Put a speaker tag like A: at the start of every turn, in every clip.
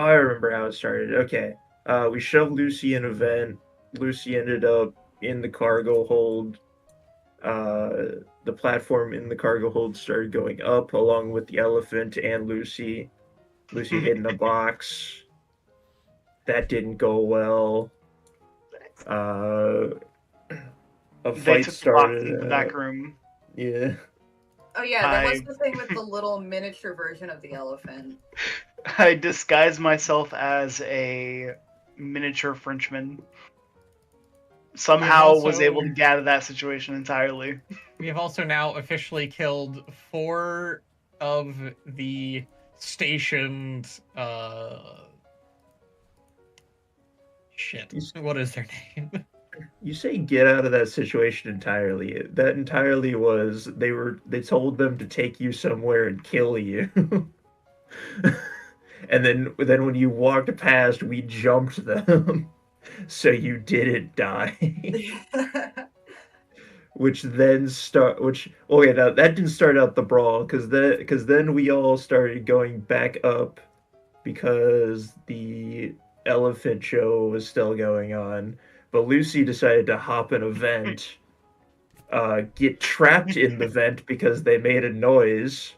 A: Oh, I remember how it started. Okay. We shoved Lucy in a vent. Lucy ended up in the cargo hold. The platform in the cargo hold started going up along with the elephant and Lucy. Lucy hid in a box. That didn't go well. Uh, a
B: They
A: fight
B: took the box
A: started.
B: into the back room.
A: Yeah.
C: Oh yeah, there was
B: I
C: the thing with the little miniature version of the elephant.
B: I disguised myself as a miniature Frenchman. Somehow was able to get out of that situation entirely.
D: We have also now officially killed 4 of the stationed shit. What is their name?
A: You say get out of that situation entirely. That entirely was they told them to take you somewhere and kill you. And then when you walked past, we jumped them. So you didn't die. Which then start which okay, now that didn't start out the brawl because then we all started going back up because the elephant show was still going on. But Lucy decided to hop an event, get trapped in the vent because they made a noise,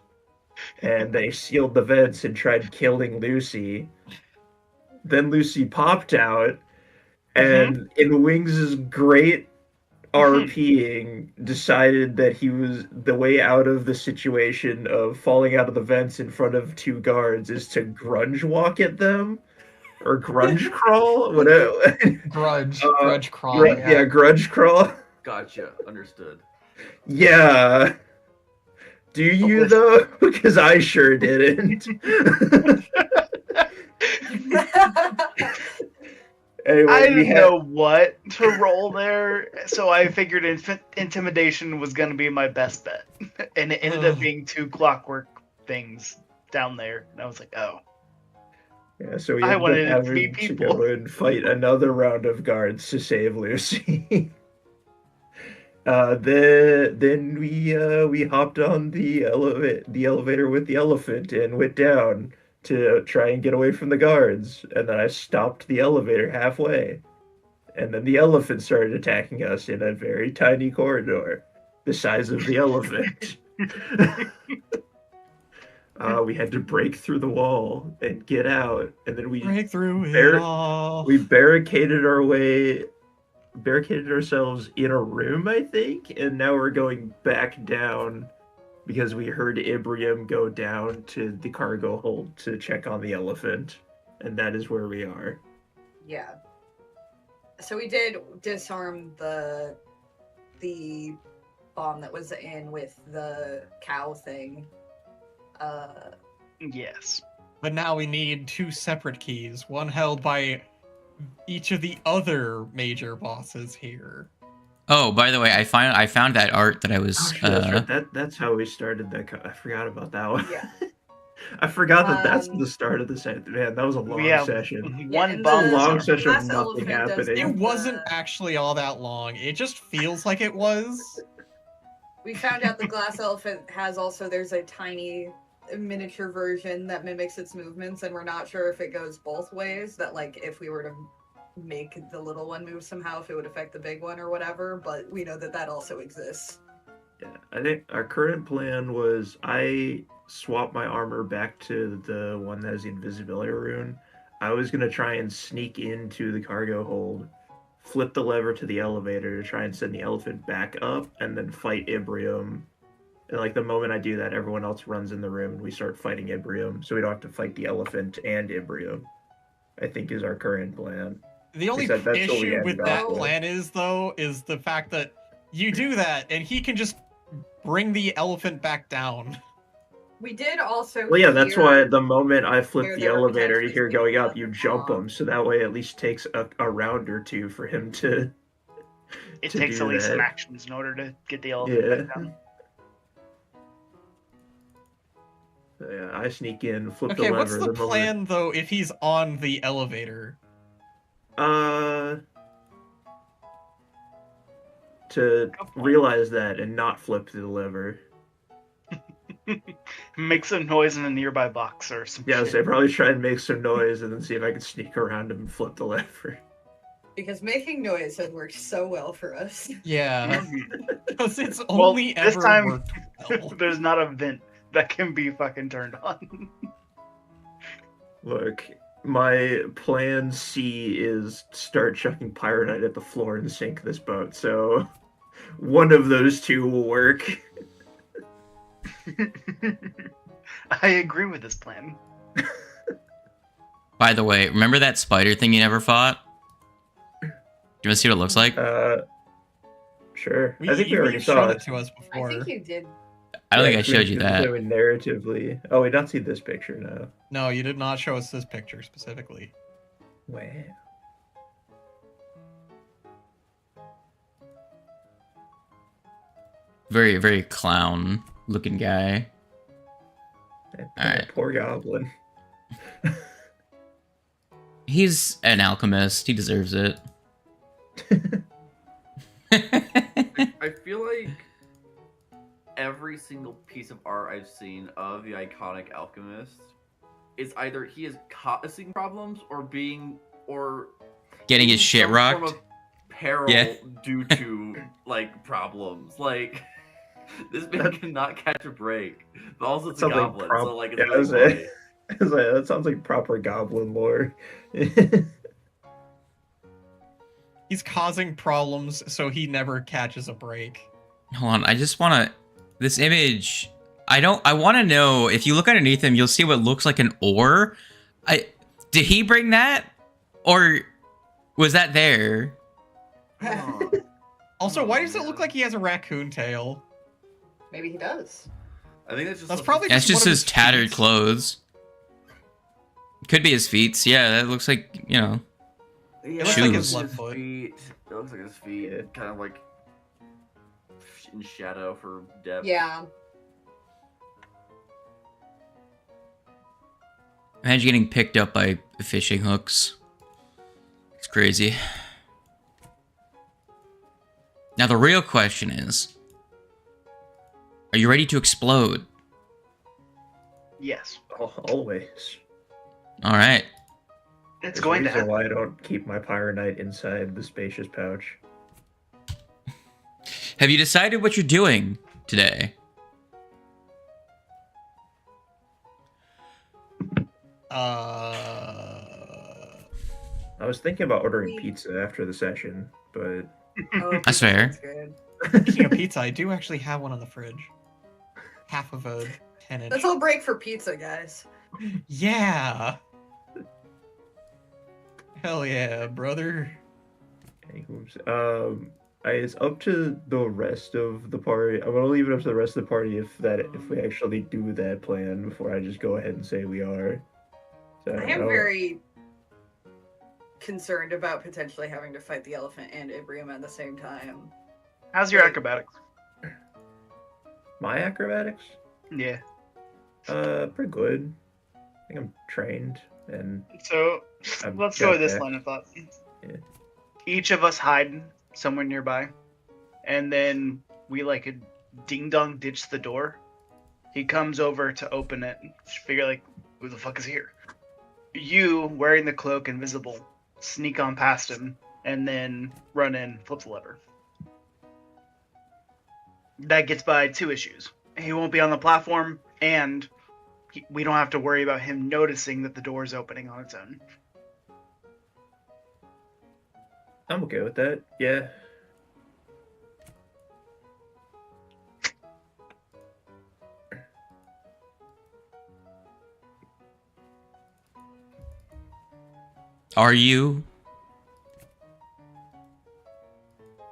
A: and they sealed the vents and tried killing Lucy. Then Lucy popped out, and in Wings' great RPing, decided that he was the way out of the situation of falling out of the vents in front of 2 guards is to grunge walk at them or grunge crawl, whatever.
D: Grudge crawl.
A: Yeah, grudge crawl.
E: Gotcha. Understood.
A: Yeah. Do you though? Because I sure didn't. Anyway,
B: I didn't know what to roll there, so I figured intimidation was going to be my best bet. And it ended up being 2 clockwork things down there. And I was like, oh.
A: Yeah, so we
B: I
A: ended
B: wanted
A: up
B: it to be
A: having to
B: people.
A: go and fight another round of guards to save Lucy. Then we hopped on the elevator with the elephant and went down to try and get away from the guards. And then I stopped the elevator halfway. And then the elephant started attacking us in a very tiny corridor, the size of the elephant. We had to break through the wall and get out, and then we
D: break through it all.
A: We barricaded ourselves in a room, I think, and now we're going back down because we heard Ibrium go down to the cargo hold to check on the elephant, and that is where we are.
C: Yeah. So we did disarm the bomb that was in with the cow thing.
B: Yes.
D: But now we need 2 separate keys, one held by each of the other major bosses here.
F: Oh, by the way, I found that art that I was.
A: That's right. That's how we started that. I forgot about that one.
C: Yeah.
A: I forgot that that's the start of the set. Man, that was a long session.
B: One
A: long session of nothing happening.
D: It wasn't actually all that long. It just feels like it was.
C: We found out the glass elephant there's a tiny miniature version that mimics its movements, and we're not sure if it goes both ways, that like if we were to make the little one move somehow, if it would affect the big one or whatever, but we know that also exists.
A: Yeah, I think our current plan was I swap my armor back to the one that has the invisibility rune. I was going to try and sneak into the cargo hold, flip the lever to the elevator to try and send the elephant back up, and then fight Ibrium. And like the moment I do that, everyone else runs in the room and we start fighting Ibrium, so we don't have to fight the elephant and Ibrium, I think is our current plan.
D: The only issue with that plan is the fact that you do that and he can just bring the elephant back down.
C: We did also.
A: Well, yeah, that's why the moment I flip the elevator, you hear going up, you jump him, so that way it at least takes a round or two for him to.
B: It takes at least some actions in order to get the elephant back down.
A: Yeah, I sneak in, flip the lever.
D: Okay, what's the plan though if he's on the elevator?
A: To realize that and not flip the lever.
B: Make some noise in a nearby box or some
A: Yeah,
B: shit.
A: so I probably try and make some noise and then see if I can sneak around him and flip the lever.
C: Because making noise has worked so well for us.
D: Yeah, because it's
B: Well,
D: only
B: this
D: ever
B: time-
D: worked well.
B: There's not a vent that can be fucking turned on.
A: Look, my plan C is start chucking pyronite at the floor and sink this boat, so one of those two will work.
B: I agree with this plan.
F: By the way, remember that spider thing you never fought? Do you want to see what it looks like?
A: Sure. I think we already
D: showed
A: saw
D: it
A: it.
D: to us
C: I
D: before.
C: think you did.
F: I don't think
A: Yeah,
F: I showed you that.
A: Narratively. Oh, we don't see this picture now.
D: No, you did not show us this picture specifically.
A: Wow.
F: Very, very clown looking guy.
A: That
F: Alright.
A: poor goblin.
F: He's an alchemist. He deserves it.
E: I feel like every single piece of art I've seen of the iconic alchemist is either he is causing problems or
F: Getting his
E: in
F: shit
E: some form
F: rocked.
E: of peril
F: Yeah.
E: due to like problems. Like this man cannot catch a break. But also it's a
A: Sounds like
E: goblin,
A: prop-
E: so like it's
A: yeah,
E: really
A: I was like-
E: funny.
A: I was like, that sounds like proper goblin lore.
D: He's causing problems, so he never catches a break.
F: Hold on, I just want to... This image... I want to know, if you look underneath him, you'll see what looks like an oar. Did he bring that? Or was that there?
E: Huh.
D: Also, why does it look like he has a raccoon tail?
C: Maybe he does.
E: I think that's just
D: That's probably
F: That's just
D: one of
F: his tattered
D: feet.
F: clothes. Could be his feet. Yeah, that looks like, you know...
E: Yeah,
D: looks
F: like his
D: left foot.
E: feet. It looks like his feet,
A: Yeah.
E: kind of like in shadow for depth.
C: Yeah.
F: Imagine getting picked up by fishing hooks. It's crazy. Now the real question is, are you ready to explode?
B: Yes.
A: Always.
B: It's
F: All right.
A: There's
B: going
A: a
B: to
A: reason
B: happen.
A: why I don't keep my pyronite inside the spacious pouch.
F: Have you decided what you're doing today?
A: I was thinking about ordering pizza after the session, but
C: Oh,
F: That's fair.
C: That's good.
D: Speaking of pizza, I do actually have one on the fridge. Half of a 10-inch.
C: Let's all break for pizza, guys.
D: Yeah. Hell yeah, brother.
A: anywho, it's up to the rest of the party. I'm gonna leave it up to the rest of the party if we actually do that plan before I just go ahead and say we are. So,
C: I am very concerned about potentially having to fight the elephant and Ibrium at the same time.
B: How's your
C: Wait.
B: acrobatics?
A: My acrobatics,
B: Yeah.
A: pretty good. I think I'm trained and
B: So
A: I'm
B: let's go with this
A: jacked.
B: line of thought.
A: Yeah.
B: Each of us hide somewhere nearby, and then we like a ding dong ditch the door. He comes over to open it. Figure like, who the fuck is here? You, wearing the cloak, invisible, sneak on past him, and then run in, flip the lever. That gets by 2 issues. He won't be on the platform, and we don't have to worry about him noticing that the door is opening on its own.
A: I'm okay with that. Yeah.
F: Are you?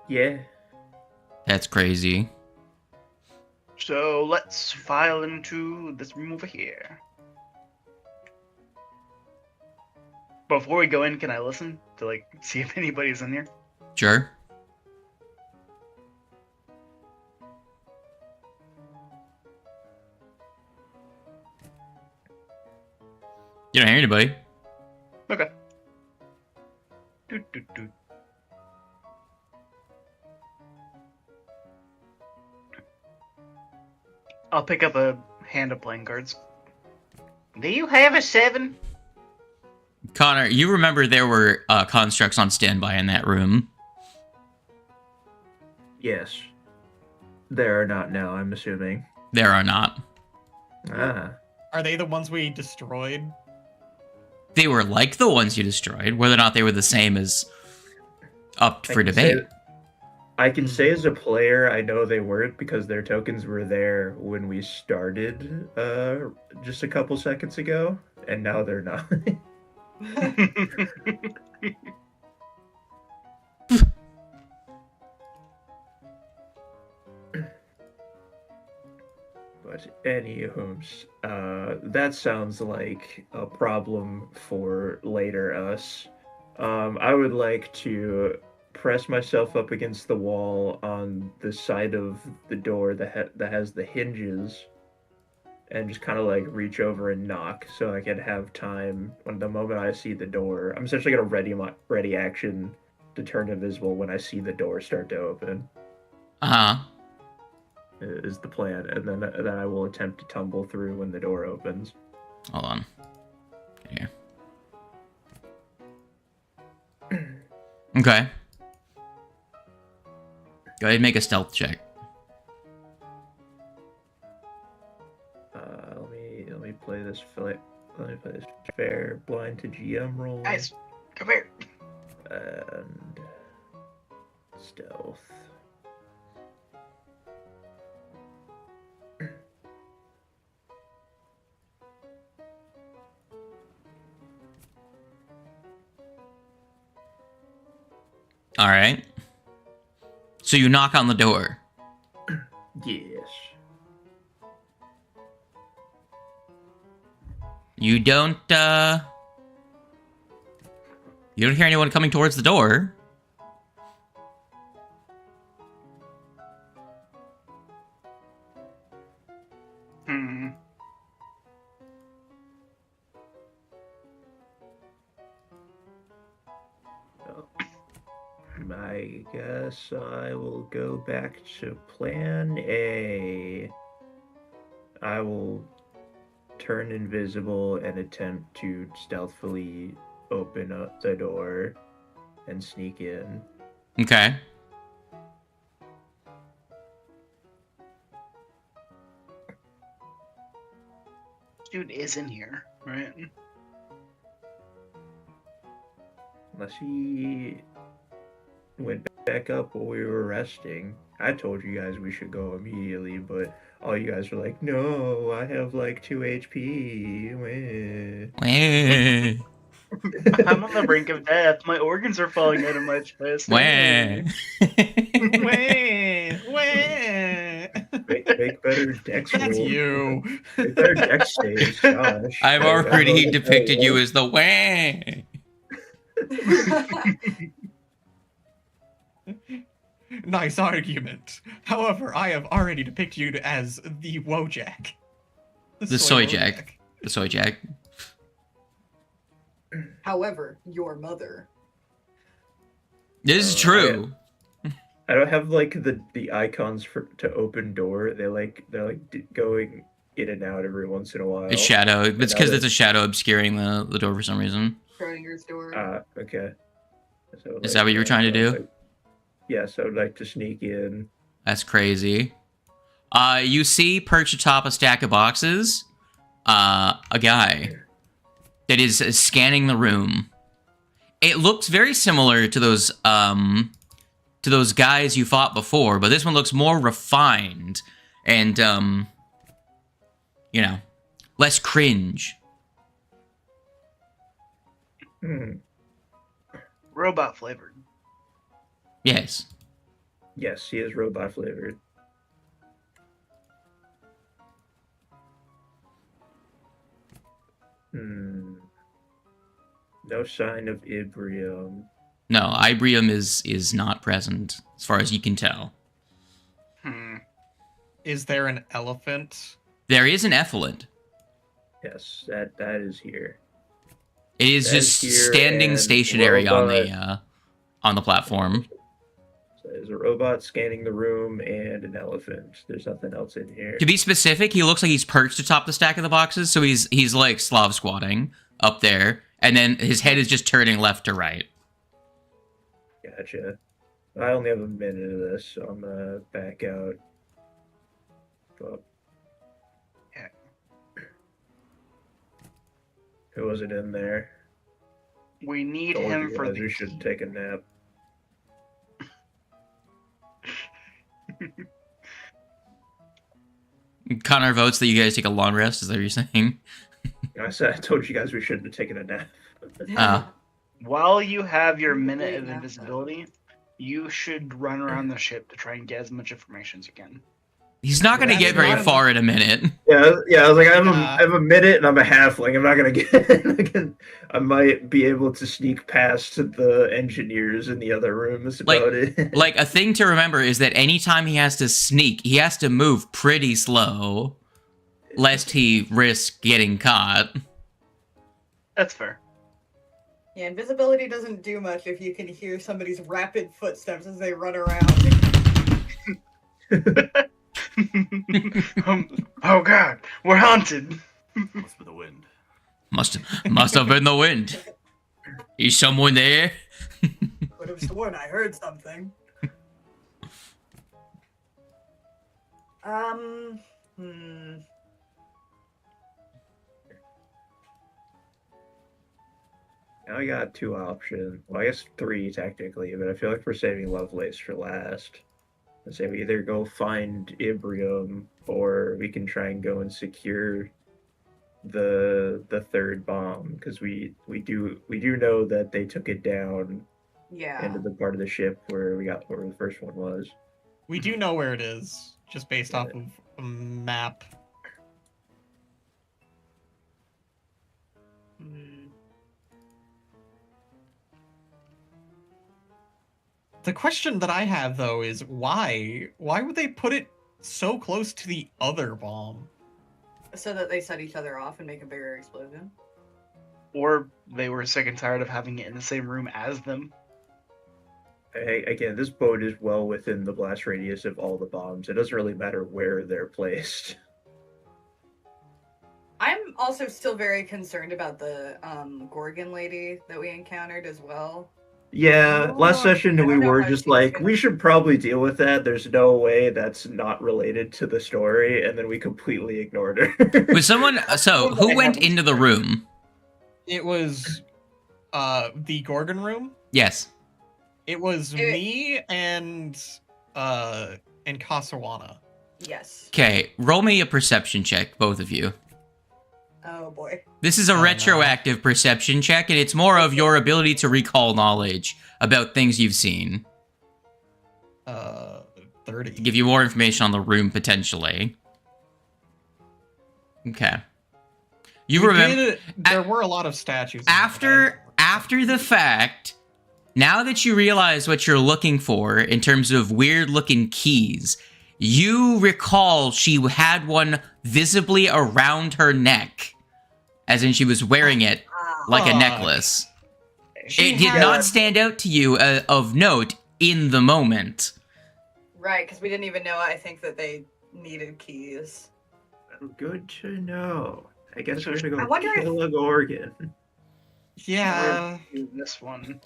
A: Yeah.
F: That's crazy.
B: So let's file into this room over here. Before we go in, can I listen to like see if anybody's in here?
F: Sure. You don't hear anybody.
B: Okay. Doot, doot, doot. I'll pick up a hand of playing cards. Do you have a 7?
F: Connor, you remember there were constructs on standby in that room.
A: Yes. There are not now, I'm assuming.
F: There are not.
A: Ah.
D: Are they the ones we destroyed?
F: They were like the ones you destroyed. Whether or not they were the same is up for debate.
A: I can say as a player, I know they weren't because their tokens were there when we started just a couple seconds ago, and now they're not. But anywho, that sounds like a problem for later us. I would like to press myself up against the wall on the side of the door that has the hinges, and just kind of like reach over and knock so I can have time when the moment I see the door. I'm essentially gonna ready action to turn invisible when I see the door start to open. Is the plan, and then I will attempt to tumble through when the door opens.
F: Hold on. Here. Okay. Go ahead and make a stealth check.
A: Let me play this fair blind to GM roll.
B: Guys, come here.
A: And stealth.
F: All right. So you knock on the door.
A: Yes.
F: You don't hear anyone coming towards the door.
A: I guess I will go back to plan A. I will turn invisible and attempt to stealthily open up the door and sneak in.
F: Okay.
B: Dude is in here, right?
A: Unless he went back up while we were resting. I told you guys we should go immediately, but all you guys were like, no, I have like 2 HP.
B: I'm on the brink of death. My organs are falling out of my chest.
F: Wah.
A: Make better dex rolls.
D: That's you.
A: Make better dex saves, gosh.
F: I've already depicted you as the wah.
D: Nice argument. However, I have already depicted you as the Wojak.
F: The soy jack. The soy jack.
C: However, your mother.
F: This is true.
A: I don't have like the icons to open door. They're like going in and out every once in a while.
F: It's shadow. It's because there's a shadow obscuring the door for some reason.
C: Schrodinger's door.
A: Okay. So,
F: Is that what you were trying to do?
A: Yes, I would like to sneak in.
F: That's crazy. You see perched atop a stack of boxes, a guy that is scanning the room. It looks very similar to those guys you fought before, but this one looks more refined and you know, less cringe.
B: Robot flavored.
F: Yes.
A: Yes, he is robot flavored. No sign of Ibrium.
F: No, Ibrium is not present, as far as you can tell.
D: Is there an elephant?
F: There is an effluent.
A: Yes, that is here.
F: It is just standing stationary on the platform.
A: So There's a robot scanning the room and an elephant. There's nothing else in here.
F: To be specific, he looks like he's perched atop the stack of the boxes, so he's like Slav squatting up there, and then his head is just turning left to right.
A: Gotcha. I only have a minute of this, so I'm gonna back out. Go up.
B: Yeah.
A: Who was it in there?
B: We need
A: Told
B: him
A: you
B: for
A: guys
B: the
A: we should take a nap.
F: Connor votes that you guys take a long rest. Is that what you're saying?
A: I told you guys we shouldn't have taken a nap.
B: While you have your minute of
C: Yeah.
B: invisibility, you should run around the ship to try and get as much information as you can.
F: He's not going to
C: Yeah,
F: get very
C: not
F: far in a minute.
A: Yeah. I was like, I
D: Yeah.
A: have a minute, and I'm a halfling. I'm not gonna get. I might be able to sneak past the engineers in the other room. That's about it.
F: Like, a thing to remember is that anytime he has to sneak, he has to move pretty slow, lest he risk getting caught.
B: That's fair.
C: Yeah, invisibility doesn't do much if you can hear somebody's rapid footsteps as they run around.
B: Oh god, we're haunted.
E: Must be the wind.
F: Must have been the wind. Is someone there?
C: Could have sworn I heard something.
A: Now I got two options. Well, I guess three technically, but I feel like we're saving Lovelace for last. I say we either go find Ibrium, or we can try and go and secure the third bomb, because we do know that they took it down
C: Yeah.
A: into the part of the ship where the first one was.
D: We do know where it is, just based off of a map. The question that I have, though, is why? Why would they put it so close to the other bomb?
C: So that they set each other off and make a bigger explosion.
B: Or they were sick and tired of having it in the same room as them.
A: Again, this boat is well within the blast radius of all the bombs. It doesn't really matter where they're placed.
C: I'm also still very concerned about the Gorgon lady that we encountered as well.
A: Yeah, last
C: I
A: session
C: don't
A: we
C: know
A: were
C: how
A: just
C: she's
A: like,
C: gonna-
A: we should probably deal with that. There's no way that's not related to the story, and then we completely ignored her.
F: Was someone... So, who went into the room?
D: It was the Gorgon room.
F: Yes.
D: It was me and Kasawana.
C: Yes.
F: Okay, roll me a perception check, both of you.
C: Oh boy.
F: This is a
D: no.
F: retroactive perception check, and it's more of your ability to recall knowledge about things you've seen.
D: 30.
F: To give you more information on the room, potentially. Okay. You remember...
D: There were a lot of statues.
F: After the fact, now that you realize what you're looking for in terms of weird-looking keys, you recall she had one visibly around her neck, as in she was wearing it like a necklace. It did not stand out to you of note in the moment.
C: Right, because we didn't even know, I think, that they needed keys.
A: Good to know. I guess we're gonna
C: I
A: go
C: wonder if-
A: kill a Gorgon.
D: Yeah.
B: This one.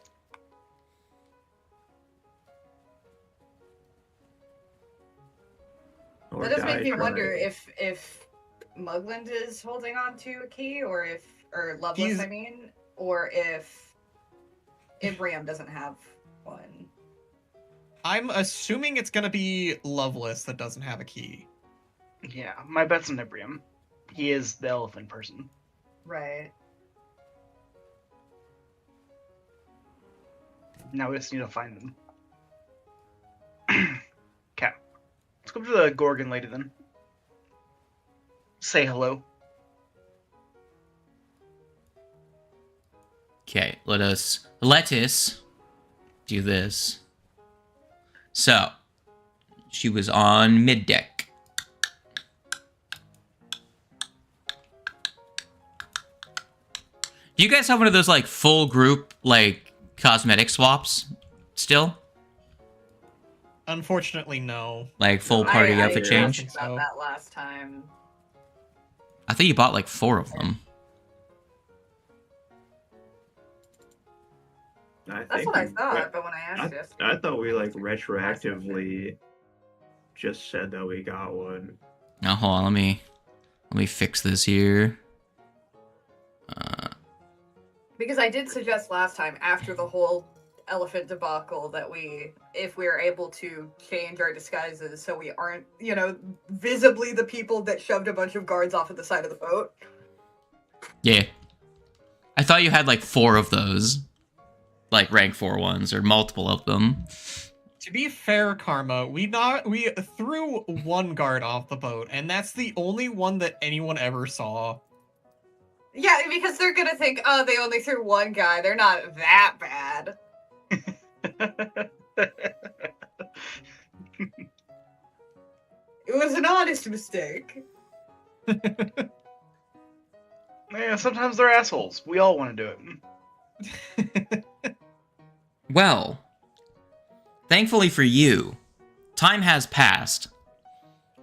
A: Or
C: That does make
A: die
C: me
A: trying.
C: wonder if Mugland is holding on to a key, or Loveless,
D: He's-
C: I mean, or if Ibrium doesn't have one.
D: I'm assuming it's gonna be Loveless that doesn't have a key.
B: Yeah, my bet's on Ibrium. He is the elephant person.
C: Right.
B: Now we just need to find them. Okay. Let's go to the Gorgon lady then. Say hello.
F: Okay, let us do this. So, she was on mid deck. Do you guys have one of those like full group like cosmetic swaps still?
D: Unfortunately, no.
F: Like full party outfit change?
C: I about that last time.
F: I think you bought like 4 of them.
C: That's what I thought, but when I asked yesterday...
A: I thought we, like, retroactively just said that we got one.
F: Now, hold on, let me fix this here.
C: Because I did suggest last time, after the whole elephant debacle, that if we are able to change our disguises so we aren't, visibly the people that shoved a bunch of guards off at the side of the boat.
F: Yeah. I thought you had like 4 of those. Like rank 4 ones, or multiple of them.
D: To be fair, Karma, we threw 1 guard off the boat, and that's the only one that anyone ever saw.
C: Yeah, because they're gonna think, oh, they only threw 1 guy. They're not that bad. It was an honest mistake.
B: Yeah, sometimes they're assholes. We all want to do it.
F: Well, thankfully for you, time has passed.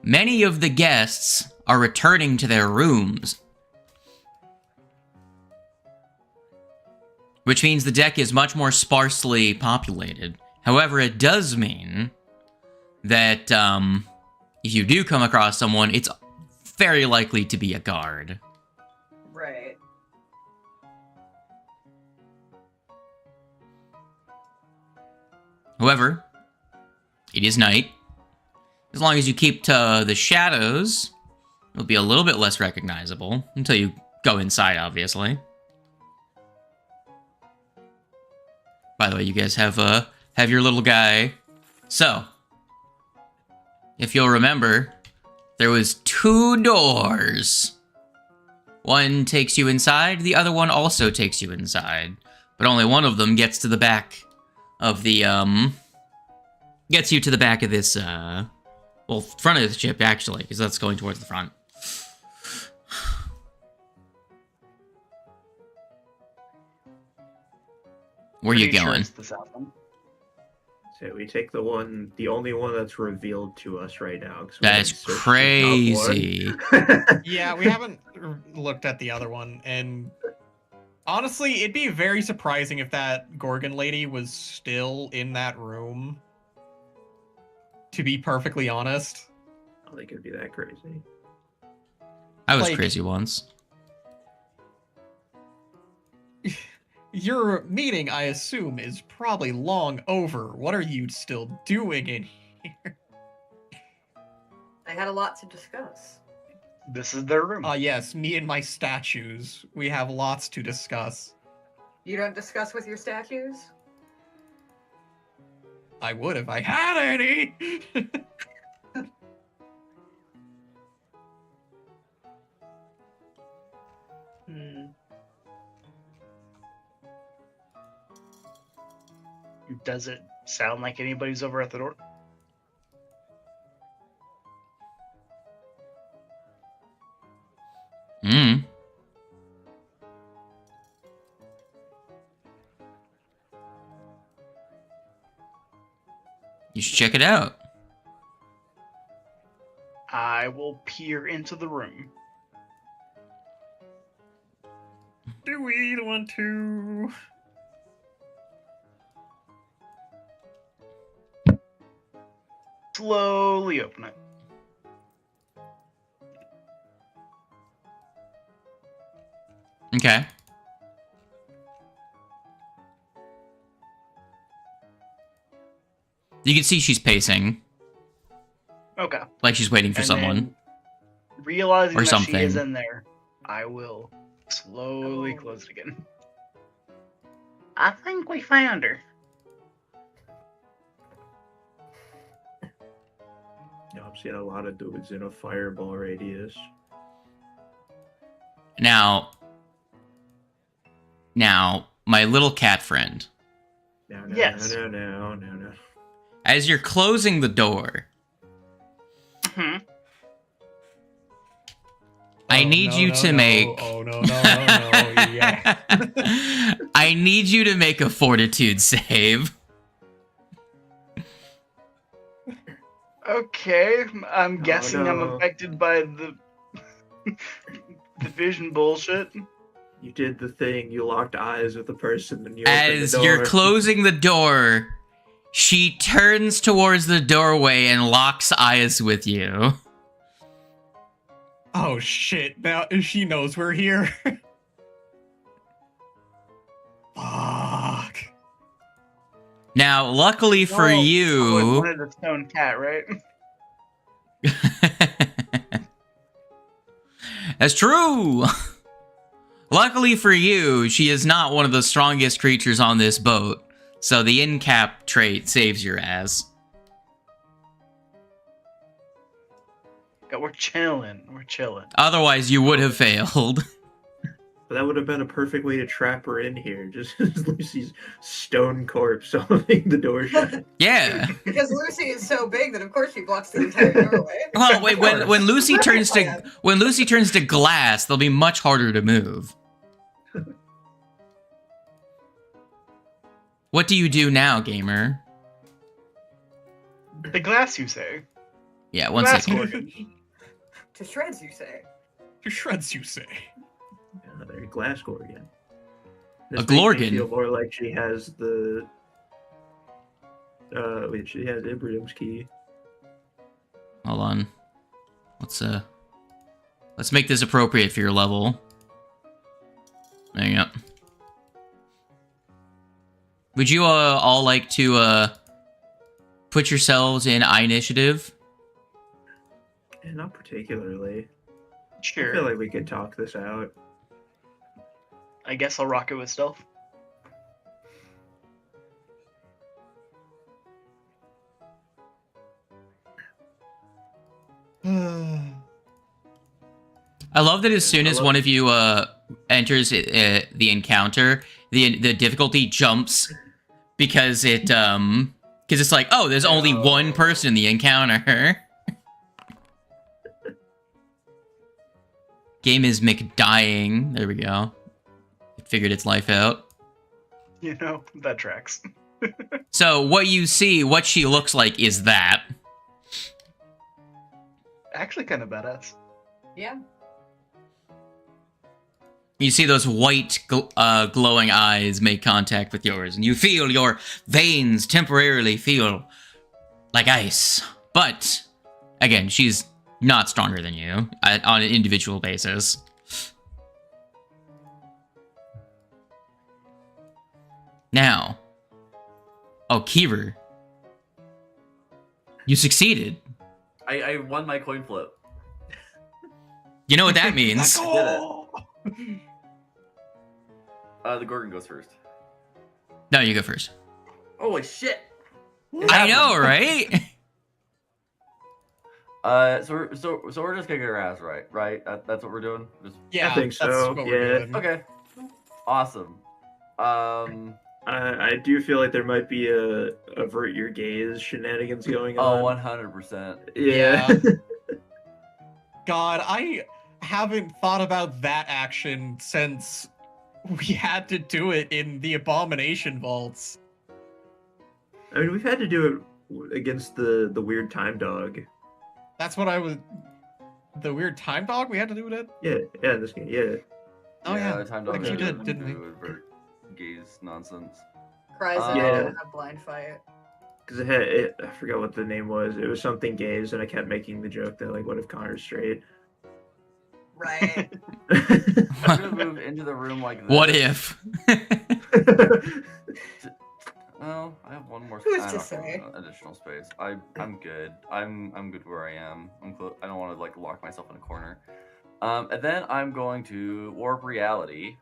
F: Many of the guests are returning to their rooms. Which means the deck is much more sparsely populated. However, it does mean that if you do come across someone, it's very likely to be a guard.
C: Right.
F: However, it is night. As long as you keep to the shadows, it'll be a little bit less recognizable until you go inside, obviously. By the way, you guys have your little guy. So, if you'll remember, there was 2 doors. One takes you inside, the other one also takes you inside. But only one of them gets to the back of the, gets you to the back of this, well, front of the ship, actually, because that's going towards the front. Where are you going?
B: The south one.
A: So we take the only one that's revealed to us right now.
F: That is crazy.
D: Yeah, we haven't looked at the other one, and honestly, it'd be very surprising if that Gorgon lady was still in that room. To be perfectly honest.
A: I don't think it'd be that crazy.
F: I was crazy once.
D: Your meeting, I assume, is probably long over. What are you still doing in here?
C: I had a lot to discuss.
B: This is their room.
D: Yes, me and my statues. We have lots to discuss.
C: You don't discuss with your statues?
D: I would if I had any!
B: Does it sound like anybody's over at the door?
F: You should check it out.
B: I will peer into the room.
D: Do we want to?
B: Slowly open it.
F: Okay. You can see she's pacing.
B: Okay.
F: Like she's waiting for someone.
B: Realizing
F: or
B: that
F: something.
B: she is in there, I will slowly close it again. I think we found her.
A: Yeah, I'm seeing a lot of dudes in a fireball radius.
F: Now, my little cat friend.
A: No.
F: As you're closing the door, I need you to make.
D: Oh no! Yeah.
F: I need you to make a fortitude save.
B: Okay, I'm
A: Oh,
B: guessing I'm
A: no.
B: affected by the the vision bullshit.
A: You did the thing. You locked eyes with the person and you opened the
F: As
A: door.
F: you're closing the door, she turns towards the doorway and locks eyes with you.
D: Oh shit! Now she knows we're here. Fuck.
F: Now, luckily for
B: No, I
F: you,
B: wanted a stone cat, right?
F: that's true. Luckily for you, she is not one of the strongest creatures on this boat, so the in-cap trait saves your ass.
B: We're chilling. We're chilling.
F: Otherwise, you would have failed.
A: But that would have been a perfect way to trap her in here. Just Lucy's stone corpse holding the door shut.
F: Yeah.
C: Because Lucy is so big that of course she blocks the entire doorway.
F: Well, wait, when Lucy turns to
C: Plan.
F: when Lucy turns to glass, they'll be much harder to move. What do you do now, gamer?
B: The glass, you say?
F: Yeah, one
B: Glass
F: second.
B: organ.
C: To shreds, you say.
D: To shreds, you say.
A: Another glass gorgon.
F: A
A: This makes me
F: glorgon.
A: feel more like she has the. Wait, she has Ibrahim's key.
F: Hold on. Let's make this appropriate for your level. There you go. Would you all like to put yourselves in initiative?
A: Yeah, not particularly. I
B: Sure.
A: feel like we could talk this out.
B: I guess I'll rock it with stealth.
F: I love that as soon
A: I
F: as
A: love-
F: one of you enters the encounter, the difficulty jumps because it's like, oh, there's only one person in the encounter. Game is McDying. There we go. It figured its life out.
B: You know, that tracks.
F: So what you see, what she looks like is that.
B: Actually, kind of badass.
C: Yeah.
F: You see those white glowing eyes make contact with yours, and you feel your veins temporarily feel like ice. But, again, she's not stronger than you on an individual basis. Now, Kiever, you succeeded.
E: I won my coin flip.
F: You know what that means.
E: The Gorgon goes first.
F: No, you go first.
E: Holy shit!
F: I know, right?
E: So we're just kicking her ass, right? That's what we're doing. Just...
D: Yeah,
A: think so,
D: That's what we're
A: yeah.
D: doing.
E: Okay. Awesome.
A: I do feel like there might be a avert your gaze shenanigans going
E: Oh,
A: on.
E: 100%.
A: Yeah.
D: God, I haven't thought about that action since we had to do it in the Abomination Vaults.
A: I mean, we've had to do it against the weird time dog.
D: That's what I was... The weird time dog we had to do it in?
A: Yeah, this game, yeah.
D: Oh yeah,
E: the time dog
D: like you did,
E: doesn't
D: didn't we?
E: do avert gaze nonsense.
C: Cries out,
A: Yeah.
C: I don't have blind fight.
A: Because I forgot what the name was. It was something gaze, and I kept making the joke that, like, what if Connor's straight?
C: Right.
E: I'm gonna move into the room like this.
F: What if?
E: Well, I have one more.
C: Who's
E: I
C: to
E: don't
C: say?
E: have additional space. I'm good. I'm good where I am. I don't want to like lock myself in a corner. And then I'm going to warp reality.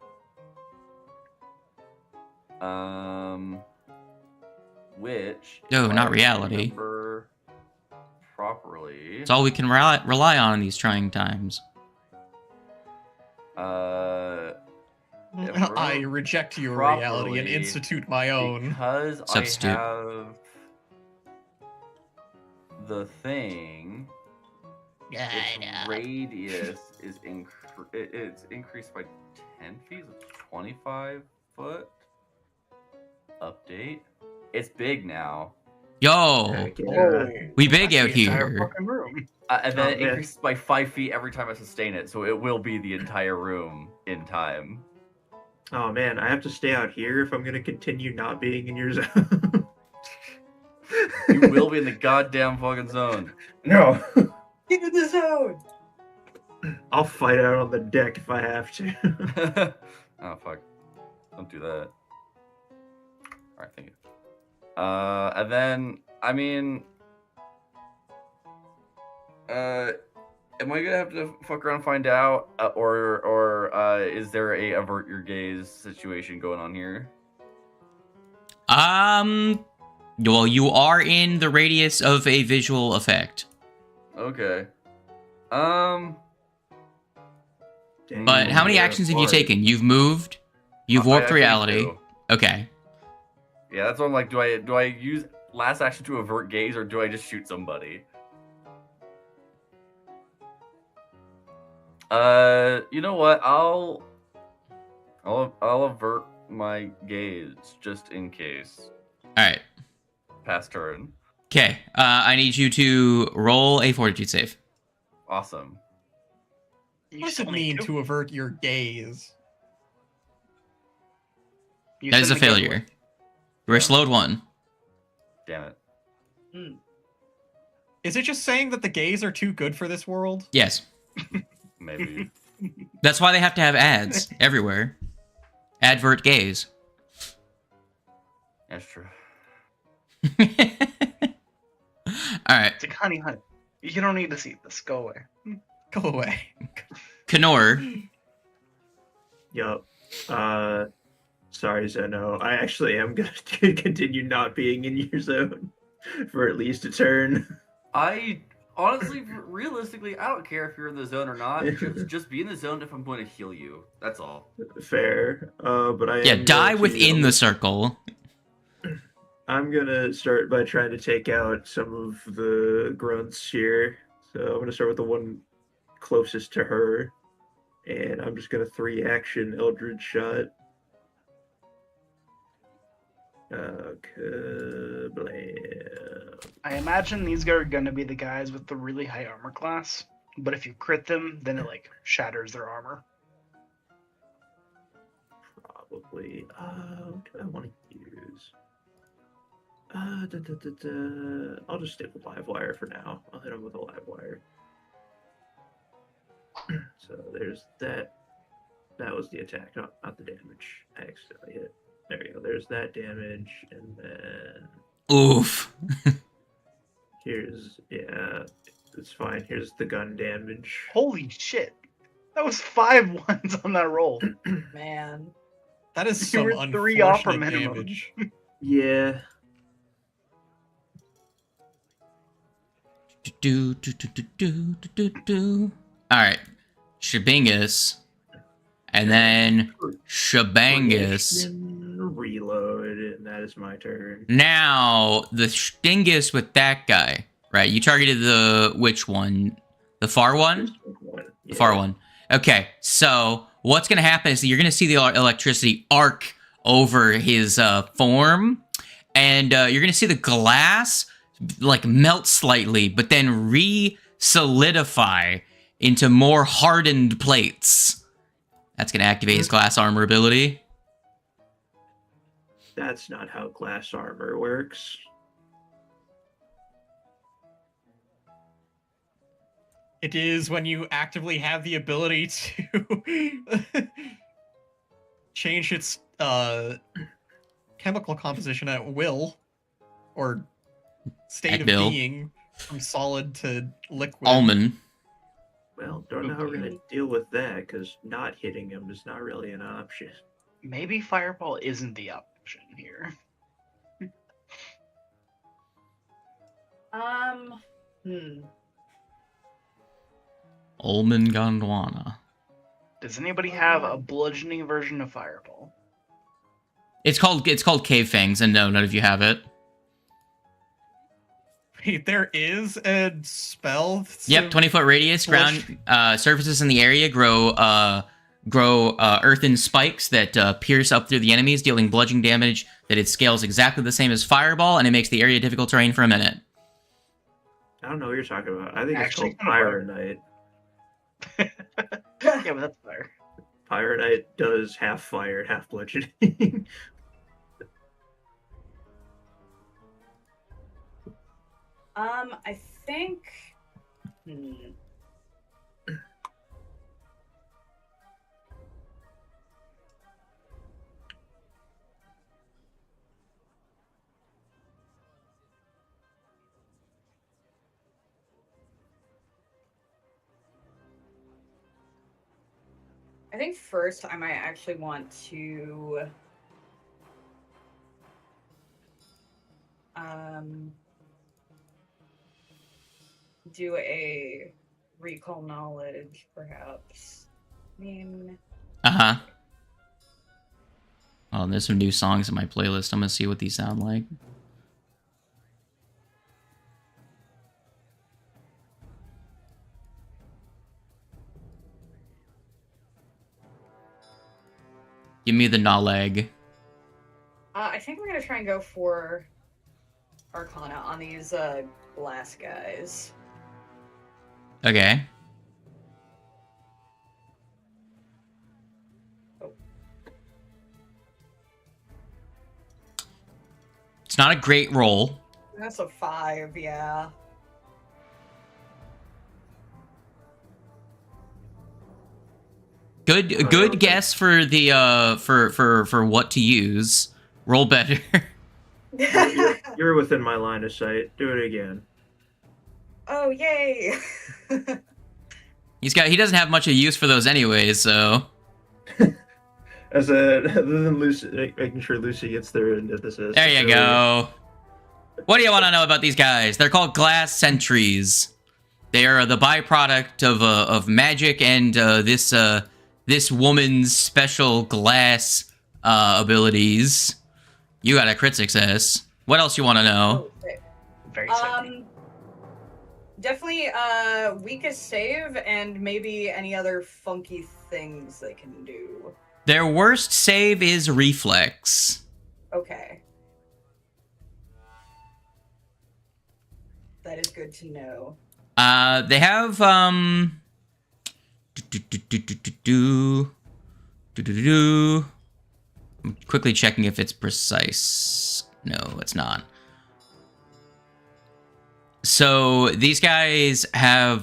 E: Which
F: No,
E: if
F: not
E: I
F: reality.
E: remember properly.
F: It's all we can rely on in these trying times.
E: If
D: I
E: we're
D: reject your reality and
E: properly,
D: institute my own.
E: Because
F: Substitute.
E: I have the thing. Its radius is it's increased by 10 feet, so 25 foot. Update. It's big now.
F: Yo,
A: Heck yeah.
B: Oh,
F: we big
B: that's
F: out
B: the entire
F: here.
B: fucking room.
E: And then
A: Oh,
E: it
A: man.
E: increases by 5 feet every time I sustain it, so it will be the entire room in time.
A: Oh man, I have to stay out here if I'm gonna continue not being in your zone.
E: You will be in the goddamn fucking zone.
A: No.
C: Get in the zone.
A: I'll fight out on the deck if I have to.
E: Oh fuck! Don't do that. All right, thank you. And then I mean, am I gonna have to fuck around and find out, or is there a avert your gaze situation going on here?
F: Well, you are in the radius of a visual effect.
E: Okay.
F: But how many
A: Yeah,
F: actions have you
A: boy.
F: taken? You've moved. You've
E: I
F: warped
E: think
F: reality.
E: so.
F: Okay.
E: Yeah, that's what I'm like. Do I use last action to avert gaze, or do I just shoot somebody? You know what? I'll avert my gaze just in case.
F: All right.
E: Pass turn.
F: Okay. I need you to roll a fortitude save.
E: Awesome.
B: You
D: What does
B: still
D: it
B: need
D: mean
B: to?
D: to avert your gaze?
B: You
F: That is a
B: send the game
F: failure. We're slowed 1.
E: Damn it.
D: Is it just saying that the gays are too good for this world?
F: Yes.
E: Maybe.
F: That's why they have to have ads everywhere. Advert gaze.
E: That's true.
F: All right.
B: It's like, honey, you don't need to see this. Go away.
D: Go away.
F: Kenor.
A: Yup. Sorry, Zeno. I actually am gonna continue not being in your zone for at least a turn.
E: I honestly, realistically, I don't care if you're in the zone or not. Just be in the zone if I'm going to heal you. That's all.
A: Fair. But I
F: Yeah,
A: am
F: die
A: going to-
F: within the circle.
A: I'm gonna start by trying to take out some of the grunts here. So I'm gonna start with the one closest to her, and I'm just gonna 3-action Eldritch shot. Kablam.
B: I imagine these are gonna be the guys with the really high armor class. But if you crit them, then it like shatters their armor.
A: Probably. What do I want to use? I'll just stick with Livewire for now. I'll hit him with a Livewire. So there's that. That was the attack, not the damage. I accidentally hit. There we go. There's that damage, and then
F: Oof.
A: here's it's fine. Here's the gun damage.
B: Holy shit! That was 5 ones on that roll.
C: Man.
D: That is
B: You
D: some
B: were 3 off from
D: unfortunate
B: minimum.
D: damage.
A: Yeah.
F: All right. Shabingus. And then Shabangus.
A: Reload, and that is my turn.
F: Now, the Stingus with that guy, right? You targeted the which one? The far one? The far one. Okay, so what's going to happen is that you're going to see the electricity arc over his form, and you're going to see the glass like melt slightly, but then re-solidify into more hardened plates. That's going to activate his glass armor ability.
A: That's not how glass armor works.
D: It is when you actively have the ability to change its chemical composition at will, or state
F: At
D: of
F: will.
D: being, from solid to liquid.
F: Almond.
A: Well, don't know how we're gonna deal with that, because not hitting him is not really an option.
B: Maybe Fireball isn't the option here.
F: Almond Gondwana.
B: Does anybody have a bludgeoning version of Fireball?
F: It's called Cave Fangs, and no, none of you have it.
D: Wait, there is a spell.
F: Yep, 20-foot radius. Ground surfaces in the area grow grow earthen spikes that pierce up through the enemies, dealing bludgeoning damage that it scales exactly the same as Fireball, and it makes the area difficult terrain for a minute.
A: I don't know what you're talking about. I think it's
B: Actually,
A: called Pyronite.
B: Yeah, but that's fire.
A: Pyronite does half fire, half bludgeoning.
C: I think. I think first I might actually want to do a recall knowledge, perhaps. I mean,
F: Uh-huh. Oh, there's some new songs in my playlist. I'm gonna see what these sound like. Give me the knowledge.
C: I think we're gonna try and go for Arcana on these glass guys.
F: Okay.
C: Oh.
F: It's not a great roll.
C: That's a 5, yeah.
F: Good guess for the for what to use. Roll better.
A: You're within my line of sight. Do it again.
C: Oh, yay!
F: He doesn't have much of use for those anyways, so.
A: Other than Lucy, making sure Lucy gets there and if this is.
F: There you go. What do you want to know about these guys? They're called glass sentries. They are the byproduct of magic and this woman's special glass abilities. You got a crit success. What else you want to know?
C: Oh, sick.
B: Very sick.
C: Definitely weakest save and maybe any other funky things they can do.
F: Their worst save is reflex.
C: Okay. That is good to know.
F: They have I'm quickly checking if it's precise. No, it's not. So these guys have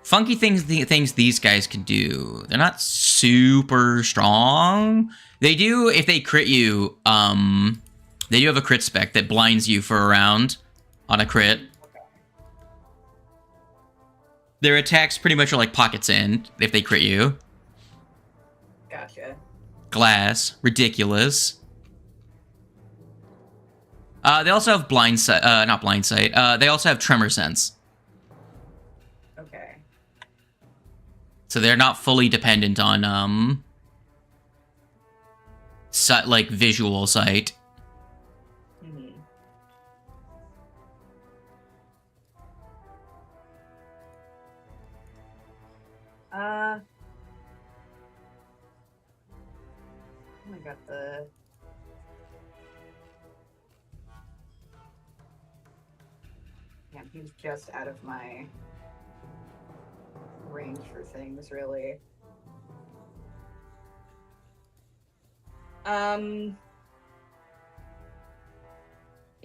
F: funky things these guys can do. They're not super strong. They do, if they crit you, they do have a crit spec that blinds you for a round on a crit. Their attacks pretty much are like pocket sand if they crit you.
C: Gotcha.
F: Glass, ridiculous. They also have blind sight, not blind sight. They also have tremor sense.
C: Okay.
F: So they're not fully dependent on like visual sight.
C: Mm-hmm. I got the. Yeah, he's just out of my range for things, really. You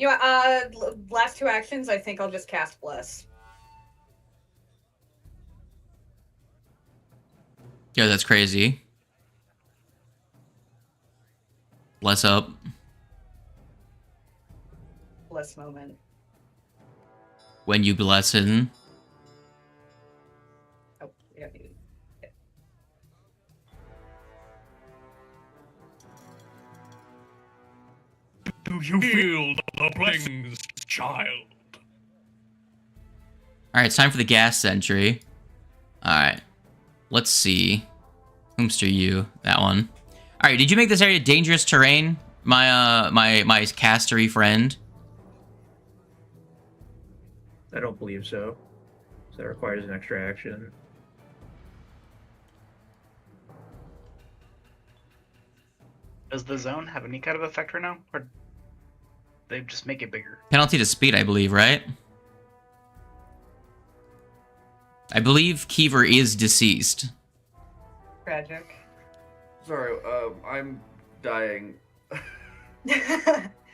C: know, last two actions, I think I'll just cast Bless.
F: Yeah, that's crazy. Bless up.
C: Bless moment.
F: When you bless him.
C: Oh, we don't need it.
D: Do you feel the blessings, child?
F: Alright, it's time for the gas sentry. Alright. Let's see. Whomster you? That one. Alright, did you make this area dangerous terrain? My my castery friend?
A: I don't believe so. So that requires an extra action.
B: Does the zone have any kind of effect right now, or they just make it bigger?
F: Penalty to speed, I believe, right? I believe Kiever is deceased.
C: Tragic.
E: Sorry, I'm dying.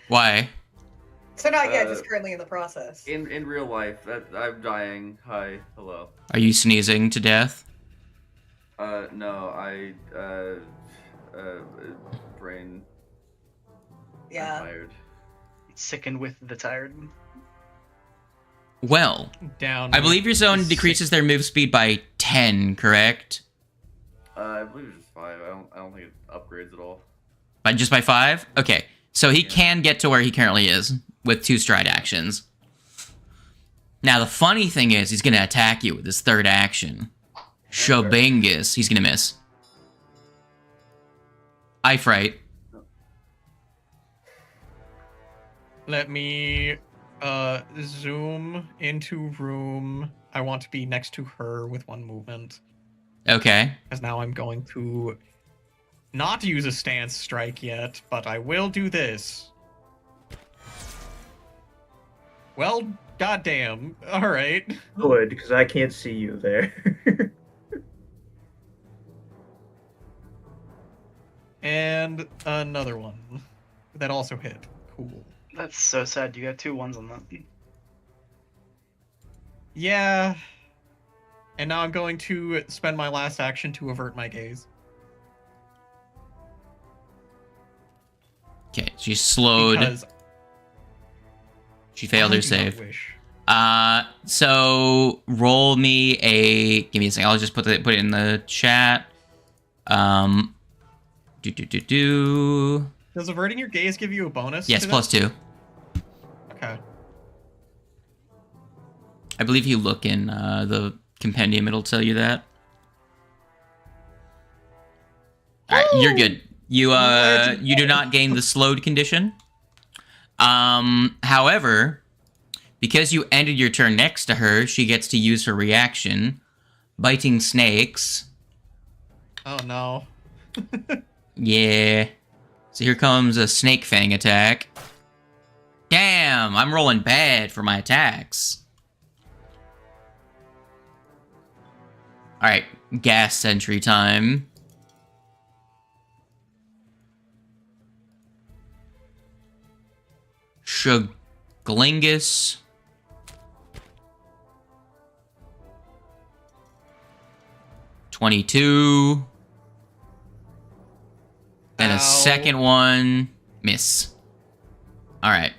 F: Why?
C: So not yet, just currently in the process.
E: In real life, I'm dying. Hi, hello.
F: Are you sneezing to death?
E: No, brain.
C: Yeah.
E: I'm tired.
B: Sickened with the tired.
F: Well,
D: Down.
F: I believe your zone
D: with
F: decreases their move speed by 10, correct?
E: I believe it's just 5. I don't think it upgrades at all.
F: But just by 5? Okay. So he can get to where he currently is with 2 stride actions. Now the funny thing is he's gonna attack you with his 3rd action. Shobingus. He's gonna miss. Eye fright.
D: Let me zoom into room. I want to be next to her with 1 movement.
F: Okay.
D: Because now I'm going to not use a stance strike yet, but I will do this. Well, goddamn. Alright.
A: Good, because I can't see you there.
D: And another one. That also hit. Cool.
B: That's so sad. You got 2 ones on that.
D: Yeah. And now I'm going to spend my last action to avert my gaze.
F: Okay, she's slowed.
D: Because
F: She failed
D: I
F: her
D: do not
F: save.
D: wish.
F: So roll me a. Give me a second. I'll just put it in the chat. Do.
D: Does averting your gaze give you a bonus?
F: Yes,
D: to
F: plus
D: this?
F: 2.
D: Okay.
F: I believe you look in the compendium. It'll tell you that. All right, you're good. You do not gain the slowed condition. However, because you ended your turn next to her, she gets to use her reaction, biting snakes.
D: Oh no.
F: Yeah. So here comes a snake fang attack. Damn, I'm rolling bad for my attacks. All right, gas sentry time. Shuglingus. $22. Then a
D: Ow.
F: second one. Miss. Alright.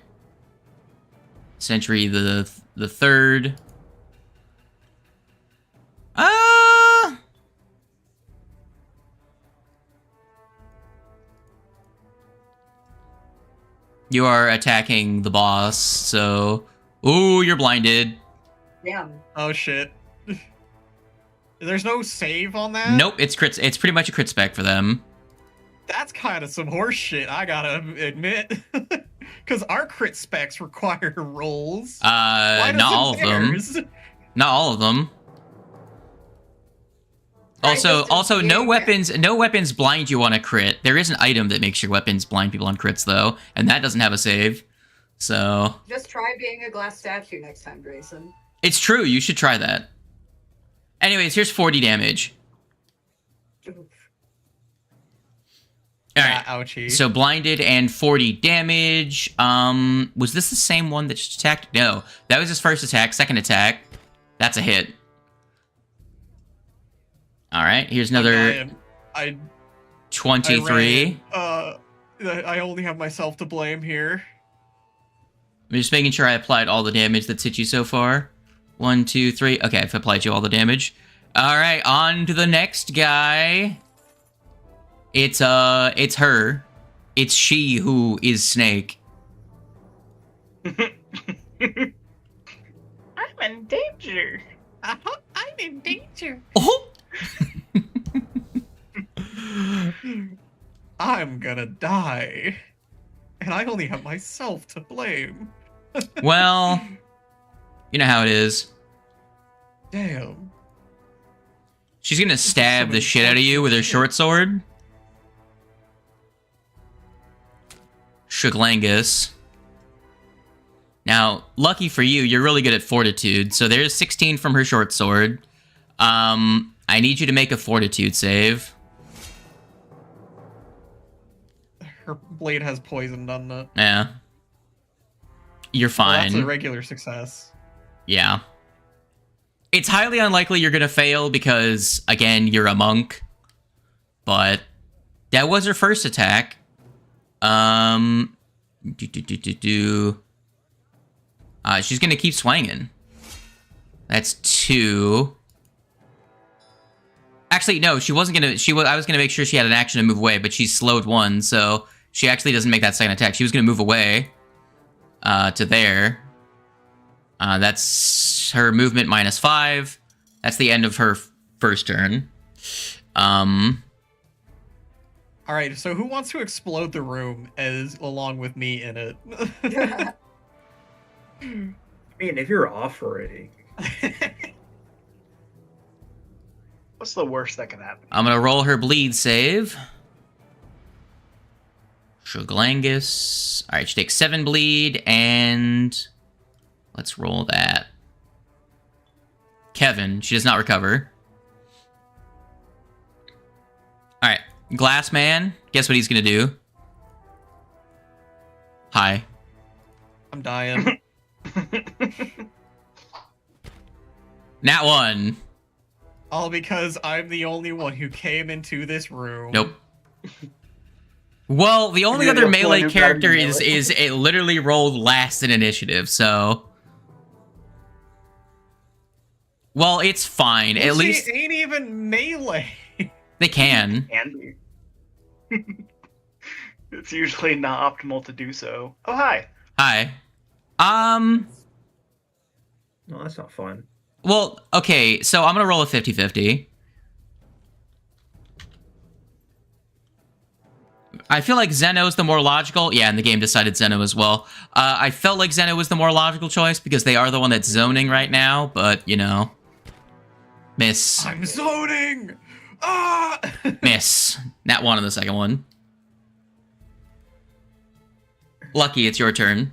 F: Sentry the third. You are attacking the boss, so... Ooh, you're blinded.
C: Damn.
D: Oh shit. There's no save on that?
F: Nope, it's crits. It's pretty much a crit spec for them.
D: That's kind of some horse shit, I gotta admit. Because our crit specs require rolls. Why
F: Not all of
D: doesn't
F: them.
D: theirs?
F: Not all of them. Also, no weapons blind you on a crit. There is an item that makes your weapons blind people on crits, though, and that doesn't have a save. So
C: Just try being a glass statue next time, Grayson.
F: it's true. You should try that. Anyways, here's 40 damage.
C: Oof.
F: All right.
D: Ouchie.
F: So blinded and 40 damage. Was this the same one that just attacked? No, that was his first attack. Second attack, that's a hit. All right, here's another
D: I
F: 23.
D: I only have myself to blame here.
F: I'm just making sure I applied all the damage that's hit you so far. 1, 2, 3. Okay, I've applied you all the damage. All right, on to the next guy. It's her. It's she who is Snake.
B: I'm in danger.
D: I'm in danger.
F: Oh!
D: I'm gonna die. And I only have myself to blame.
F: Well, you know how it is.
D: Damn.
F: She's gonna stab the shit out of you with her short sword. Shuglangus. Now, lucky for you, you're really good at Fortitude, so there's 16 from her short sword. I need you to make a Fortitude save.
D: Her blade has poison, doesn't it?
F: Yeah. You're
D: Well,
F: fine.
D: that's a regular success.
F: Yeah. It's highly unlikely you're gonna fail because, again, you're a monk. But that was her first attack. She's gonna keep swinging. That's 2. Actually, no, she wasn't gonna. I was gonna make sure she had an action to move away, but she's slowed 1, so she actually doesn't make that second attack. She was gonna move away to there. That's her movement -5. That's the end of her first turn.
D: All right, so who wants to explode the room along with me in it?
A: I mean, if you're offering.
B: What's the worst that can happen?
F: I'm gonna roll her bleed save. Shuglangus. Alright, she takes 7 bleed, and let's roll that. Kevin, she does not recover. Alright, Glass Man, guess what he's gonna do? Hi.
D: I'm dying.
F: Nat 1.
D: All because I'm the only one who came into this room.
F: Nope. Well, the only
B: You're
F: other
B: the one
F: melee
B: who got
F: character
B: in
F: is
B: melee.
F: it literally rolled last in initiative, so. Well, it's fine. At
D: Lucy
F: least
D: ain't even melee.
F: they can.
B: Can be. It's usually not optimal to do so. Oh, hi.
F: Hi.
A: No, that's not fun.
F: Well, okay, so I'm gonna roll a 50-50. I feel like Zeno's the more logical. Yeah, and the game decided Zeno as well. I felt like Zeno was the more logical choice because they are the one that's zoning right now, but, you know. Miss.
D: I'm zoning! Ah!
F: Miss. Nat 1 on the second one. Lucky, it's your turn.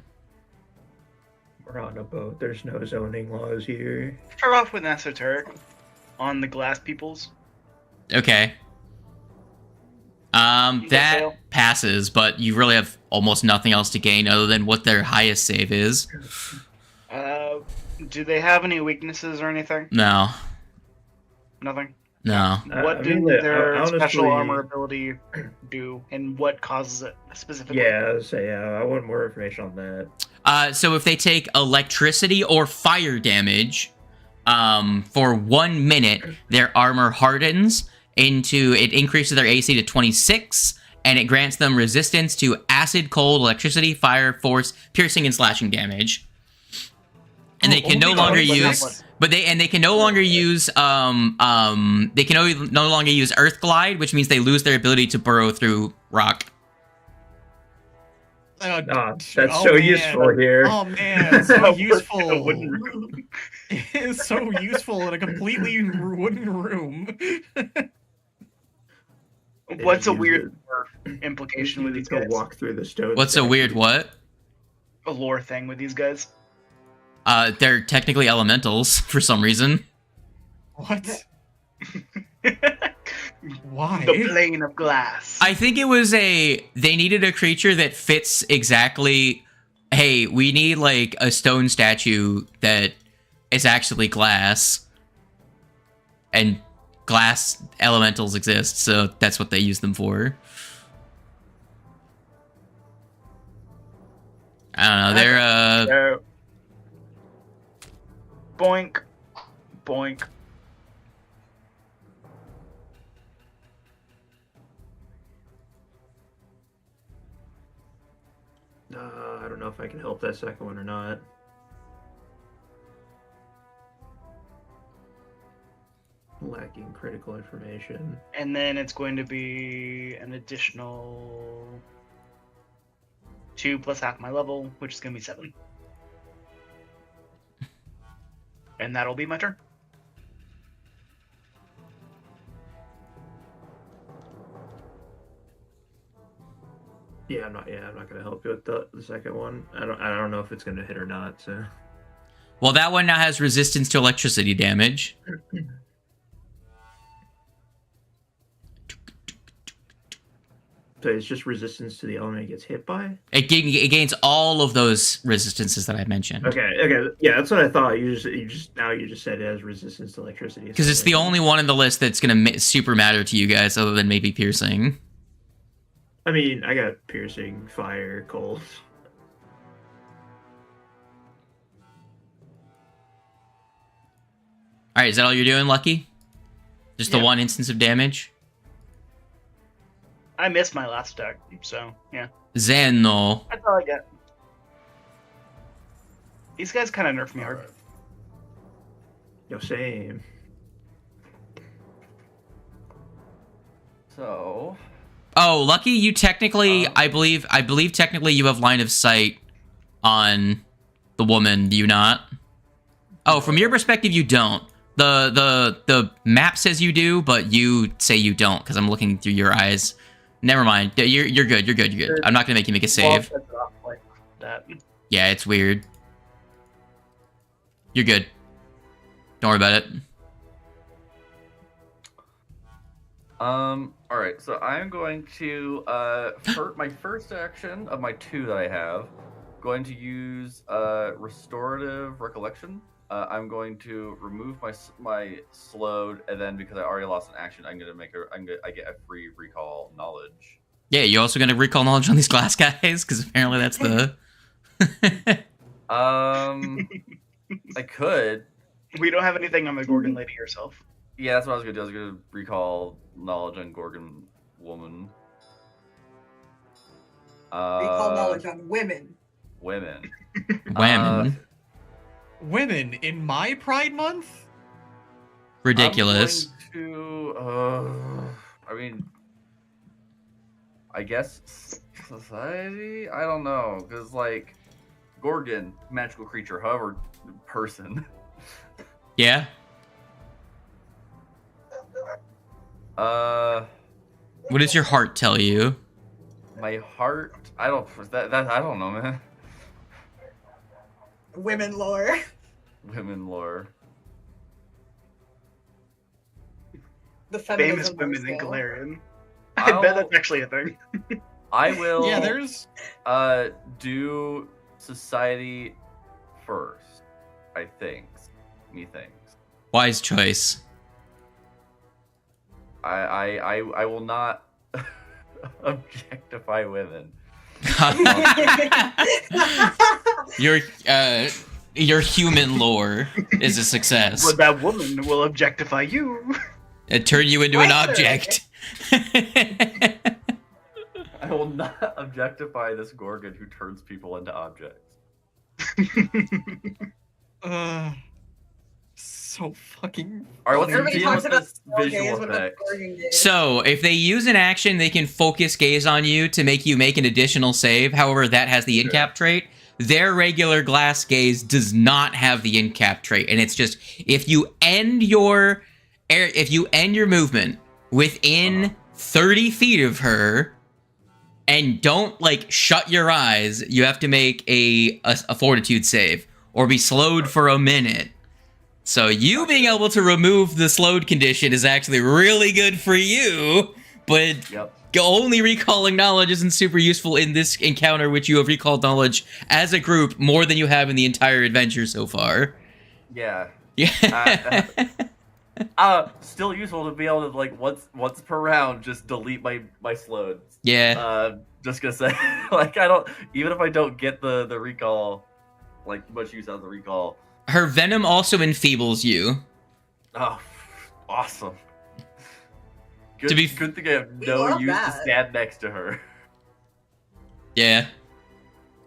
A: We're on a boat. There's no zoning laws here.
B: Start off with an esoteric on the glass peoples.
F: Okay.
B: You
F: That
B: fail.
F: passes, but you really have almost nothing else to gain other than what their highest save is.
B: Do they have any weaknesses or anything?
F: No.
B: Nothing.
F: No.
B: What
A: I
B: do
A: mean,
B: their
A: honestly-
B: special armor ability do, and what causes it specifically?
A: Yeah, I want more information on that.
F: So if they take electricity or fire damage, for 1 minute, their armor hardens into, it increases their AC to 26, and it grants them resistance to acid, cold, electricity, fire, force, piercing, and slashing damage. And they can no
D: only
F: longer
D: 26?
F: use, they can no longer use, they can no longer use Earth Glide, which means they lose their ability to burrow through rock.
A: That's so useful here.
D: Oh man, so
B: A
D: useful.
B: wooden room.
D: It is so useful in a completely wooden room.
B: What's a
A: Use
B: weird
A: it.
B: implication with
A: You
B: these
A: go
B: guys?
A: walk through the stone.
F: What's a weird what?
B: A lore thing with these guys?
F: They're technically elementals for some reason.
D: What? Why?
B: The plane of glass.
F: I think it was they needed a creature that fits exactly, hey, we need like a stone statue that is actually glass. And glass elementals exist, so that's what they use them for. I don't know, they're
B: So, boink, boink.
A: I don't know if I can help that second one or not. Lacking critical information.
B: And then it's going to be an additional 2 plus half my level, which is going to be 7. And that'll be my turn.
A: Yeah, I'm not. Yeah, I'm not gonna help you with the second one. I don't know if it's gonna hit or not. So.
F: Well, that one now has resistance to electricity damage.
A: So it's just resistance to the element it gets hit by.
F: It gains all of those resistances that I mentioned.
A: Okay, yeah, that's what I thought. You just said it has resistance to electricity.
F: Because it's the only one in the list that's gonna super matter to you guys, other than maybe piercing.
A: I mean, I got piercing, fire, cold.
F: All right, is that all you're doing, Lucky? Just the one instance of damage?
B: I missed my last attack, so yeah.
F: Zeno.
B: That's all I get. These guys kind of nerf me hard.
A: Yo, same.
E: So.
F: Oh, Lucky, you technically, I believe technically you have line of sight on the woman. Do you not? Oh, from your perspective, you don't. The map says you do, but you say you don't because I'm looking through your eyes. Never mind. You're good. You're good. I'm not gonna make you make a save. Yeah, it's weird. You're good. Don't worry about it.
E: All right. So I'm going to my first action of my 2 that I have, going to use restorative recollection. I'm going to remove my slowed, and then because I already lost an action, I get a free recall knowledge.
F: Yeah, you're also gonna recall knowledge on these glass guys because apparently that's the.
E: I could.
B: We don't have anything on the Gorgon lady herself.
E: Yeah, that's what I was gonna do. I was gonna recall knowledge on Gorgon woman.
C: Recall knowledge on women.
E: Women.
D: Women in my Pride Month?
F: Ridiculous.
E: I mean, I guess society? I don't know. Because, like, Gorgon, magical creature, however, person.
F: Yeah. What does your heart tell you?
E: My heart? I don't know, man.
C: Women lore.
E: Women lore.
C: The
B: Famous
C: feminism
B: women in
C: scale.
B: Galarian. I bet that's actually a thing.
E: I will.
D: Yeah, there's.
E: Do society first. I think. Methinks.
F: Wise choice.
E: I will not objectify women.
F: Your human lore is a success.
B: But that woman will objectify you.
F: It turned you into an object.
E: I will not objectify this Gorgon who turns people into objects.
D: So fucking.
E: Alright, what's the
C: Everybody
E: deal
C: talks
E: with
C: about
E: this
C: gaze
E: visual
C: when
E: effect?
C: it's Gorgon gaze.
F: So, if they use an action, they can focus gaze on you to make you make an additional save. However, that has the incap trait. Their regular glass gaze does not have the incap trait, and it's just if you end your movement within 30 feet of her and don't like shut your eyes, you have to make a fortitude save or be slowed for a minute. So you being able to remove the slowed condition is actually really good for you, but only recalling knowledge isn't super useful in this encounter, which you have recalled knowledge as a group more than you have in the entire adventure so far.
E: Yeah.
F: Yeah.
E: Still useful to be able to, like, once per round, just delete my slowed.
F: Yeah.
E: Just gonna say, like, I don't, even if I don't get the recall, like, much use out of the recall.
F: Her venom also enfeebles you.
E: Oh, awesome. Good,
F: To be
E: good thing I have
C: We
E: no
C: love
E: use
C: that.
E: to stand next to her.
F: Yeah.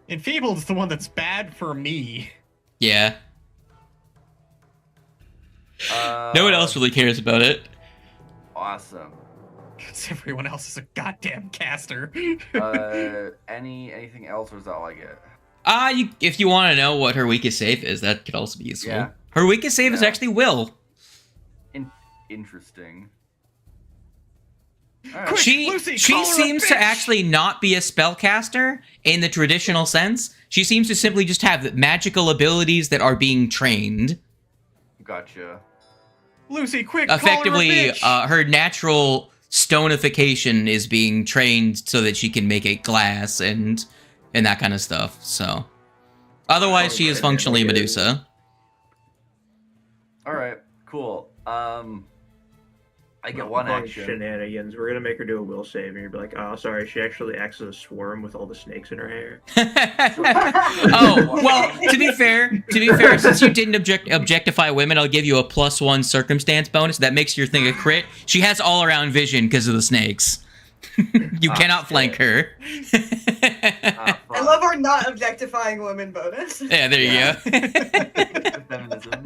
D: Enfeebled is the one that's bad for me.
F: Yeah. No one else really cares about it.
E: Awesome.
D: Because everyone else is a goddamn caster.
E: Anything else, or is that all I get?
F: If you want to know what her weakest save is, that could also be useful.
E: Yeah.
F: Her weakest save is
E: Yeah.
F: actually will.
E: Interesting. All right.
B: Quick,
F: She
B: Lucy,
F: she
B: call her a
F: seems to
B: bitch!
F: actually not be a spellcaster in the traditional sense. She seems to simply just have magical abilities that are being trained.
E: Gotcha.
B: Lucy, quick,
F: Effectively,
B: call her a bitch!
F: her natural stonification is being trained so that she can make it glass and that kind of stuff. So, otherwise, she is functionally Medusa.
E: All right. Cool. I get one
A: Fun
E: action.
A: Shenanigans. We're gonna make her do a will save, and you're like, "Oh, sorry, she actually acts as a swarm with all the snakes in her hair."
F: Oh well, to be fair, since you didn't objectify women, I'll give you a +1 circumstance bonus. That makes your thing a crit. She has all-around vision because of the snakes. You cannot flank her.
C: I love our not objectifying women bonus.
F: Yeah, there you go.
E: Feminism.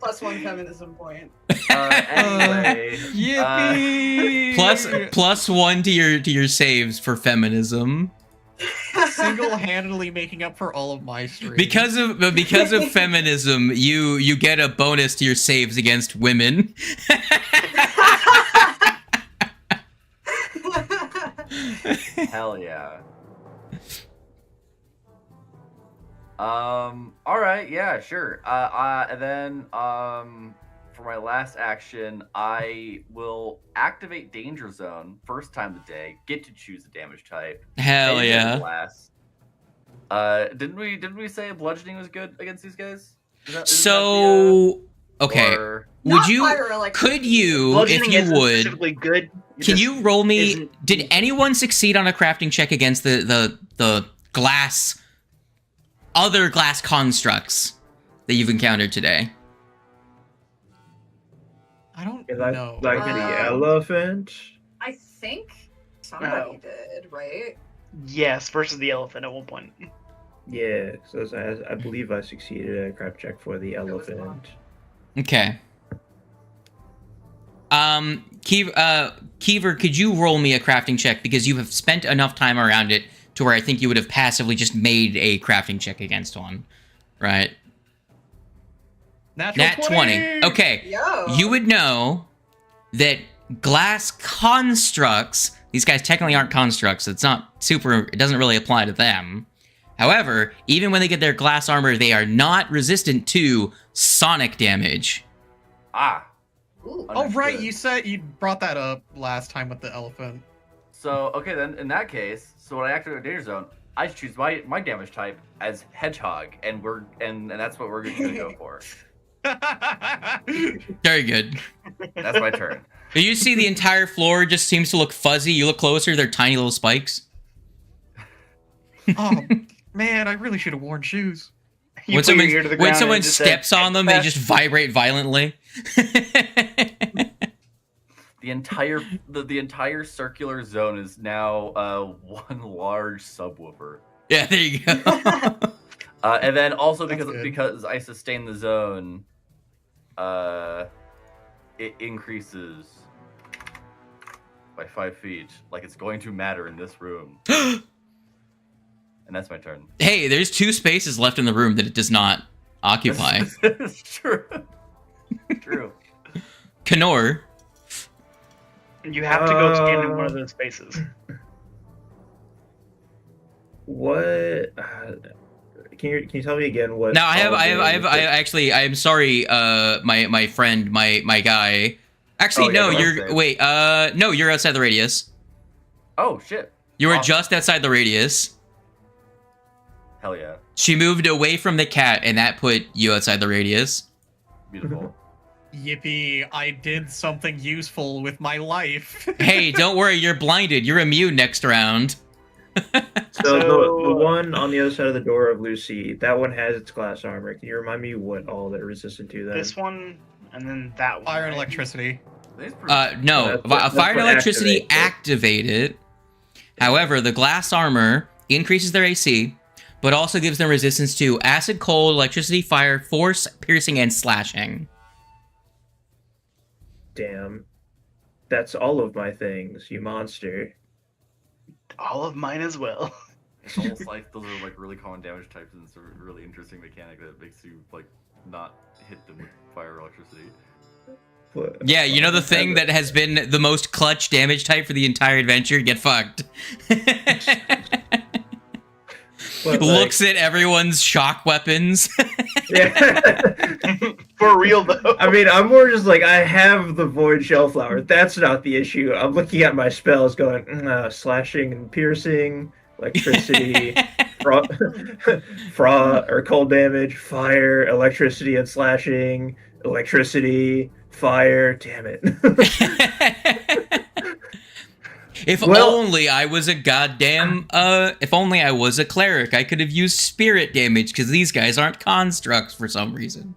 C: +1 feminism point.
E: Anyway.
B: Yippee!
F: +1 to your saves for feminism.
D: Single-handedly making up for all of my streams.
F: Because of feminism, you get a bonus to your saves against women.
E: Hell yeah. All right, yeah, sure. And then for my last action, I will activate Danger Zone first time of the day. Get to choose the damage type.
F: Hell
E: Maybe
F: yeah.
E: Blast. Didn't we say bludgeoning was good against these guys?
F: So okay,
E: Or...
F: would
C: Not
F: you?
C: fire electricity.
F: Could you, if
B: Bludgeoning
F: you
B: isn't
F: would?
B: specifically good.
F: Can you roll me?
B: isn't-
F: Did anyone succeed on a crafting check against the glass, other glass constructs that you've encountered today?
D: I don't
A: Like,
D: know.
A: like the elephant.
C: I think somebody
B: No.
C: did, right?
B: Yes, versus the elephant at one point.
A: Yeah, so I believe I succeeded at a crap check for the
C: was fun.
A: elephant.
F: Okay. Keever, could you roll me a crafting check because you have spent enough time around it to where I think you would have passively just made a crafting check against one, right?
D: Natural
F: Nat 20. Okay.
C: Yo.
F: You would know that glass constructs, these guys technically aren't constructs. It's not super, it doesn't really apply to them. However, even when they get their glass armor, they are not resistant to sonic damage.
E: Ah.
C: Ooh.
D: Oh right,
E: Understood.
D: you said you brought that up last time with the elephant.
E: So, okay, then, in that case, so when I activate Danger Zone, I choose my damage type as Hedgehog, and that's what we're gonna go for.
F: Very good.
E: That's my turn.
F: You see the entire floor just seems to look fuzzy. You look closer, they're tiny little spikes.
D: Oh man, I really should have worn shoes.
B: You
F: When
B: put your
F: someone,
B: ear to the
F: when
B: ground
F: someone
B: and just
F: steps
B: said,
F: on them, they just vibrate violently.
E: The entire circular zone is now one large subwoofer.
F: Yeah, there you go.
E: And then also
D: That's good.
E: because I sustain the zone, it increases by 5 feet. Like it's going to matter in this room. And that's my turn.
F: Hey, there's 2 spaces left in the room that it does not occupy.
E: It's true. True.
F: Kenor,
B: You have to go stand in one of those spaces.
A: What? Can you tell me again what?
F: now I'm sorry, my friend, my guy. Actually,
E: Oh, yeah,
F: no,
E: go
F: you're
E: ahead.
F: wait, no, you're outside the radius.
E: Oh shit.
F: You were
E: Awesome.
F: just outside the radius.
E: Hell yeah.
F: She moved away from the cat, and that put you outside the radius.
E: Beautiful.
D: Yippee! I did something useful with my life.
F: Hey, don't worry, you're blinded. You're immune next round.
A: So the one on the other side of the door of Lucy, that one has its glass armor. Can you remind me what all they're resistant to? Then
B: This one, and then that one.
D: Fire and
B: right?
D: electricity.
E: That's pretty-
F: No,
A: That's
F: fire and
A: what
F: electricity
A: activates it.
F: activate it. However, the glass armor increases their AC, but also gives them resistance to acid, cold, electricity, fire, force, piercing, and slashing.
A: Damn, that's all of my things, you monster.
B: All of mine as well.
E: It's almost like those are like really common damage types, and it's a really interesting mechanic that makes you like not hit them with fire or electricity.
F: Yeah, you know the thing that has been the most clutch damage type for the entire adventure? Get fucked.
A: But,
F: Looks at everyone's shock weapons.
A: yeah.
B: For real though.
A: I mean, I'm more just like, I have the Void Shellflower. That's not the issue. I'm looking at my spells going, slashing and piercing, electricity, or cold damage, fire, electricity and slashing, electricity, fire. Damn it.
F: If
A: Well-
F: only I was a goddamn, if only I was a cleric, I could have used spirit damage, because these guys aren't constructs for some reason.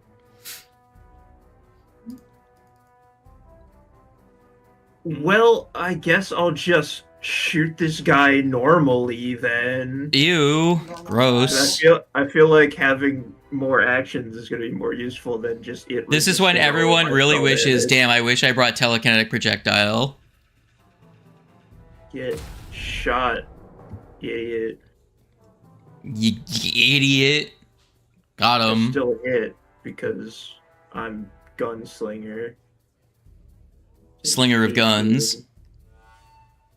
A: Well, I guess I'll just shoot this guy normally then.
F: Ew,
A: I
F: gross.
A: feel like having more actions is going to be more useful than just it.
F: This is when
A: resisting all
F: everyone
A: my
F: really
A: spell
F: wishes,
A: damage.
F: damn, I wish I brought telekinetic projectile.
A: Get shot, idiot.
F: You idiot. Got
A: I
F: him.
A: still hit because I'm gunslinger.
F: Slinger of guns.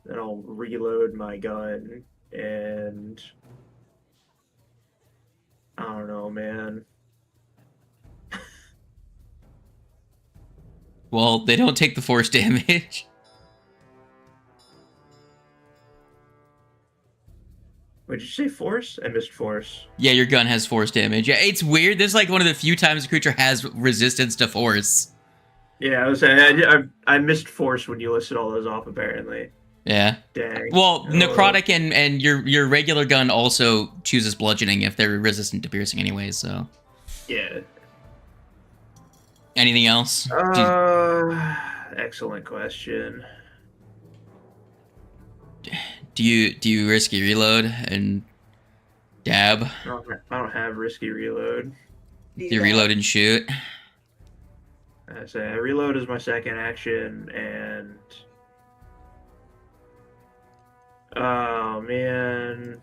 A: Then I'll reload my gun and I don't know, man.
F: Well, they don't take the force damage.
A: What did you say? Force? I missed force.
F: Yeah, your gun has force damage. Yeah, it's weird. This is like one of the few times a creature has resistance to force.
A: Yeah, I was saying I missed force when you listed all those off. Apparently,
F: Yeah.
A: dang.
F: Well,
A: Oh.
F: necrotic and your regular gun also chooses bludgeoning if they're resistant to piercing anyway. So,
A: Yeah.
F: anything else?
A: Excellent question.
F: Do you risky reload and dab?
A: I don't have risky reload.
F: Do you reload and shoot?
A: I say reload is my second action, and oh man,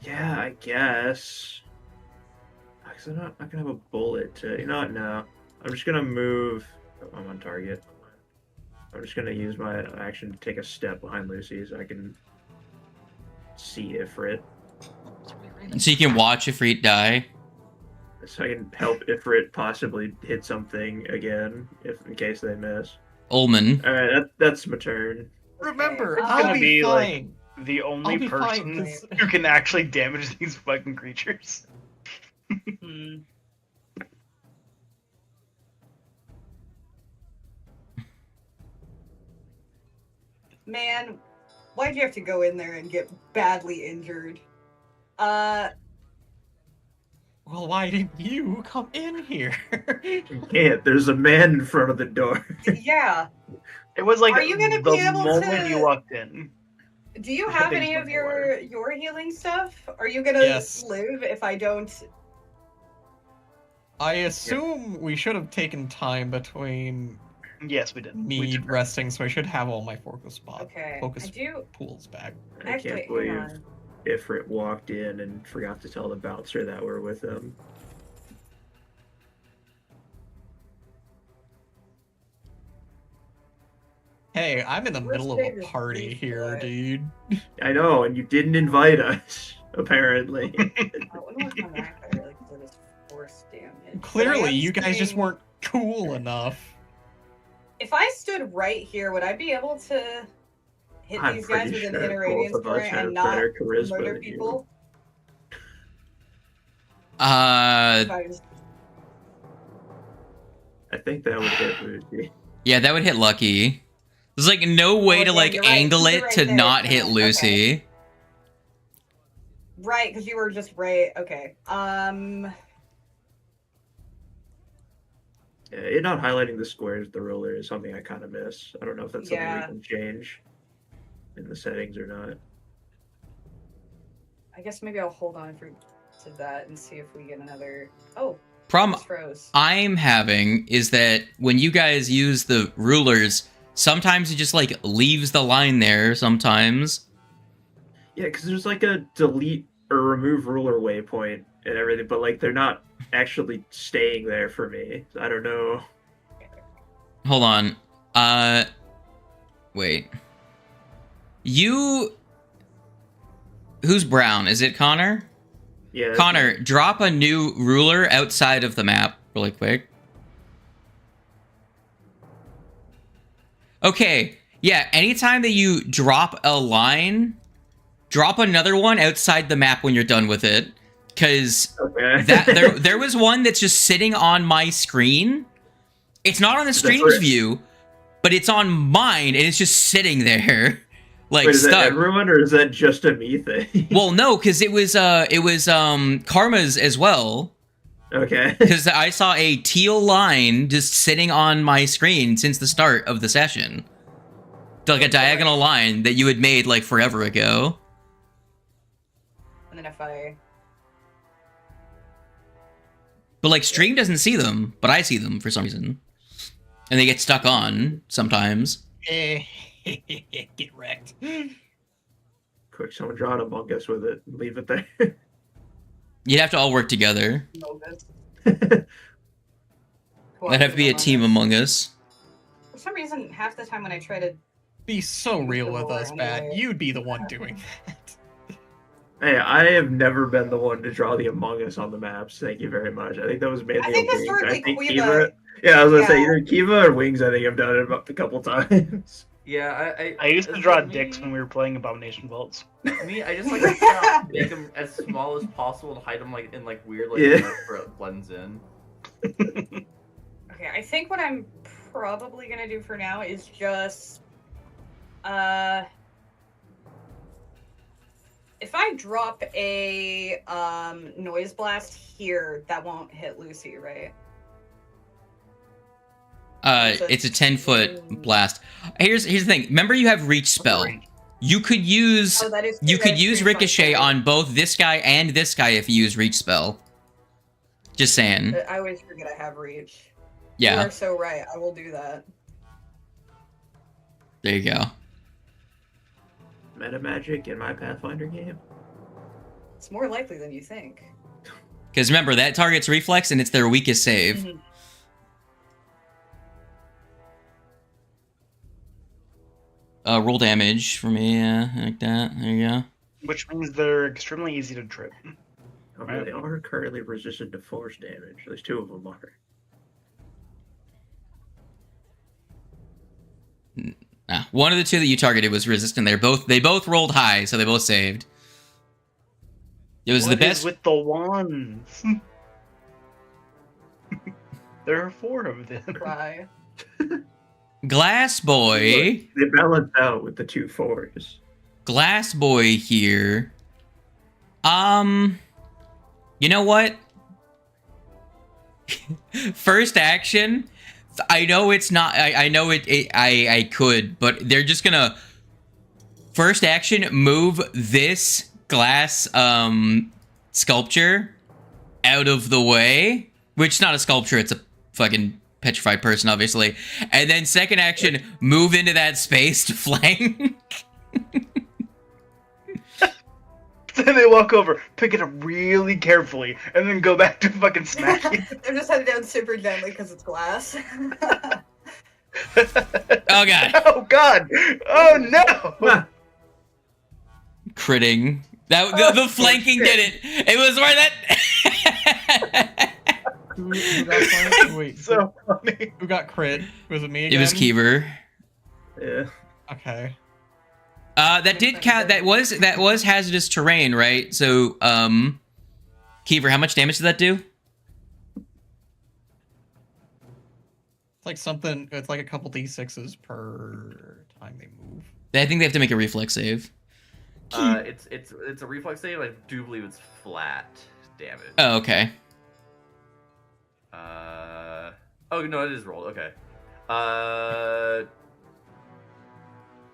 A: yeah, I guess. Cause I'm not gonna have a bullet to. You know what? No, I'm just gonna move. Oh, I'm on target. I'm just gonna use my action to take a step behind Lucy so I can see Ifrit.
F: So you can watch Ifrit die.
A: So I can help Ifrit possibly hit something again, in case they miss.
F: Ulman.
A: All right, that's my turn.
D: Remember,
B: It's
D: I'll
B: gonna
D: be
B: be, like,
D: fine.
B: The
D: I'll
B: only
D: be fine,
B: person
D: 'cause-
B: who can actually damage these fucking creatures.
C: Hmm. Man, why'd you have to go in there and get badly injured?
D: Well, why didn't you come in here?
A: You can't. There's a man in front of the door.
C: Yeah.
B: It was like
C: Are you gonna
B: the
C: be able
B: moment
C: to-
B: you walked in.
C: Do you
B: I
C: have
B: think
C: any
B: so.
C: of your healing stuff? Are you gonna
D: Yes.
C: live if I don't?
D: I assume we should have taken time between
B: Yes, we did. We
D: me
B: did.
D: resting, so I should have all my focus spots.
C: Okay.
D: Focus
C: I do.
D: pools back.
A: I
C: Actually,
A: can't
C: hang
A: believe
C: on.
A: Ifrit walked in and forgot to tell the bouncer that we're with him.
D: Hey, I'm in the
C: Worst
D: middle of
C: day
D: a
C: is
D: party
C: least
D: here,
C: good.
D: dude.
A: I know, and you didn't invite us, apparently.
C: I wouldn't want to come back there like for this force damage. But I
D: Clearly,
C: am
D: you guys just
C: seeing-
D: weren't cool enough.
C: If I stood right here, would I be able to hit
A: I'm
C: these guys
A: pretty
C: with an
A: sure
C: inner
A: both
C: radiance
A: of us
C: current
A: have
C: and not
A: better charisma
C: murder
A: than you.
C: people? If I was-
A: I think that would hit Lucy.
F: Yeah, that would hit Lucky. There's like no way
C: Oh,
F: to
C: yeah,
F: like
C: you're right.
F: angle
C: You're
F: it
C: right
F: to
C: there,
F: not
C: yeah,
F: hit
C: okay.
F: Lucy.
C: Right, because you were just right. Okay.
A: Yeah, it not highlighting the squares, the ruler, is something I kind of miss. I don't know if that's something
C: Yeah.
A: we can change in the settings or not.
C: I guess maybe I'll hold on to that and see if we get another. Oh,
F: Problem
C: it's froze.
F: I'm having is that when you guys use the rulers, sometimes it just like leaves the line there sometimes.
A: Yeah, because there's like a delete or remove ruler waypoint, and everything, but like they're not actually staying there for me. I don't know.
F: Hold on. Wait. Who's brown? Is it Connor?
A: Yeah.
F: Connor, drop a new ruler outside of the map really quick. Okay. Yeah, anytime that you drop a line, drop another one outside the map when you're done with it. Because there was one that's just sitting on my screen. It's not on the stream's view, but it's on mine, and it's just sitting there. Like,
A: wait, is
F: stuck.
A: that everyone, or is that just a me thing?
F: Well, no, because it was Karma's as well.
A: Okay.
F: Because I saw a teal line just sitting on my screen since the start of the session. Like a diagonal line that you had made like forever ago.
C: And then if I...
F: But like stream doesn't see them, but I see them for some reason. And they get stuck on sometimes.
D: Get wrecked.
A: Quick, someone draw an Among Us with it and leave it there.
F: You'd have to all work together.
C: That'd
F: That'd have to be a team Among Us.
C: For some reason, half the time when I try to...
D: Be so real with us, Bat. You'd be the one doing that.
A: Hey, I have never been the one to draw the Among Us on the maps. Thank you very much. I think that was mainly
C: I think
A: Wings.
C: historically Kiva...
A: Kiva. Yeah, I was gonna say either Kiva or Wings. I think I've done it about a couple times.
E: Yeah,
B: I used to draw dicks when we were playing Abomination Vaults.
E: Me, I just like to make them as small as possible and hide them like in like weird like where it blends in.
C: Okay, I think what I'm probably gonna do for now is just if I drop a noise blast here, that won't hit Lucy, right?
F: It's a 10-foot blast. Here's the thing. Remember, you have reach spell. You could use ricochet on both this guy and this guy if you use reach spell. Just saying.
C: I always forget I have reach.
F: Yeah.
C: You are so right. I will do that.
F: There you go.
A: Meta magic in my Pathfinder game.
C: It's more likely than you think.
F: Because remember, that target's reflex and it's their weakest save.
C: Mm-hmm.
F: Roll damage for me, yeah, like that. There you go.
B: Which means they're extremely easy to trip.
A: Okay, they are currently resistant to force damage. At least two of them are.
F: Nah, one of the two that you targeted was resistant. They both rolled high, so they both saved. It was the best
B: with the wands. There are 4 of them.
C: Cry.
F: Glass Boy.
A: They balance out with the 2 4s.
F: Glass Boy here. You know what? First action. I know it's not. I know I could, but they're just gonna first action move this glass sculpture out of the way, which is not a sculpture. It's a fucking petrified person, obviously. And then second action, move into that space to flank.
B: Then they walk over, pick it up really carefully, and then go back to fucking smack it.
C: They're just headed down super gently because it's glass.
F: Oh god.
B: Oh god. Oh no.
F: Critting. That the flanking did it. It was where that.
D: Who got flanked? Wait,
B: So funny.
D: who got crit? Was it me again?
F: It was Keever.
A: Yeah.
D: Okay.
F: That did count. That was hazardous terrain, right? So, Keever, how much damage did that do?
D: It's like something. It's like a couple d6s per time they move.
F: I think they have to make a reflex save.
E: It's a reflex save. I do believe it's flat damage.
F: Oh, okay.
E: Oh no, it is rolled. Okay.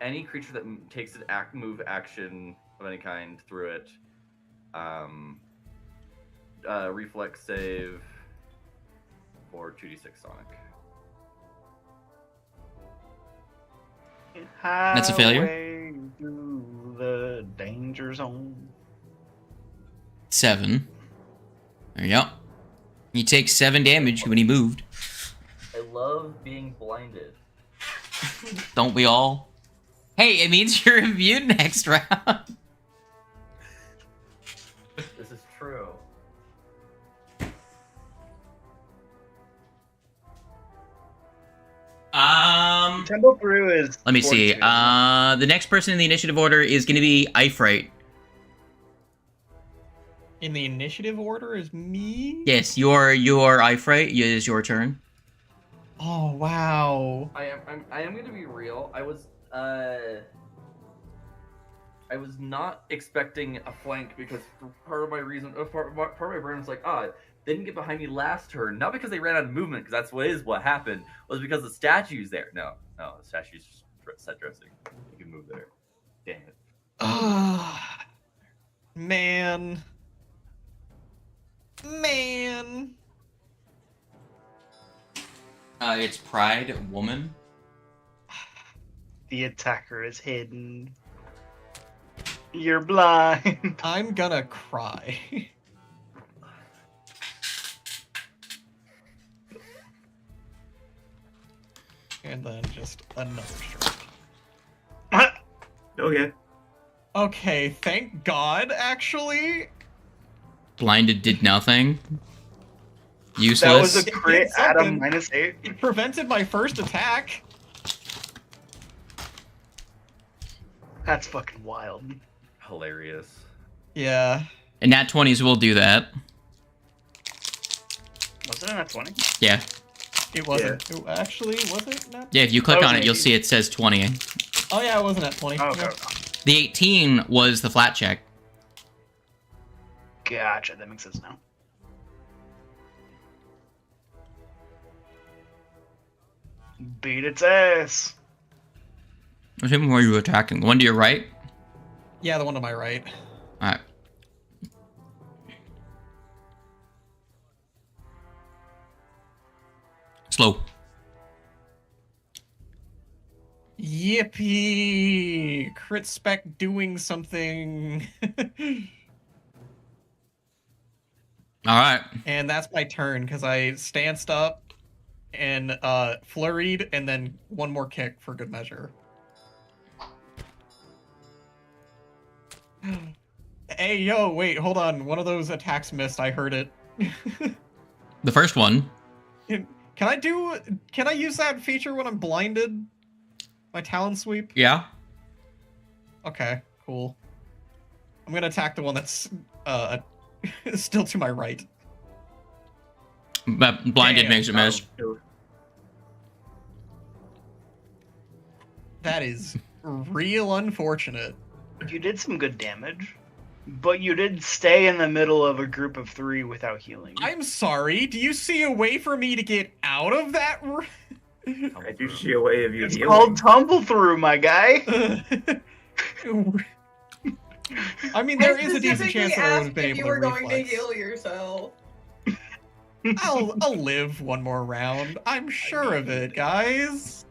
E: Any creature that takes an move action of any kind through it, reflex save for 2d6 sonic.
F: That's a failure?
B: Highway through the danger zone.
F: 7. There you go. He takes 7 damage when he moved.
E: I love being blinded.
F: Don't we all? Hey, it means you're immune next round.
E: This is true.
B: Tumble through is.
F: Let me see.
B: 42.
F: The next person in the initiative order is going to be Ifrite.
D: In the initiative order is me?
F: Yes, your Ifrite. It is your turn.
D: Oh, wow.
E: I am going to be real. I was not expecting a flank because part of my reason, part of my brain was like, they didn't get behind me last turn. Not because they ran out of movement, because that's what happened. Was because the statue's there. No, the statue's just set dressing. You can move there. Damn it.
D: Man.
F: It's Pride Woman.
B: The attacker is hidden. You're blind.
D: I'm gonna cry. And then just another strike.
A: Okay.
D: Okay, thank God, actually.
F: Blinded did nothing.
B: That
F: Useless.
B: was a crit
D: Something.
B: Adam -8.
D: It prevented my first attack.
B: That's fucking wild.
E: Hilarious.
D: Yeah.
F: And nat 20s will do that.
B: Wasn't it a 20?
F: Yeah.
D: It wasn't. It actually, was it? Not?
F: Yeah, if you click
B: Oh,
F: on it,
B: maybe.
F: you'll see it says 20.
D: Oh, yeah, it wasn't at 20.
B: Oh, okay.
D: Yeah.
F: The 18 was the flat check.
B: Gotcha, that makes sense now. Beat its ass.
F: Which one were you attacking? The one to your right?
D: Yeah, the one to my right.
F: Alright. Slow.
D: Yippee! Crit spec doing something.
F: Alright.
D: And that's my turn, because I stanced up and flurried, and then one more kick for good measure. Hey, yo, wait, hold on. One of those attacks missed. I heard it.
F: The first one.
D: Can I use that feature when I'm blinded? My talon sweep?
F: Yeah.
D: Okay, cool. I'm gonna attack the one that's still to my right.
F: But blinded
D: Damn.
F: makes it miss.
D: That is real unfortunate.
B: You did some good damage, but you did stay in the middle of a group of 3 without healing.
D: I'm sorry, do you see a way for me to get out of that?
A: I do see a way of you
B: It's
A: healing.
B: called tumble through, my guy.
D: I mean, there is a decent
C: specifically
D: chance that I would have
C: asked
D: been
C: if you
D: able to
C: were going to
D: reflex.
C: heal yourself.
D: I'll live one more round. I'm sure of it, guys.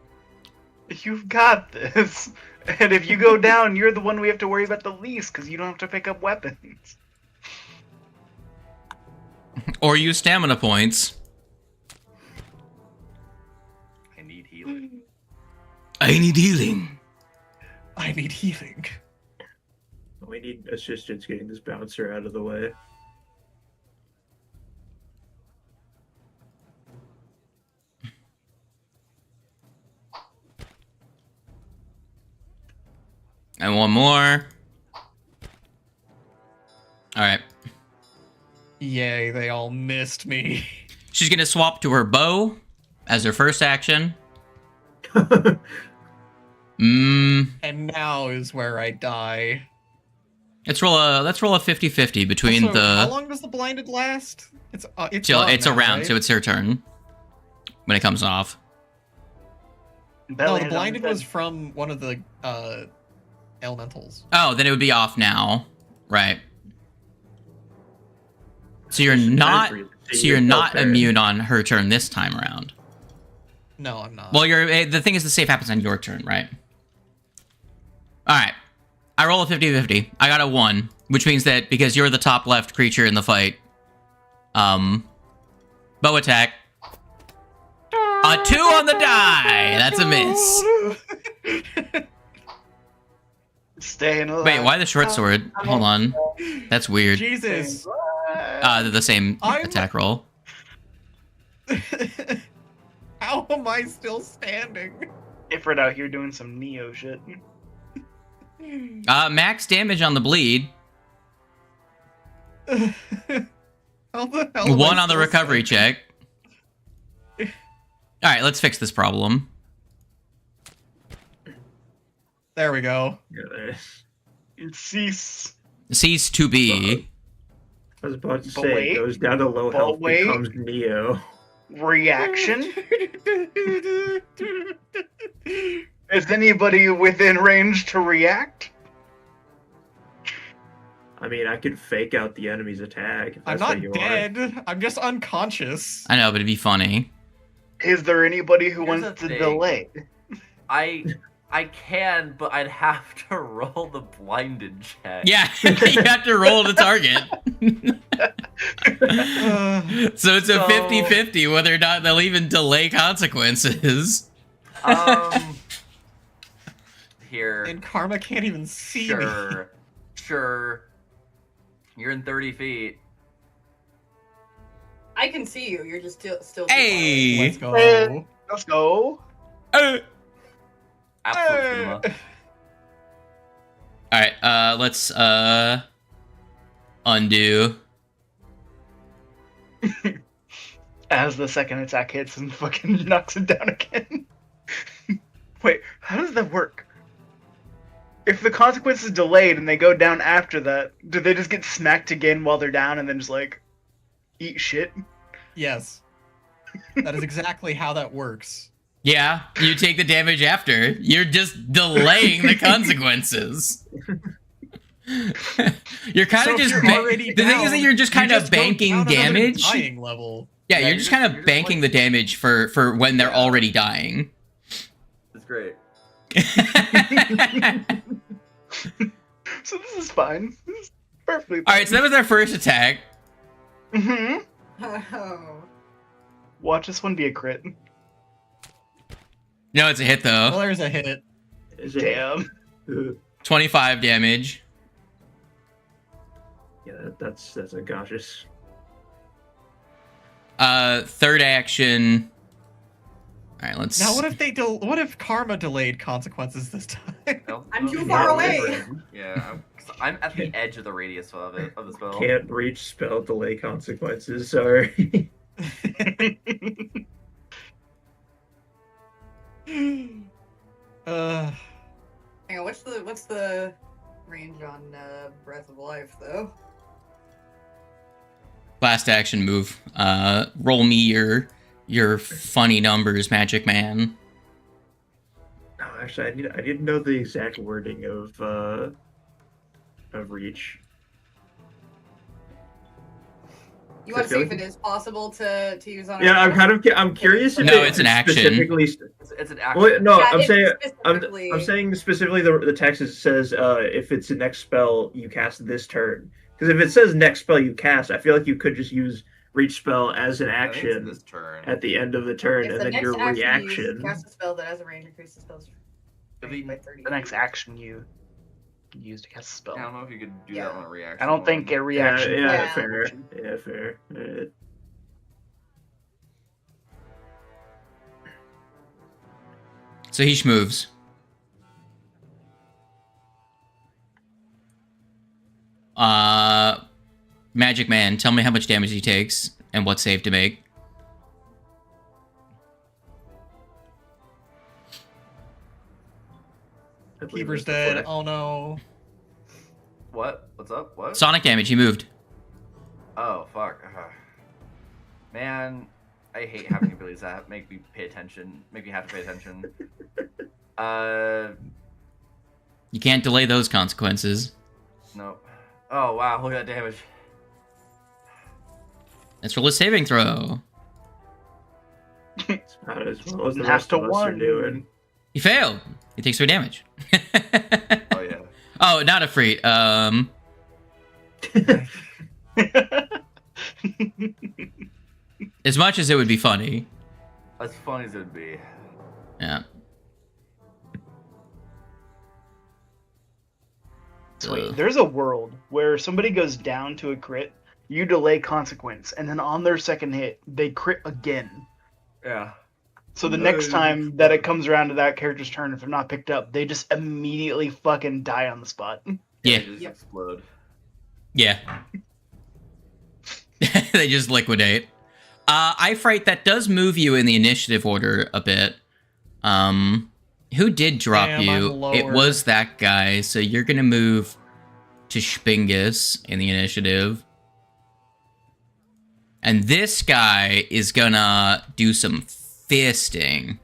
B: You've got this. And if you go down, you're the one we have to worry about the least, because you don't have to pick up weapons.
F: Or use stamina points.
E: I need healing.
F: I need healing.
D: I need healing.
A: We need assistance getting this bouncer out of the way.
F: And one more. Alright.
D: Yay, they all missed me.
F: She's gonna swap to her bow as her first action.
D: And now is where I die.
F: Let's roll a 50-50 between
D: Also, how
F: the
D: long does the blinded last? It's
F: it's
D: done
F: a
D: now,
F: round,
D: right?
F: so it's her turn when it comes off.
D: No, the blinded was from one of the elementals.
F: Oh, then it would be off now. Right. So you're not immune on her turn this time around.
D: No, I'm not.
F: Well, the thing is the save happens on your turn, right? Alright. I roll a 50-50. I got a 1, which means that because you're the top left creature in the fight, Bow attack. A 2 on the die. That's a miss.
B: Staying alive.
F: Wait, why the short sword? Hold on. That's weird.
D: Jesus.
F: They're the same
D: I'm-
F: attack roll.
D: How am I still standing?
B: Ifrit out here doing some Neo shit.
F: Max damage on the bleed.
D: How the hell? am
F: 1
D: I
F: on the
D: still
F: recovery
D: standing?
F: check. Alright, let's fix this problem.
D: There we go.
A: Yeah, there's-
B: It cease.
F: Cease to be.
A: I was about to
B: But
A: say,
B: wait,
A: it goes down to low
B: but
A: health,
B: wait.
A: becomes Neo.
B: Reaction? Is anybody within range to react?
A: I mean, I could fake out the enemy's attack if
D: I'm
A: that's
D: not
A: what you
D: dead. I'm just unconscious.
F: I know, but it'd be funny.
B: Is there anybody who
E: Here's
B: wants
E: the
B: to
E: thing.
B: delay?
E: I can, but I'd have to roll the blinded check.
F: Yeah, you have to roll the target. So it's a
E: So-
F: 50-50 whether or not they'll even delay consequences.
E: Here.
D: And Karma can't even see me.
E: Sure. You're in 30 feet.
C: I can see you. You're just still.
F: Hey!
D: Let's go.
B: Let's go.
E: Absolute cinema.
F: Alright, let's undo.
B: As the second attack hits and fucking knocks it down again. Wait, how does that work? If the consequence is delayed and they go down after that, do they just get smacked again while they're down and then just like eat shit?
D: Yes. That is exactly how that works.
F: Yeah, you take the damage after. You're just delaying the consequences. You're kind
D: So
F: of
D: if
F: just
D: you're already
F: the thing is that
D: down,
F: you're just kind
D: you
F: of
D: go
F: banking
D: down another
F: damage.
D: dying level.
F: Yeah,
E: Yeah,
F: you're
E: you're
F: just
E: just-
F: kind
E: you're
F: of
E: just
F: banking
E: like-
F: the damage for when they're already dying.
E: It's great.
B: So this is fine. This is perfectly fine.
F: All right, so that was our first attack.
B: Mm-hmm.
C: Oh.
B: Watch this one be a crit.
F: No, it's a hit
D: Well,
F: though.
D: there's a hit.
A: Is it?
B: Damn.
F: 25 damage.
A: Yeah, that's a gaseous.
F: Third action. All right, let's.
D: Now, what if Karma delayed consequences this time?
C: I'm too
E: Yeah,
C: far
E: I'm
C: away.
E: different. Yeah, I'm at the edge of the radius of the spell.
A: Can't reach spell delay consequences. Sorry.
C: Hang on, what's the range on Breath of Life though?
F: Last action move. Roll me your funny numbers, Magic Man.
A: Oh, actually, I didn't know the exact wording of reach.
C: You want to
A: feel
C: see if
A: like-
C: it is possible to use on?
A: Yeah, I'm curious if
F: No,
A: it
F: it's an action.
A: specifically.
E: It's an action.
A: Well, no,
C: Yeah,
A: I'm
C: it's
A: saying
C: specifically-
A: I'm saying specifically the text says if it's the next spell you cast this turn. Because if it says next spell you cast, I feel like you could just use reach spell as an
E: I think it's
A: action
E: this turn.
A: at the end of the turn,
C: If
A: and
C: the
A: then
C: next
A: your
C: action you use,
A: reaction.
C: cast a spell that has a range increase the spell's range by 30.
B: The next action you use to cast a spell.
E: I don't know if you could do
C: Yeah.
E: that on a reaction.
B: I don't think a
A: Yeah,
B: reaction.
A: yeah,
C: Yeah.
A: fair. Yeah, fair.
F: So he moves. Magic Man, tell me how much damage he takes and what save to make.
A: I believe
D: Keeper's
A: it's the
D: dead.
A: flag.
D: Oh no.
E: What? What's up? What?
F: Sonic damage, he moved.
E: Oh fuck. Man, I hate having abilities that make me pay attention. Make me have to pay attention.
F: You can't delay those consequences.
E: Nope. Oh wow, look at that damage.
F: Let's roll a saving throw.
A: It's about as well as the
B: Has
A: rest
B: to
A: of us are
B: one.
A: doing.
F: He failed. He takes 3 damage.
E: Oh yeah.
F: Oh, not a free. As much as it would be funny.
E: As funny as it would be.
F: Yeah.
B: Sweet. There's a world where somebody goes down to a crit, you delay consequence, and then on their second hit, they crit again.
E: Yeah.
B: So the next time that it comes around to that character's turn, if they're not picked up, they just immediately fucking die on the spot.
F: Yeah.
E: They just explode.
F: Yeah. They just liquidate. Ifright, that does move you in the initiative order a bit. Who did drop
D: Damn,
F: you?
D: I'm lower.
F: It was that guy, so you're gonna move to Spingus in the initiative. And this guy is gonna do some fisting.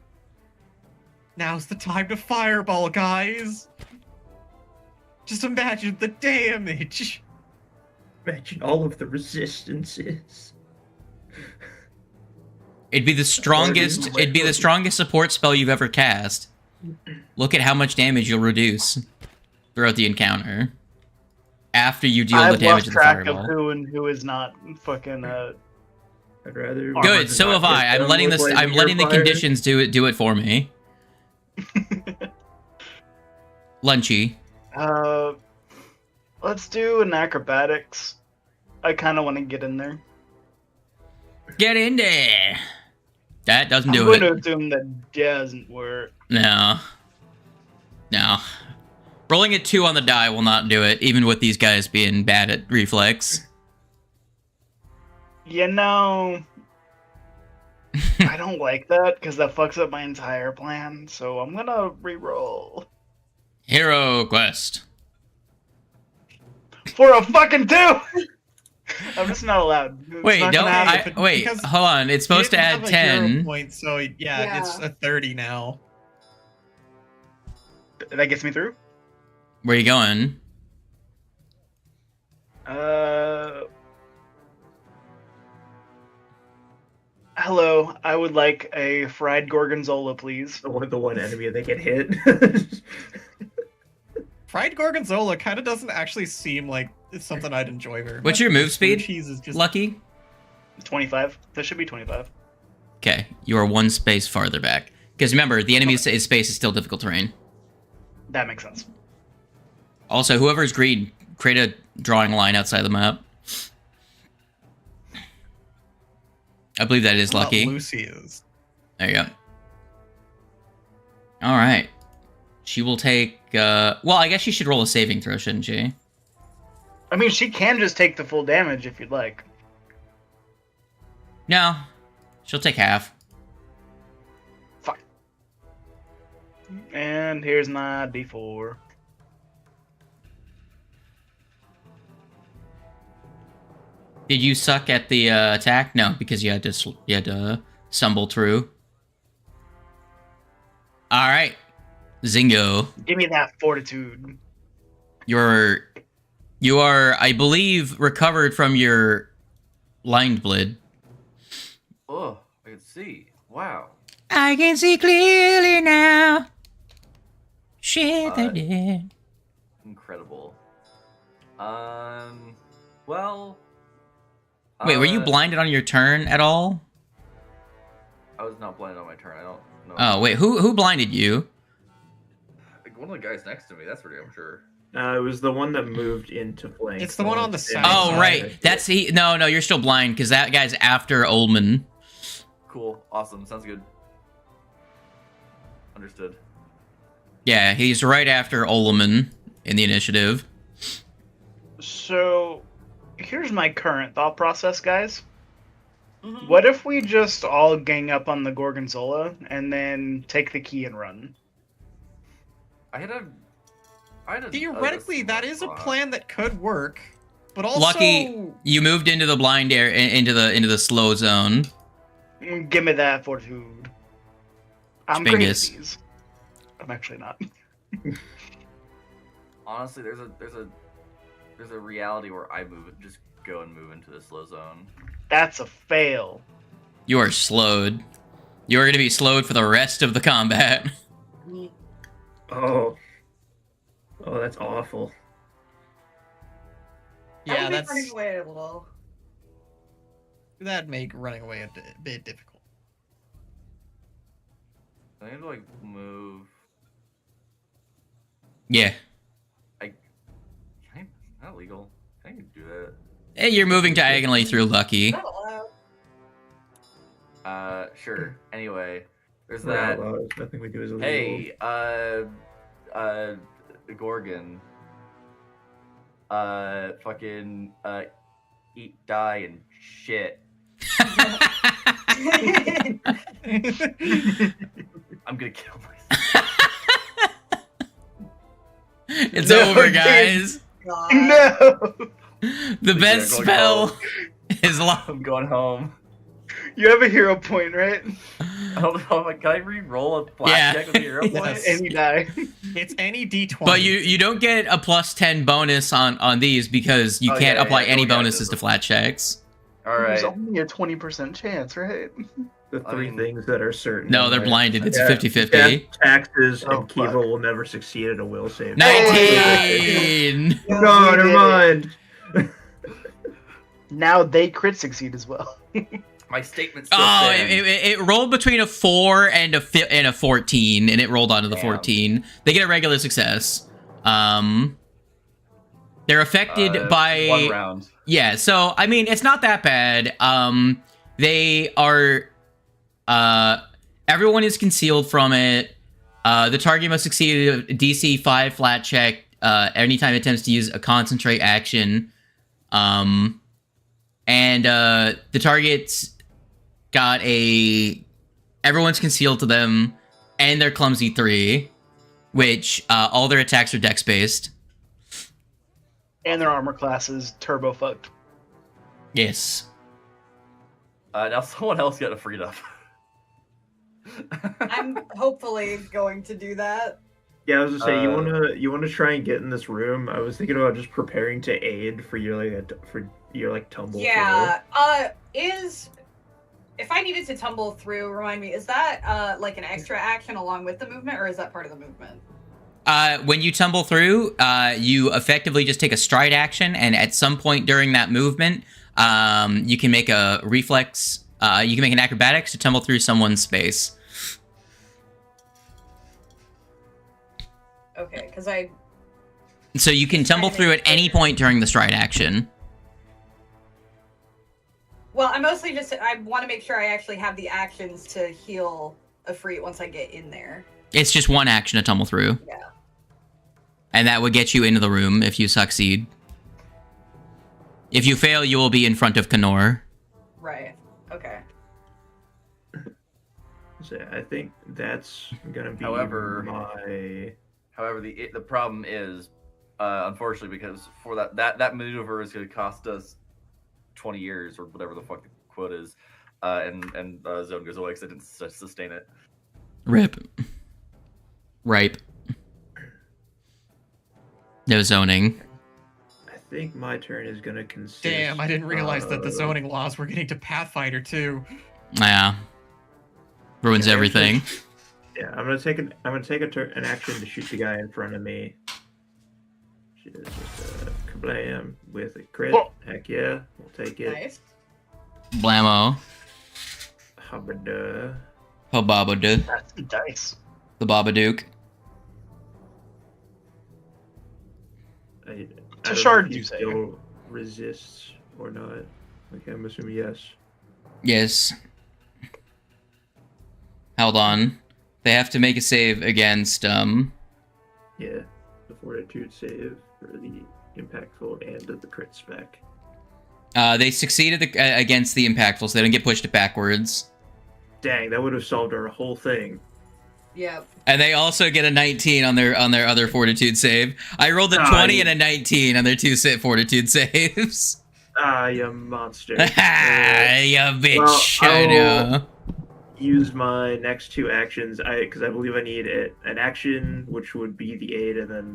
D: Now's the time to fireball, guys. Just imagine the damage.
A: Imagine all of the resistances.
F: It'd be the strongest. It'd be the strongest support spell you've ever cast. Look at how much damage you'll reduce throughout the encounter after you deal the
B: I've
F: damage
B: lost
F: of the
B: track of
F: fireball.
B: who and who is not fucking.
A: I'd rather.
F: Good. So have I. I'm letting this. I'm letting the conditions do it for me. Lunchy.
B: Let's do an acrobatics. I kind of want to get in there.
F: Get in there. That doesn't
B: I'm
F: do
B: going
F: it.
B: to assume that doesn't work.
F: No. No. Rolling a 2 on the die will not do it, even with these guys being bad at reflex.
B: You know, I don't like that because that fucks up my entire plan. So I'm gonna re-roll
F: Hero quest.
B: for a fucking 2. I'm just not allowed. It's
F: Wait,
B: not
F: don't.
B: gonna happen.
F: Wait,
D: because
F: hold on. It's supposed to
D: You
F: add
D: didn't have a hero
F: 10.
D: point, so yeah, it's a 30 now.
B: That gets me through.
F: Where you going?
B: Hello. I would like a fried gorgonzola, please.
A: The one enemy that get hit.
D: Fried gorgonzola kind of doesn't actually seem like it's something I'd enjoy very much.
F: What's your move
D: Blue
F: speed?
D: cheese is just
F: Lucky?
B: 25. That should be 25.
F: Okay, you are one space farther back. Because remember, the enemy's space is still difficult terrain.
B: That makes sense.
F: Also, whoever's green, create a drawing line outside the map. I believe that is
D: Well,
F: Lucky.
D: Lucy is.
F: There you go. Alright. She will take, well, I guess she should roll a saving throw, shouldn't she?
B: I mean, she can just take the full damage if you'd like.
F: No. She'll take half.
B: Fine. And here's my D4.
F: Did you suck at the attack? No, because you had to stumble through. All right, Zingo.
B: Give me that fortitude.
F: You are, I believe, recovered from your blind blood.
E: Oh, I can see. Wow.
F: I can see clearly now. Shit, I did.
E: Incredible. Well.
F: Wait, were you blinded on your turn at all?
E: I was not blinded on my turn. I don't know.
F: Oh wait, who blinded you?
E: Like one of the guys next to me. That's pretty. I'm sure.
A: It was the one that moved into flank.
D: It's the one on the side.
F: Oh right, that's he. No, you're still blind because that guy's after Ullman.
E: Cool. Awesome. Sounds good. Understood.
F: Yeah, he's right after Ullman in the initiative.
B: So, here's my current thought process, guys. What if we just all gang up on the Gorgonzola and then take the key and run?
E: I had a
D: Theoretically, that is a plan that could work, but also
F: Lucky, you moved into the blind area, into the slow zone.
B: Give me that fortitude. I'm great at
F: Spingus.
B: these. I'm actually not.
E: Honestly, there's a reality where I just go and move into the slow zone.
B: That's a fail.
F: You are slowed. You are going to be slowed for the rest of the combat.
A: Oh, that's awful.
C: I
D: yeah,
C: would be
D: that's
C: running away a little.
D: That'd make running away a bit difficult.
E: I need to like move.
F: Yeah.
E: Can I? Not legal. I can do that.
F: Hey, you're moving diagonally through Lucky.
C: Not allowed.
E: Sure. Anyway, there's
A: We're
E: that.
A: outlaws. Nothing we do is illegal.
E: Hey, Gorgon. Fucking, eat, die, and shit. I'm gonna kill myself.
F: It's
B: No,
F: over,
B: dude.
F: guys.
C: God.
B: No,
F: The best
E: going
F: spell is long.
E: I'm going home.
B: you have a hero point, right?
E: I don't know. Can I re-roll a blackjack with a hero point?
D: Yes.
B: And you die.
D: It's any D20.
F: But you don't get a plus 10 bonus on these because you
E: Oh,
F: can't
E: yeah,
F: apply
E: yeah,
F: any
E: go get it.
F: bonuses to flat checks.
E: All
B: There's
E: right.
B: only a 20% chance, right?
A: The
E: I
A: three
E: mean-
A: things that are certain.
F: No, they're
A: right?
F: blinded. It's
A: Death,
F: 50-50.
A: death, taxes,
B: Oh,
A: and Kiva will never succeed at a will save.
F: 19!
C: Yeah,
A: No,
B: we
A: never
B: did
A: mind.
B: Now they crit succeed as well.
E: My statement still
F: Oh,
E: stands.
F: it rolled between a 4 and a 14, and it rolled onto the
E: Damn.
F: 14. They get a regular success. They're affected by
E: 1 round.
F: Yeah, so I mean it's not that bad. They are everyone is concealed from it. The target must succeed a DC 5 flat check anytime it attempts to use a concentrate action. And the target's got everyone's concealed to them, and they're clumsy 3, which all their attacks are dex based.
B: And their armor class is turbo fucked.
F: Yes.
E: Now someone else got a freed up.
C: I'm hopefully going to do that.
A: Yeah, I was just saying,
E: Uh,
A: you wanna try and get in this room. I was thinking about just preparing to aid for your tumble.
C: Yeah. If I needed to tumble through, remind me, is that like an extra action along with the movement, or is that part of the movement?
F: When you tumble through, you effectively just take a stride action, and at some point during that movement, you can make a reflex. You can make an acrobatics to tumble through someone's space.
C: Okay, because
F: So you can tumble through at any point during the stride action.
C: Well, I mostly I want to make sure I actually have the actions to heal a free once I get in there.
F: It's just one action to tumble through.
C: Yeah.
F: And that would get you into the room if you succeed. If you fail, you will be in front of Kanor.
C: Right. Okay.
A: So I think that's gonna be
E: However-
A: my.
E: However, the problem is, unfortunately, because for that maneuver is going to cost us 20 years or whatever the fuck the quote is, and zone goes away because I didn't sustain it.
F: Rip. Ripe. No zoning.
A: I think my turn is gonna consist.
D: Damn, I didn't realize that the
A: of-
D: zoning laws were getting to Pathfinder too.
F: Yeah. Ruins
A: Yeah,
F: everything.
A: Yeah, I'm gonna take an action to shoot the guy in front of me. Which is just a kablam with a crit.
B: Oh.
A: Heck yeah, we'll take it.
C: Nice.
F: Blammo.
A: Habada.
F: Hobabada.
B: That's the dice.
F: The Babadook.
A: I
B: To
A: don't know
B: shard,
A: if he
B: you say?
A: still resists or not. Okay, I'm assuming yes.
F: Yes. Hold on. They have to make a save against,
A: Yeah, the fortitude save for the impactful and the crit spec.
F: They succeeded against the impactful, so they don't get pushed backwards.
A: Dang, that would have solved our whole thing.
C: Yep.
F: And they also get a 19 on their other fortitude save. I rolled a
A: Ah,
F: 20
A: you-
F: and a 19 on their 2 fortitude saves.
A: Ah, you monster.
F: You bitch.
A: Well,
F: I know.
A: Use my next 2 actions, because I believe I need an action, which would be the aid, and then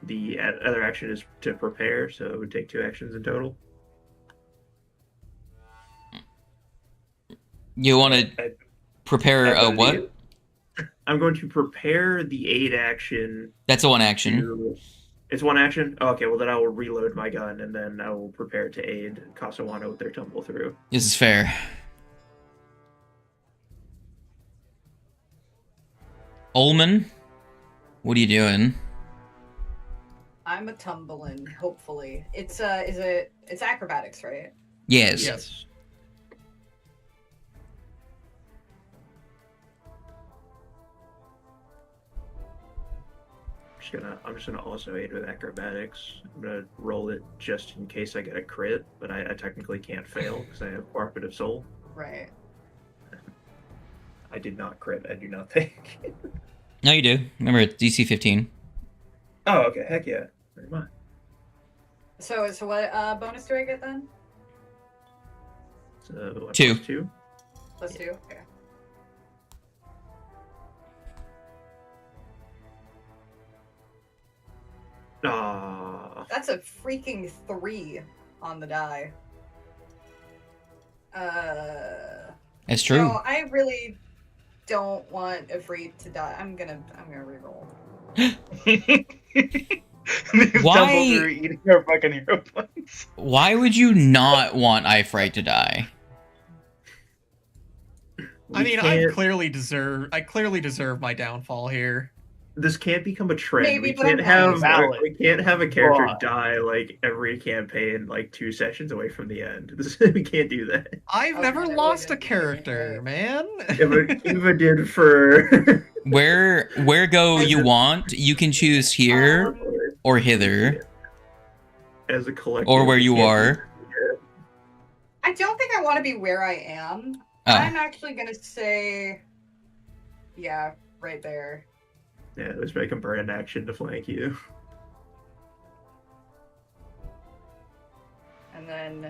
A: the other action is to prepare, so it would take 2 actions in total.
F: You want to
A: I-
F: prepare
A: I
F: a what?
A: believe- I'm going to prepare the aid action
F: That's a one action.
A: to It's one action? Oh, okay, well then I will reload my gun and then I will prepare to aid Casawana with their tumble through.
F: This is fair. Ullman, what are you doing?
C: I'm a tumbling, hopefully. It's it's acrobatics, right?
F: Yes.
D: Yes.
A: I'm just gonna also aid with acrobatics. I'm gonna roll it just in case I get a crit, but I technically can't fail because I have cooperative soul.
C: Right.
A: I did not crit, I do not think.
F: No, you do. Remember, it's DC 15.
A: Oh, okay, heck yeah. Never mind.
C: So what bonus do I get then?
A: So, what,
F: Two.
A: plus 2?
C: Plus 2? Okay.
A: Ah,
C: That's a freaking 3 on the die.
F: That's true.
C: No, I really don't want Ifrit to die. I'm gonna reroll.
F: Why-
B: Tumble through eating our fucking hero points.
F: Why would you not want Ifrit to die?
D: I mean,
A: I
D: clearly deserve my downfall here.
A: This can't become a trend.
C: Maybe,
A: we
C: but
A: can't
C: I'm
A: have
B: valid.
A: we can't have a character
B: But-
A: die like every campaign, like 2 sessions away from the end. We can't do that.
D: I've
C: Oh,
D: never
C: man, it
D: lost a
C: wouldn't be
D: character,
C: right.
D: man.
A: Yeah, but Kiva did for
F: Where go you want? You can choose here or hither,
A: as a collective,
F: or where
A: we
F: you
A: can't
F: are.
A: do that.
C: I don't think I want to be where I am.
F: Oh.
C: I'm actually gonna say, yeah, right there.
A: Yeah, let's make them burn an action to flank you.
C: And then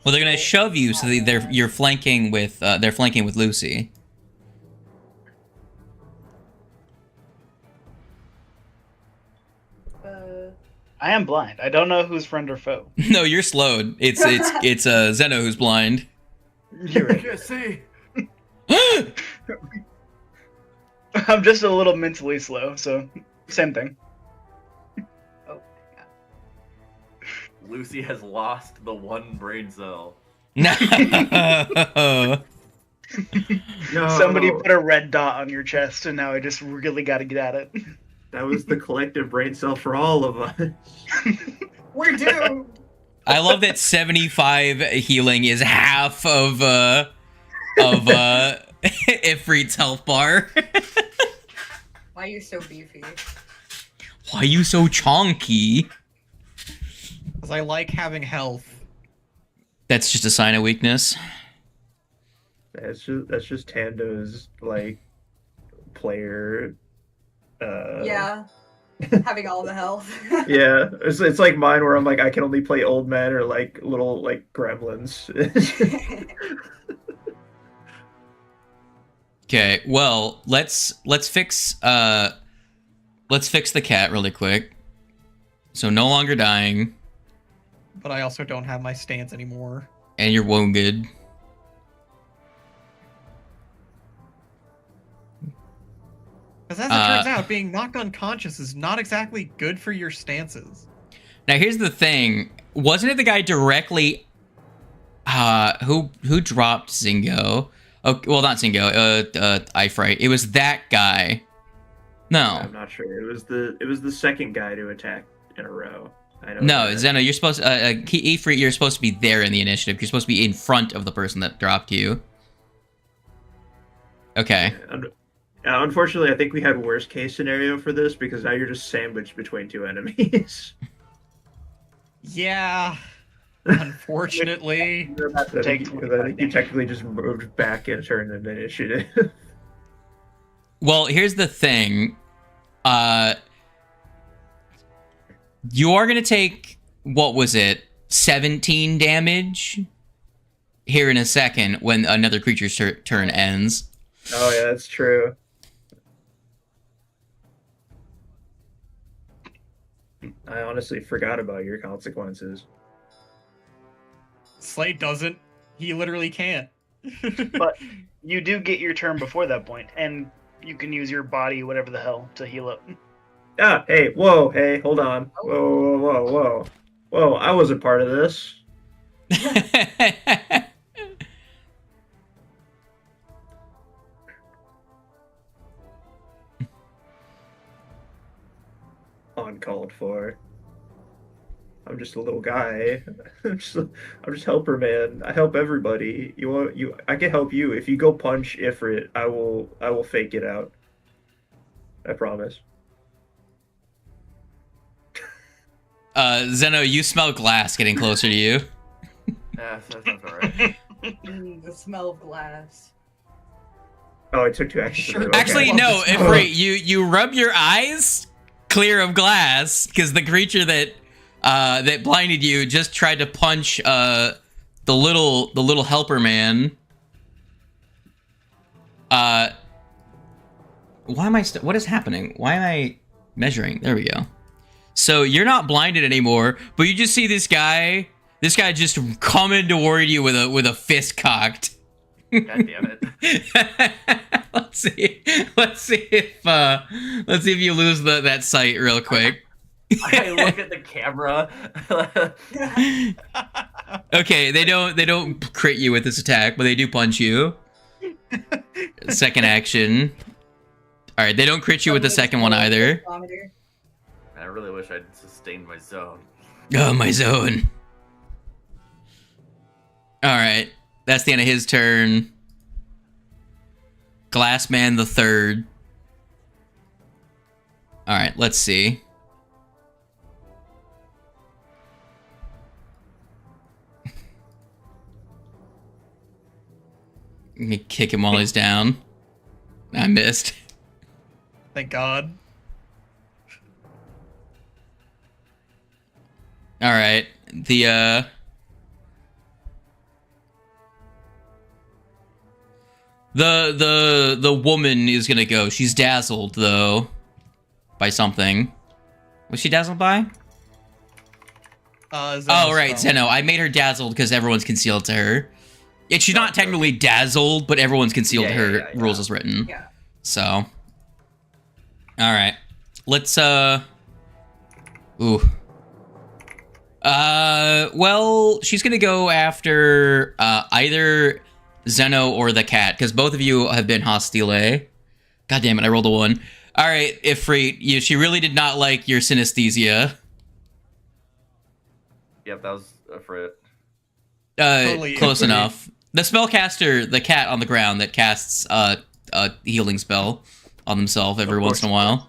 F: Well, they're gonna shove you, so you're flanking with they're flanking with Lucy.
B: I am blind. I don't know who's friend or foe.
F: No, you're slowed. It's Zeno who's blind.
B: You're right.
E: Can't see.
B: I'm just a little mentally slow, so same thing.
E: Lucy has lost the one brain cell.
F: No.
A: No,
B: Somebody put a red dot on your chest, and now I just really got to get at it.
A: that was the collective brain cell for all of us.
C: we're doomed.
F: I love that 75 healing is half of Ifrit's health bar.
C: Why are you so beefy?
F: Why you so chonky?
D: Because I like having health.
F: That's just a sign of weakness.
A: That's just Tando's like player.
C: Yeah, having all the health.
A: Yeah, it's like mine where I'm like I can only play old men or like little like gremlins.
F: Okay, well, let's fix the cat really quick. So no longer dying,
D: But I also don't have my stance anymore.
F: and you're wounded.
D: Because as it turns out, being knocked unconscious is not exactly good for your stances.
F: Now here's the thing: wasn't it the guy directly? Who dropped Zingo? Oh, well, not Zingo. Ifrit. It was that guy. No,
A: I'm not sure. It was the second guy to attack in a row. I know.
F: no,
A: that.
F: Zeno. You're supposed to, Ifrit. You're supposed to be there in the initiative. You're supposed to be in front of the person that dropped you. Okay.
A: Unfortunately, I think we had worst case scenario for this because now you're just sandwiched between 2 enemies.
D: Yeah. Unfortunately.
B: You're about to
A: I
B: take
A: think
B: 25
A: you
B: damage.
A: technically just moved back and turned an initiative.
F: Well, here's the thing. You are gonna take, what was it, 17 damage here in a second when another creature's turn ends.
A: Oh yeah, that's true. I honestly forgot about your consequences.
D: Slade doesn't. He literally can't.
B: But you do get your turn before that point, and you can use your body, whatever the hell, to heal up.
A: Ah, hey, whoa, hey, hold on. Whoa, whoa, whoa, whoa. Whoa, I wasn't part of this. Uncalled for. I'm just a little guy. I'm just helper man. I help everybody. I can help you. If you go punch Ifrit, I will fake it out. I promise.
F: Zeno, you smell glass getting closer to you.
E: Yeah, that sounds alright.
C: The smell of glass.
A: Oh, I took 2 actions.
B: Sure.
A: Okay.
F: Actually,
D: love
F: no,
D: the
F: if
D: smell.
F: you rub your eyes clear of glass, because the creature that that blinded you just tried to punch the little helper man. Why am I what is happening? Why am I measuring? There we go. So you're not blinded anymore, but you just see this guy just coming toward you with a fist cocked.
E: God damn it.
F: Let's see if you lose that sight real quick.
E: I look at the camera.
F: Okay, they don't crit you with this attack, but they do punch you. Second action. All right, they don't crit you with the second one either.
E: I really wish I'd sustained my zone.
F: Oh, my zone. All right, that's the end of his turn. Glassman the third. All right, let's see. Let me kick him while he's down. I missed.
D: Thank God.
F: All right, the woman is gonna go. She's dazzled though by something. Was she dazzled by?
D: Zeno's
F: Oh right,
D: spell.
F: Zeno. I made her dazzled because everyone's concealed to her. She's not technically dazzled, but everyone's concealed to her.
E: Yeah.
F: Rules as written.
C: Yeah.
F: So, all right, let's ooh. Well, she's gonna go after either Zeno or the cat, because both of you have been hostile. God damn it, I rolled a 1. All right, Ifrit, she really did not like your synesthesia.
E: Yep, that was for it.
D: Totally
F: Close
D: Ifrit.
F: enough. The spellcaster, the cat on the ground that casts a healing spell on themselves every once in a while.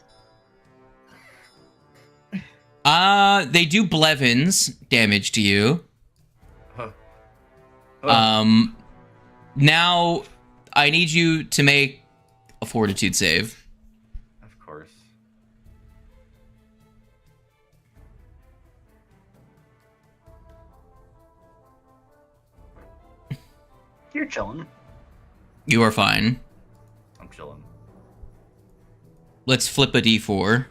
F: They do Blevins damage to you. Now I need you to make a fortitude save.
E: Of course.
B: You're chilling.
F: You are fine.
E: I'm chilling.
F: Let's flip a d4.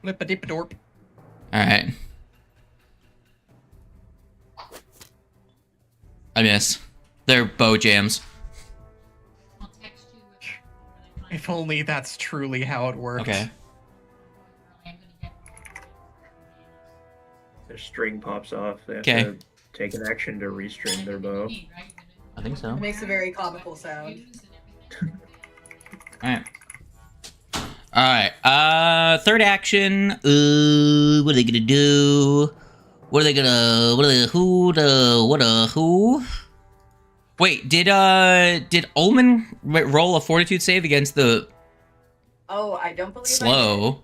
D: Flip-a-dip-a-dorp.
F: All right. I miss. They're bow jams.
D: If only that's truly how it works.
F: Okay.
A: Their string pops off. They have
F: Okay.
A: to take an action to restring their bow.
F: I think so.
C: It makes a very comical sound.
F: Alright. Alright. Third action. What are they gonna do? Who? Wait, did Ullman roll a fortitude save against the
C: Oh, I don't believe
F: slow?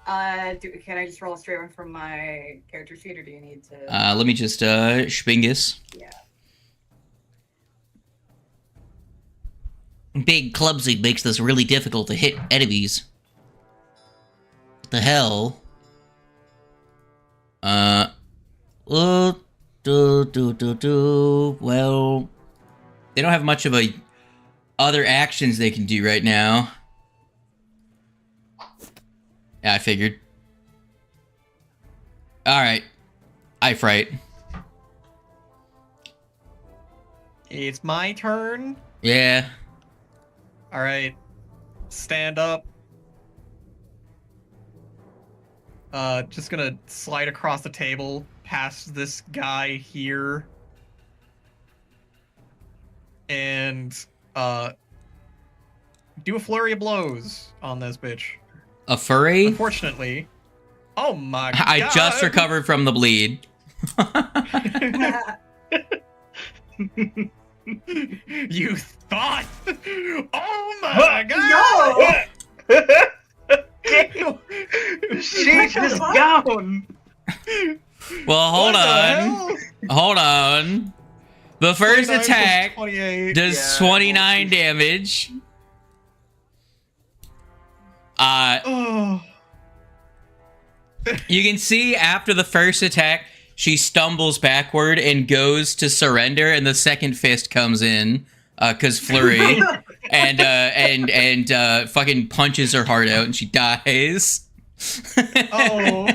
C: Can I just roll a straight one from my character sheet, or do you need to?
F: Let me just Spingus.
C: Yeah.
F: Big clumsy makes this really difficult to hit enemies. What the hell? Well, they don't have much of a other actions they can do right now. Yeah, I figured. Alright. I fright.
D: It's my turn.
F: Yeah.
D: All right. Stand up. Just gonna slide across the table past this guy here. And, do a flurry of blows on this bitch.
F: A furry?
D: Unfortunately. Oh my god.
F: I just recovered from the bleed.
D: You thought? Oh my god!
C: No!
B: She's just gone.
F: Well, hold
D: What the
F: on.
D: hell?
F: Hold on. The first
D: 29 plus
F: attack
D: 28.
F: does
E: Yeah,
F: 29 damage.
D: Oh.
F: You can see after the first attack, she stumbles backward and goes to surrender, and the second fist comes in, cause flurry, and fucking punches her heart out, and she dies.
D: Oh.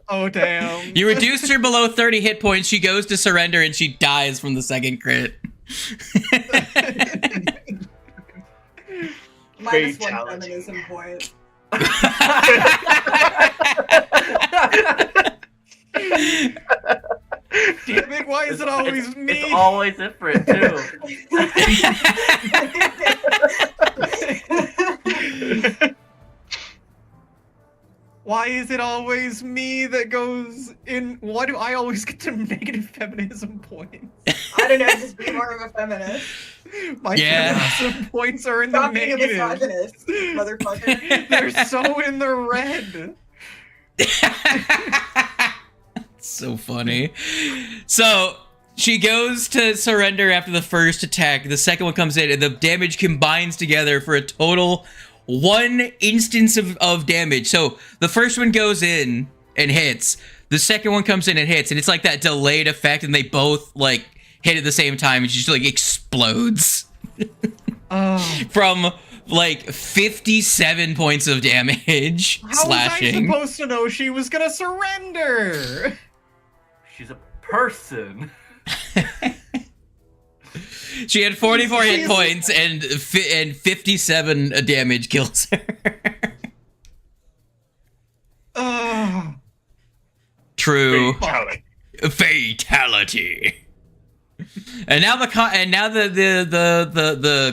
D: Oh damn.
F: You reduced her below 30 hit points. She goes to surrender, and she dies from the second crit.
C: Minus one
B: Fatality.
C: feminism point.
D: Damn it, why is it always me?
E: It's always different too.
D: Why is it always me that goes in? Why do I always get to negative feminism points?
C: I don't know, just be more of a feminist.
F: Yeah.
D: My feminism points are in
C: Stop
D: the
C: being a
D: negative.
C: misogynist, motherfucker.
D: They're so in the red.
F: So funny. So she goes to surrender after the first attack. The second one comes in, and the damage combines together for a total 1 instance of damage. So the first one goes in and hits. The second one comes in and hits, and it's like that delayed effect, and they both like hit at the same time, and she just like explodes.
D: Oh.
F: From like 57 points of damage.
D: How
F: slashing.
D: was I supposed to know she was gonna surrender?
E: She's a person.
F: She had 44 hit
D: She's-
F: points and 57 damage kills her.
D: Oh.
F: True.
B: Fatality.
F: Fatality. And now the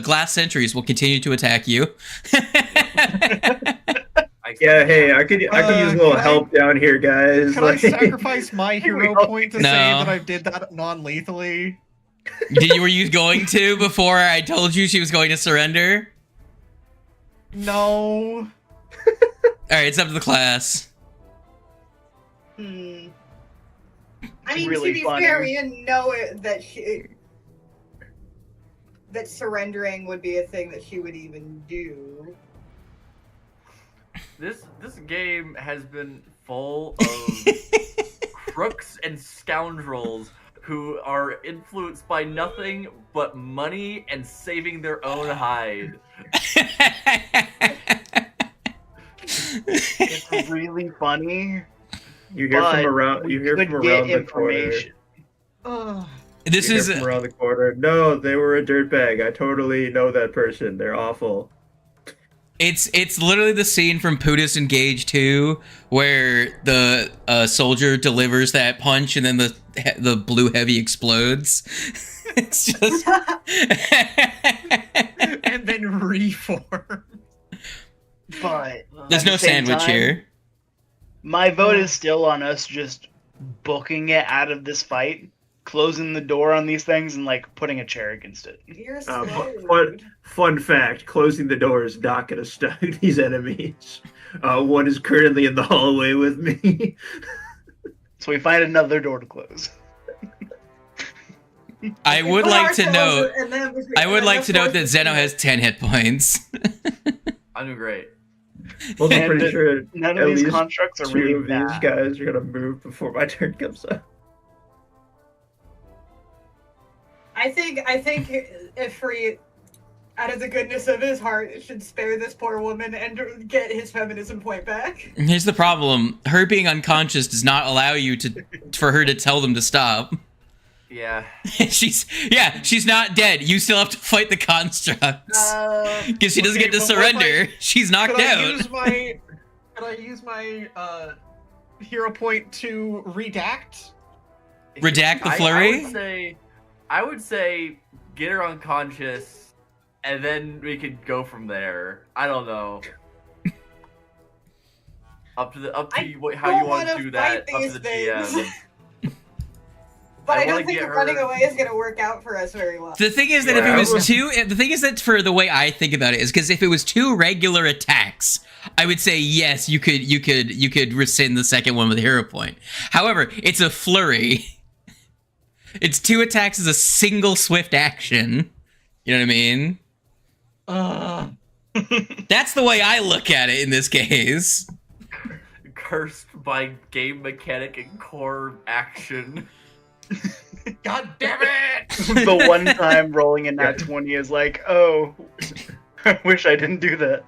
F: glass sentries will continue to attack you.
A: Yeah, hey, I could use a little
D: can I-
A: help down here, guys.
D: Can I
A: Like-
D: sacrifice my hero point to
F: No.
D: say that I did that non-lethally?
F: Were you going to before I told you she was going to surrender?
D: No.
F: Alright, it's up to the class.
C: I
B: It's
C: mean,
B: really
C: to be
B: funny.
C: fair, we didn't know that surrendering would be a thing that she would even do.
E: This game has been full of crooks and scoundrels who are influenced by nothing but money and saving their own hide.
B: It's really funny.
A: You hear
B: but
A: from around.
B: we
A: You hear
B: could
A: from
B: get
A: around the corner.
B: information.
C: Ugh.
F: This
A: You
F: is
A: hear from around the corner. No, they were a dirtbag. I totally know that person. They're awful.
F: it's literally the scene from Putis Engage 2 where the soldier delivers that punch and then the blue heavy explodes. It's just
D: And then reform.
B: But
F: there's
B: at
F: no
B: the same
F: sandwich
B: time,
F: here.
B: My vote is still on us just booking it out of this fight, closing the door on these things, and like putting a chair against it.
C: You're so
A: Fun,
C: rude.
A: fun fact: closing the door is not going to stop these enemies. One is currently in the hallway with me.
B: So we find another door to close.
F: I
C: We
F: would
C: put
F: like to
C: ourselves
F: note.
C: in them between-
F: I would
C: and
F: like
C: then
F: to note that
C: force
F: Zeno
C: between
F: has 10 hit points.
E: I'm doing great.
A: Well, I'm
B: And
A: pretty sure
B: None
A: at
B: of these
A: least
B: constructs are
A: two
B: really
A: of these
B: bad.
A: guys are going to move before my turn comes up.
C: I think if Free, out of the goodness of his heart, should spare this poor woman and get his feminism point back.
F: Here's the problem: her being unconscious does not allow you for her to tell them to stop.
E: Yeah.
F: she's not dead. You still have to fight the constructs. Because she doesn't
D: Okay,
F: get to
D: but what if
F: surrender. She's knocked
D: Could
F: out.
D: I use my hero point to redact?
F: Redact the flurry?
E: I would say get her unconscious, and then we could go from there. I don't know. Up to how you want to do that. Up to the GM.
C: But I don't think running away is going to work out for us very well.
F: The thing is that if it was the thing is that for the way I think about it is because if it was 2 regular attacks, I would say yes, you could rescind the second one with a hero point. However, it's a flurry. It's 2 attacks as a single swift action. You know what I mean? That's the way I look at it in this case.
E: Cursed by game mechanic and core action.
D: God damn it!
B: The one time rolling in that 20 is like, oh, I wish I didn't do that.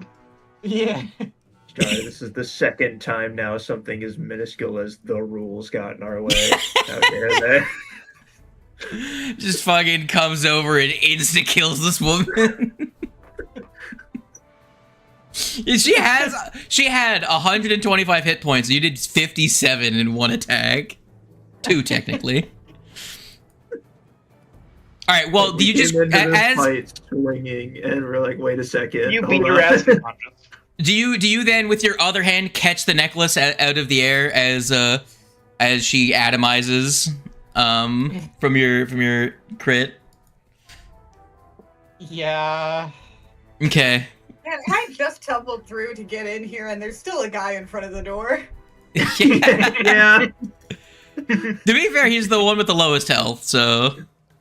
D: Yeah.
A: Sorry, this is the second time now something as minuscule as the rules got in our way. How dare they?
F: Just fucking comes over and insta kills this woman. She had 125 hit points. You did 57 in one attack. 2 technically. All right. Well, do you just as
A: fight swinging and we're like, wait a second.
B: You beat your ass unconscious.
F: do you then with your other hand catch the necklace out of the air as she atomizes from your crit?
D: Yeah.
F: Okay.
C: Man, I just tumbled through to get in here, and there's still a guy in front of the door.
A: Yeah.
F: To be fair, he's the one with the lowest health, so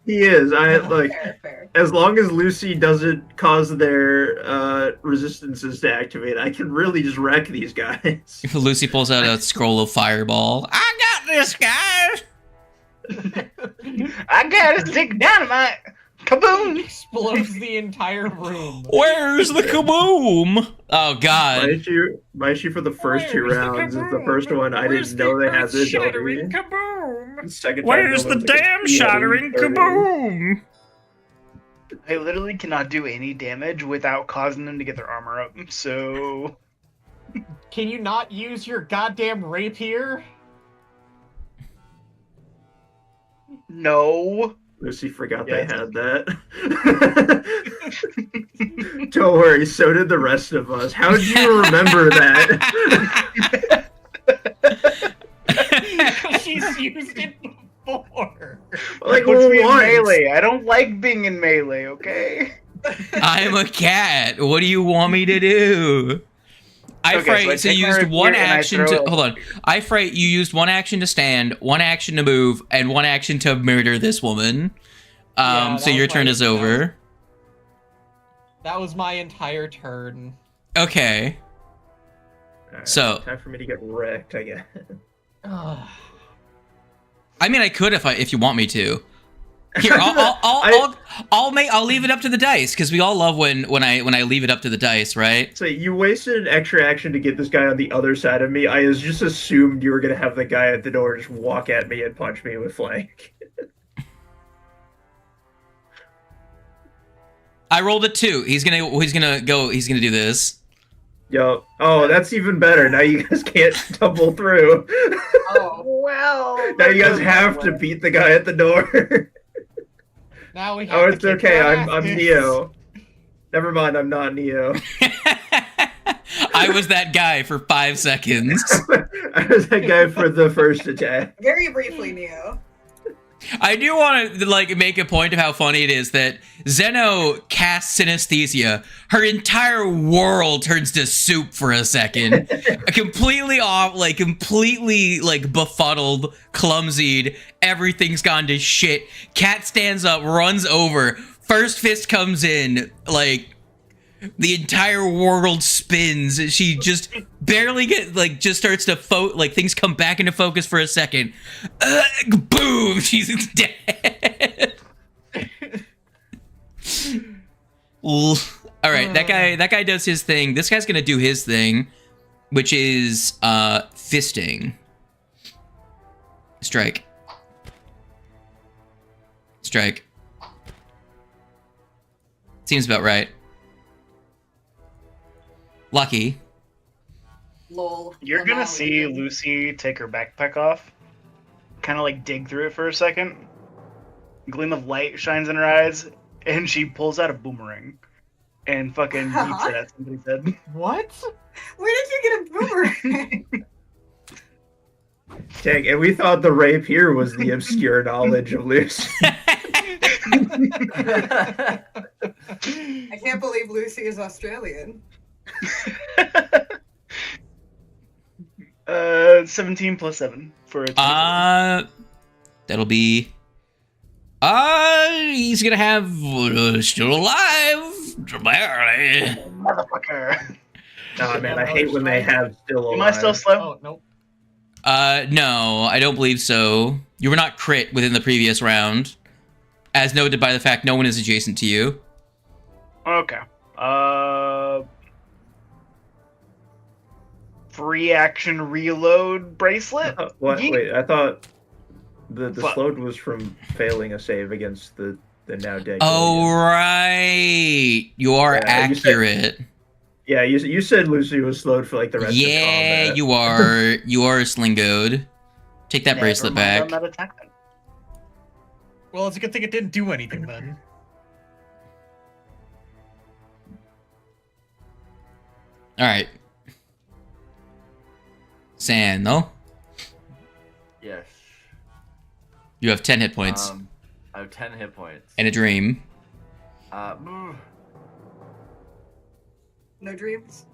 A: He is.
C: Fair.
A: As long as Lucy doesn't cause their resistances to activate, I can really just wreck these guys.
F: if Lucy pulls out a scroll of fireball, I got this, guys.
B: I got a stick dynamite. Kaboom!
D: Explodes the entire room.
F: Where's the kaboom? Oh God!
A: Mind you, for the first 2 rounds, is the first one I didn't know they had this ability.
D: Kaboom!
A: Second time,
F: Where's
A: no
F: the
A: one's like,
F: damn
A: "Yeah,
F: shattering
A: they're
F: kaboom?
B: I literally cannot do any damage without causing them to get their armor up. So,
D: Can you not use your goddamn rapier?
B: no.
A: Lucy forgot
B: Yeah.
A: they had that. Don't worry, so did the rest of us. How did you remember that?
D: She's used it before.
A: Like,
B: Puts me in
A: once.
B: melee. I don't like being in melee, okay?
F: I'm a cat. What do you want me to do? I
B: Okay,
F: fright. So
B: take
F: you
B: my
F: used one
B: rapier and I
F: action
B: throw
F: to
B: it-
F: hold on. I fright. You used one action to stand, one action to move, and one action to murder this woman.
D: Yeah,
F: So
D: that
F: your
D: was
F: turn
D: my-
F: is over.
D: That was my entire turn.
F: Okay.
A: Alright,
F: So-
A: time for me to get wrecked, I guess.
D: Ugh.
F: I mean, I could if you want me to. Here, I'll leave it up to the dice because we all love when I leave it up to the dice, right?
A: So you wasted an extra action to get this guy on the other side of me. I just assumed you were gonna have the guy at the door just walk at me and punch me with flank.
F: I rolled a 2. He's gonna do this.
A: Yo, oh, that's even better. Now you guys can't tumble through.
C: Oh.
B: Well.
A: Now you guys have to beat the guy at the door.
D: Now we have
A: Oh,
D: to
A: it's
D: kick
A: okay.
D: your
A: I'm
D: asses.
A: Neo. Never mind. I'm not Neo.
F: I was that guy for 5 seconds.
A: I was that guy for the first attack.
C: Very briefly, Neo.
F: I do want to make a point of how funny it is that Zeno casts synesthesia. Her entire world turns to soup for a second. Completely off, completely befuddled, clumsied. Everything's gone to shit. Cat stands up, runs over. First fist comes in, the entire world spins. She just barely just starts to things come back into focus for a second. Boom! She's dead. All right, that guy does his thing. This guy's gonna do his thing, which is fisting. Strike. Strike. Seems about right. Lucky.
C: Lol.
B: You're
C: I'm
B: gonna
C: out
B: see
C: again.
B: Lucy take her backpack off, kind of like dig through it for a second. A gleam of light shines in her eyes, and she pulls out a boomerang and fucking yeets it at somebody's head.
D: What?
C: Where did you get a boomerang?
A: Dang, and we thought the rape here was the obscure knowledge of Lucy.
C: I can't believe Lucy is Australian.
B: 17 plus 7 for a 24.
F: That'll be. He's gonna have still alive. Barely.
B: Motherfucker.
A: Oh man, I hate when they have still alive.
B: Am I still slow?
D: Oh, nope.
F: No, I don't believe so. You were not crit within the previous round, as noted by the fact no one is adjacent to you.
B: Okay. Free action reload bracelet?
A: What?
B: Yeet.
A: Wait, I thought the
B: What?
A: slowed was from failing a save against the now dead.
F: Oh,
A: Guardian.
F: right. You are
A: Yeah, you said-
F: accurate.
A: Yeah, you said Lucy was slowed for like the rest of
F: Yeah,
A: combat.
F: you are. You are slingoed. Take that
B: Never
F: bracelet
B: mind
F: back.
B: on that attack then.
D: Well, it's a good thing it didn't do anything then.
F: All right. San, no?
E: Yes.
F: You have 10 hit points
E: I have 10 hit points.
F: and a dream.
E: Move.
C: No dreams.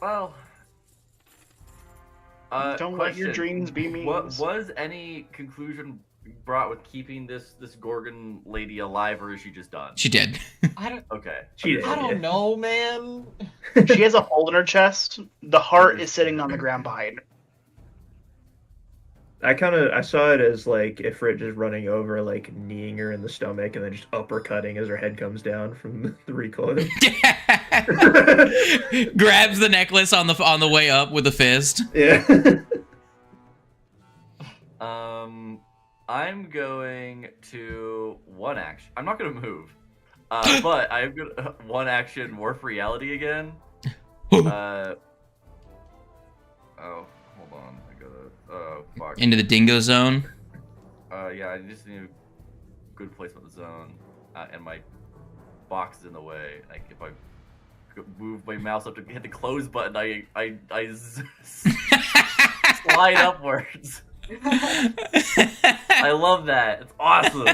E: Well.
B: Don't let your
E: question.
B: dreams be memes.
E: What was any conclusion brought with keeping this Gorgon lady alive, or is she just done?
F: She did.
D: I don't.
E: Okay.
A: She
D: I don't know, man.
B: She has a hole in her chest. The heart is sitting on the ground behind her.
A: I saw it as like Ifrit just running over, like kneeing her in the stomach, and then just uppercutting as her head comes down from the recoil.
F: Grabs the necklace on the way up with a fist.
A: Yeah.
E: I'm going to one action. I'm not gonna move, but I'm gonna one action morph reality again. Oh, hold on. I gotta. Oh, fuck.
F: Into the dingo zone.
E: Yeah, I just need a good placement of the zone, and my box is in the way. Like if I move my mouse up to hit the close button, I slide upwards. I love that. It's awesome.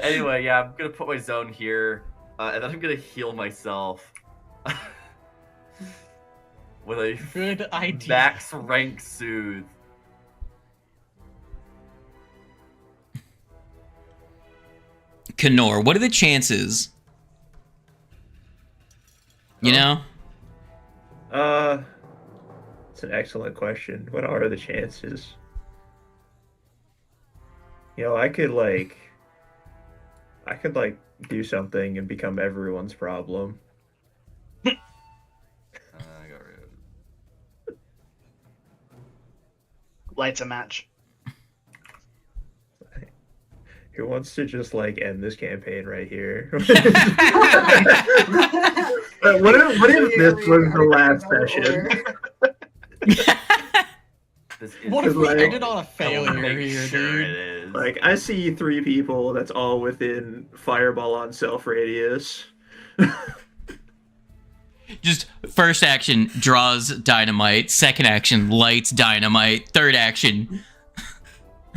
E: Anyway, yeah, I'm gonna put my zone here, and then I'm gonna heal myself with a
D: Good idea.
E: max rank soothe.
F: Kenor, what are the chances? You know?
A: It's an excellent question. What are the chances? You know, I could do something and become everyone's problem.
E: I got rid of it.
B: Lights a match.
A: Who wants to just like end this campaign right here? what if this was the last session?
E: This is
D: What if we
A: Like-
D: ended on a
E: I will
D: failure
E: make
D: here,
E: sure
D: dude?
E: it is.
A: Like, I see 3 people that's all within fireball on self radius.
F: Just first action draws dynamite, second action lights dynamite, third action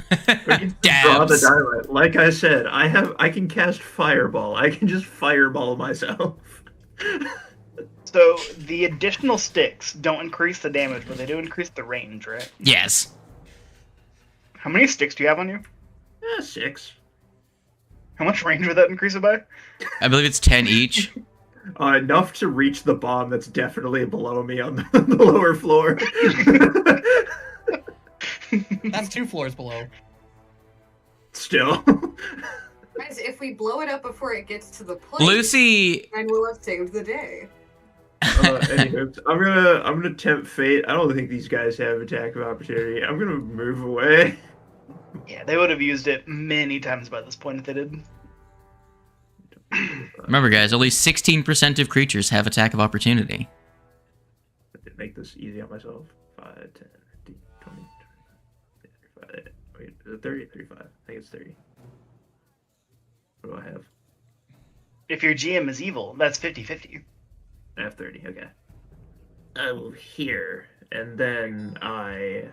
A: Draw the
F: dabs.
A: dynamite. Like I said, I can cast fireball. I can just fireball myself.
B: So the additional sticks don't increase the damage, but they do increase the range, right?
F: Yes.
B: How many sticks do you have on you?
A: 6.
B: How much range would that increase it by?
F: I believe it's 10 each.
A: Enough to reach the bomb that's definitely below me on the lower floor.
D: That's 2 floors below.
A: Still.
C: Guys, if we blow it up before it gets to the plate,
F: Lucy,
C: then we'll have saved the day.
A: Anywho, I'm gonna tempt fate. I don't think these guys have attack of opportunity. I'm gonna move away.
B: Yeah, they would have used it many times by this point if they did.
F: Remember, guys, only 16% of creatures have attack of opportunity.
A: I did make this easy on myself. 5, 10, 15, 20, 35. Wait, is it 30? 35. I think it's 30. What do I have?
B: If your GM is evil, that's 50-50.
A: I have 30. Okay. I will hear, and then I.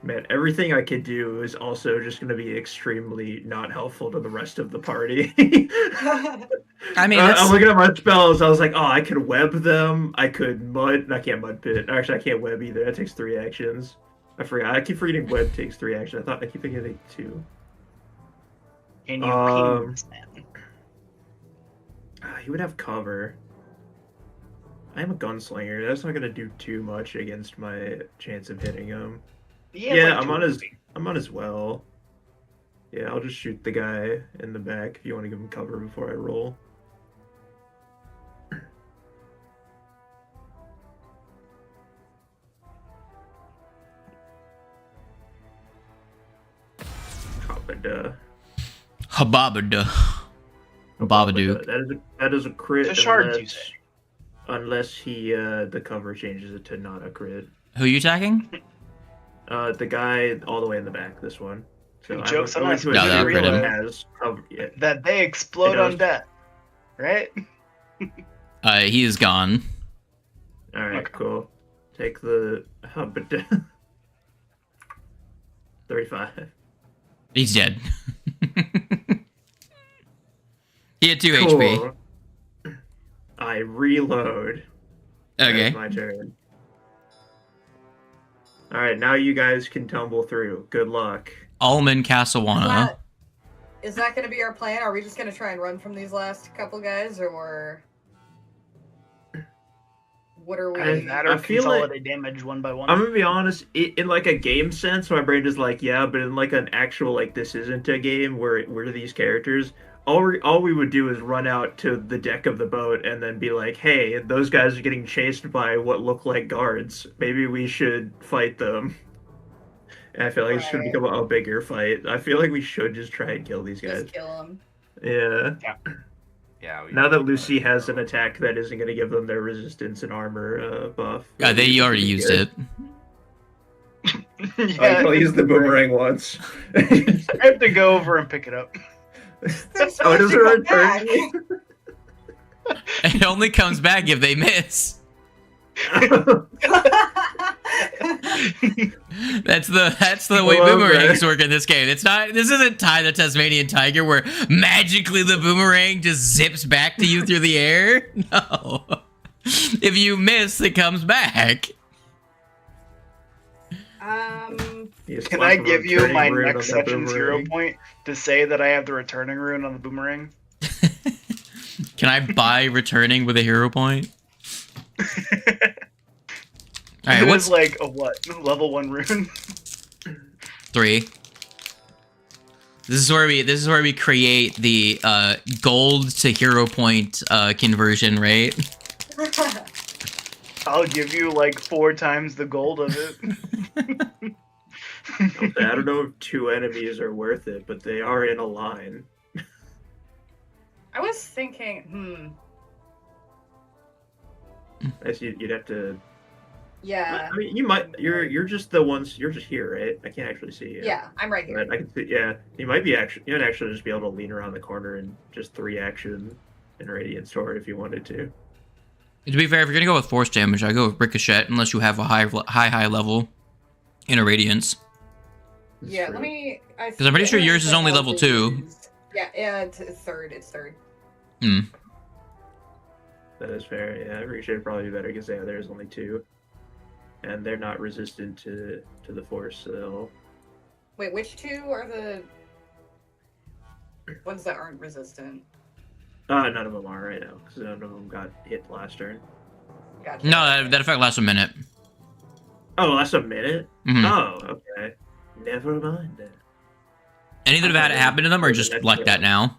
A: Man, everything I could do is also just going to be extremely not helpful to the rest of the party.
F: I mean,
A: I'm looking at my spells. I was like, oh, I could web them. I could mud. I can't mud pit. Actually, I can't web either. That takes 3 actions. I forgot. I keep forgetting web takes 3 actions. I keep thinking it takes 2.
B: Can you ping this man?
A: He would have cover. I am a gunslinger. That's not going to do too much against my chance of hitting him. Yeah, I'm on his well. Yeah, I'll just shoot the guy in the back if you want to give him cover before I roll.
F: Hababada. Babadook.
A: That is a crit.
B: The shards, you say?
A: Unless he the cover changes it to not a crit.
F: Who are you attacking?
A: The guy all the way in the back. This one. So
B: Jokes on us.
F: No, that crit him.
A: Has cover. Yeah.
B: That they explode on death, right?
F: He is gone.
A: All right,
B: Okay.
A: cool. Take the 35.
F: He's dead. He had 2 HP.
A: Cool. I reload.
F: Okay.
A: That's my turn. All right, now you guys can tumble through. Good luck.
F: Almond Casawana.
C: Is that going to be our plan? Are we just going to try and run from these last couple guys, or what are we?
A: I feel like
B: consolidate damage one by one.
A: I'm gonna be honest. In like a game sense, my brain is like, yeah, but in like an actual like this isn't a game where we're these characters. All we would do is run out to the deck of the boat and then be like, hey, those guys are getting chased by what look like guards. Maybe we should fight them. And I feel like it should become a bigger fight. I feel like we should just try and kill these guys.
C: Just kill them.
A: Yeah.
E: Yeah.
A: Now that Lucy has an attack that isn't going to give them their resistance and armor buff.
F: Yeah, they already used it.
A: I'll use the boomerang once.
B: I have to go over and pick it up.
A: Oh, does it return?
F: It only comes back if they miss. That's the way boomerangs work in this game. This isn't Ty the Tasmanian Tiger where magically the boomerang just zips back to you through the air. No. If you miss, it comes back.
B: Can I give you my next session's hero point to say that I have the returning rune on the boomerang?
F: Can I buy returning with a hero point? All right, what's
B: like a what? Level 1 rune?
F: 3. This is where we create the gold to hero point conversion, right?
B: I'll give you like 4 times the gold of it.
A: I don't know if 2 enemies are worth it, but they are in a line.
C: I was thinking,
A: I guess you'd have to.
C: Yeah.
A: I mean, you might. You're just the ones. You're just here, right? I can't actually see you.
C: Yeah, I'm right here.
A: But I can see. Yeah, you might be actually. You might actually just be able to lean around the corner and just 3 action in Radiant Sword if you wanted to.
F: To be fair, if you're gonna go with force damage, I go with Ricochet unless you have a high level in a Radiance.
C: Yeah, let me.
F: Because I'm pretty sure yours is only level 2.
C: Yeah, it's third. It's third.
A: That is fair. Yeah, Ricochet would probably be better because there's only 2, and they're not resistant to the force. So.
C: Wait, which 2 are the ones that aren't resistant?
A: None of them are right now because none of them got hit last turn.
C: Gotcha.
F: No, that effect lasts a minute.
A: Oh, lasts a minute.
F: Mhm.
A: Oh, okay. Never mind then.
F: Any that have had it happen to them are just like that now.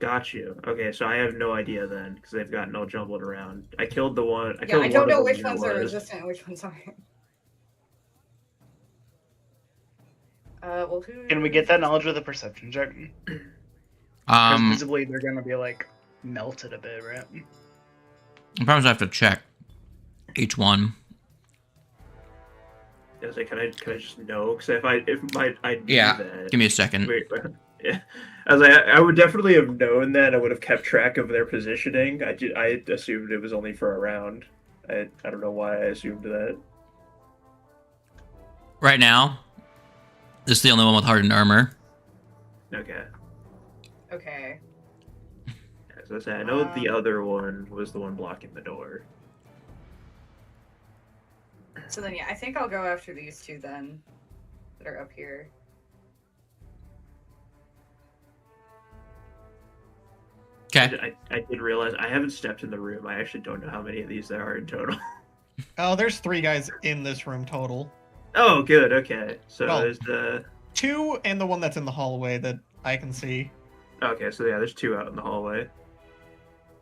A: Got you. Okay, so I have no idea then, because they've gotten all jumbled around. I killed the one. I
C: Yeah,
A: killed
C: I
A: one
C: don't
A: of
C: know
A: them
C: which
A: that
C: ones are
A: was.
C: resistant and which ones aren't. Well, who...
B: Can we get that knowledge with a perception check? Because visibly they're gonna be like melted a bit, right?
F: I probably have to check each one.
A: I was like, can I just know? Because if I knew
F: Yeah,
A: that.
F: give me a second.
A: Wait, yeah. I was like, I would definitely have known that. I would have kept track of their positioning. I assumed it was only for a round. I don't know why I assumed that.
F: Right now, this is the only one with hardened armor.
A: Okay.
C: Okay.
A: As I say, I know the other one was the one blocking the door.
C: So then, yeah, I think I'll go after these two then, that are up here.
F: Okay.
A: I did realize I haven't stepped in the room. I actually don't know how many of these there are in total.
D: Oh, there's 3 guys in this room total.
A: Oh, good. Okay. So
D: Well,
A: there's the...
D: 2 and the one that's in the hallway that I can see.
A: Okay, so yeah, there's 2 out in the hallway.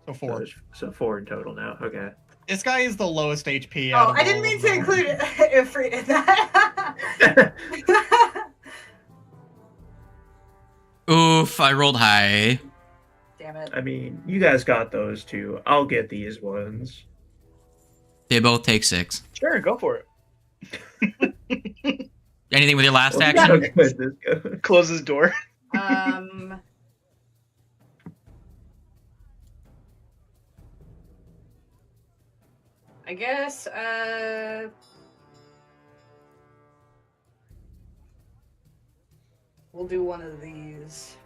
D: So
A: So
D: 4.
A: so 4 in total now. Okay.
D: This guy is the lowest HP.
C: Oh,
D: out of
C: I didn't
D: all
C: mean
D: of
C: to
D: them.
C: include Ifrit in that.
F: Oof, I rolled high.
C: Damn it.
A: I mean, you guys got those 2. I'll get these ones.
F: They both take 6.
B: Sure, go for it.
F: Anything with your last
A: Look
F: action?
A: how good this goes.
B: Close his door.
C: I guess, we'll do one of these.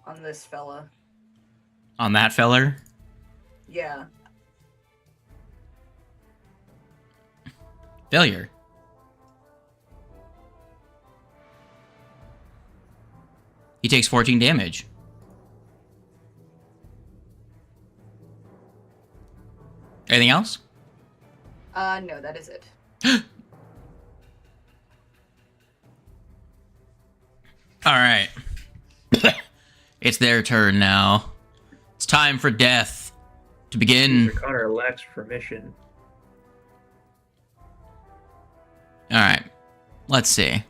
C: On this fella.
F: On that feller?
C: Yeah.
F: Failure. He takes 14 damage. Anything else?
C: No, that is it.
F: All right. It's their turn now. It's time for death to begin.
A: Mr. Connor lacks permission.
F: All right. Let's see.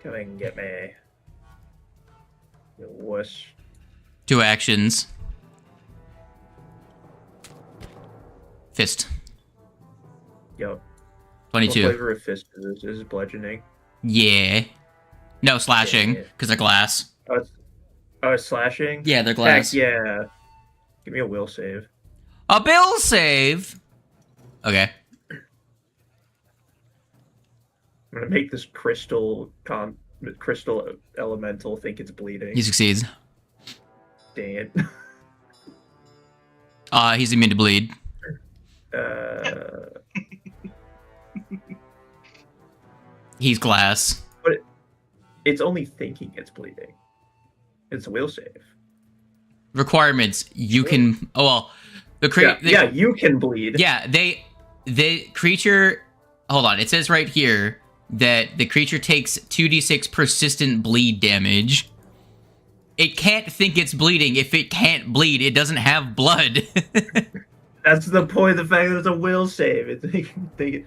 A: Come and get me. You wuss.
F: 2 actions. Fist.
A: Yo. What
F: 22.
A: flavor of fist is this? Is it bludgeoning?
F: Yeah. No slashing,
A: Yeah.
F: because they're glass.
A: It's slashing?
F: Yeah, they're glass.
A: Heck yeah. Give me a will save.
F: A bill save. Okay.
A: I'm gonna make this crystal elemental think it's bleeding.
F: He succeeds.
A: Dang it.
F: He's immune to bleed. He's glass.
A: But it's only thinking it's bleeding. It's a will save.
F: Requirements. You can. Oh well.
A: Yeah, you can bleed.
F: Yeah, the creature. Hold on. It says right here that the creature takes 2d6 persistent bleed damage. It can't think it's bleeding. If it can't bleed, it doesn't have blood.
A: That's the point. The fact that it's a will save.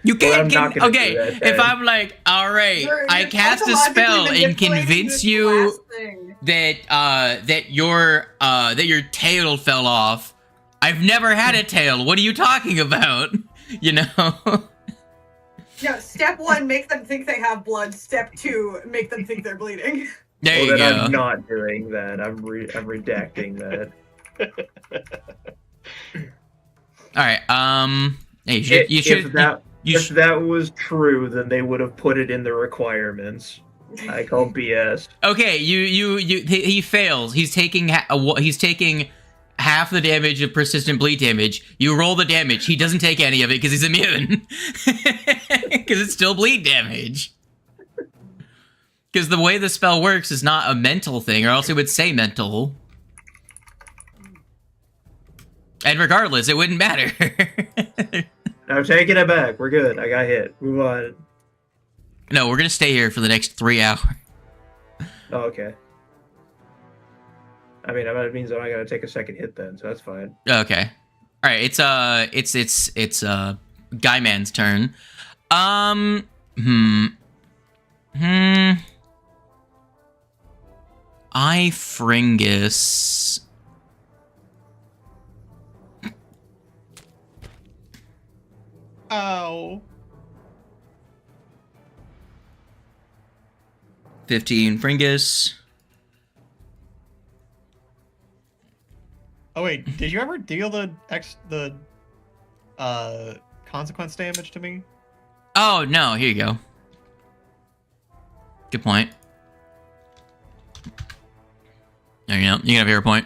F: You can't
A: I'm not
F: get.
A: gonna
F: Okay,
A: do that,
F: if
A: then.
F: I'm like, all right,
C: You're
F: I cast a
C: psychologically
F: spell and
C: manipulating
F: convince
C: this
F: you
C: last thing.
F: that your tail fell off. I've never had a tail. What are you talking about? You know.
C: No, step 1, make them think they have blood. Step 2, make them think they're bleeding.
F: There you
A: Well, then
F: go.
A: I'm not doing that. I'm redacting that.
F: All right. Hey, you should.
A: If that was true, then they would have put it in the requirements. I call BS.
F: Okay, he fails. He's taking half the damage of persistent bleed damage. You roll the damage. He doesn't take any of it because he's immune. Because it's still bleed damage. Because the way the spell works is not a mental thing, or else it would say mental. And regardless, it wouldn't matter.
A: I'm taking it back. We're good. I got hit. Move on.
F: No, we're gonna stay here for the next 3 hours.
A: Oh, okay. I mean, that means I'm not gonna take a second hit then, so that's fine.
F: Okay. All right. It's Guy Man's turn. I Fringus.
D: Ow.
F: 15 Fringus.
D: Oh wait, did you ever deal the consequence damage to me?
F: Oh no, here you go. Good point. There you go. You can have a hero point.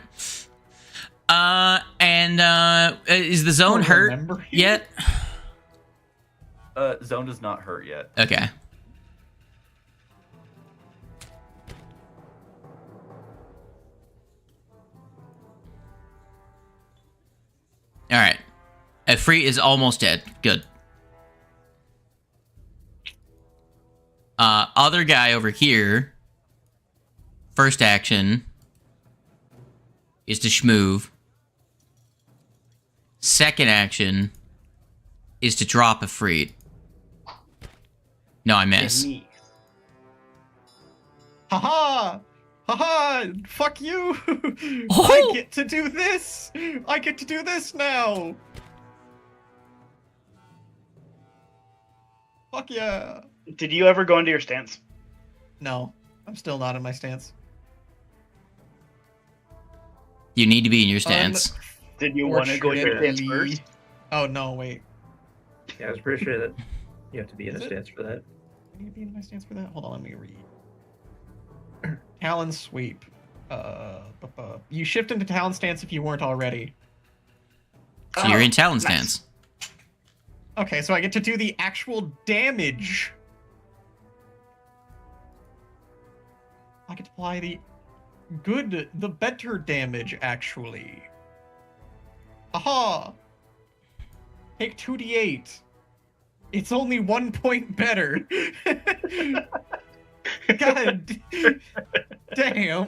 F: Is the zone
D: don't
F: hurt
D: remember.
F: yet?
E: Zone does not hurt yet.
F: Okay. All right. Efreet is almost dead. Good. Other guy over here. First action is to schmoove. Second action is to drop Efreet. No, I miss.
B: Me.
D: Haha! Haha! Fuck you!
F: Oh!
D: I get to do this! I get to do this now! Fuck yeah!
B: Did you ever go into your stance?
D: No, I'm still not in my stance.
F: You need to be in your stance.
B: Did you want to go into your stance
D: Unfortunately-
B: first?
D: Oh no, wait.
A: Yeah, I was pretty sure that you have to be in a
D: Is it?
A: stance for that.
D: I need to be in my stance for that? Hold on, let me read. Talon sweep. You shift into Talon stance if you weren't already.
F: So you're in Talon
B: nice.
F: stance.
D: Okay, so I get to do the actual damage. I get to apply the better damage, actually. Aha! Take 2d8. It's only 1 point better. God damn.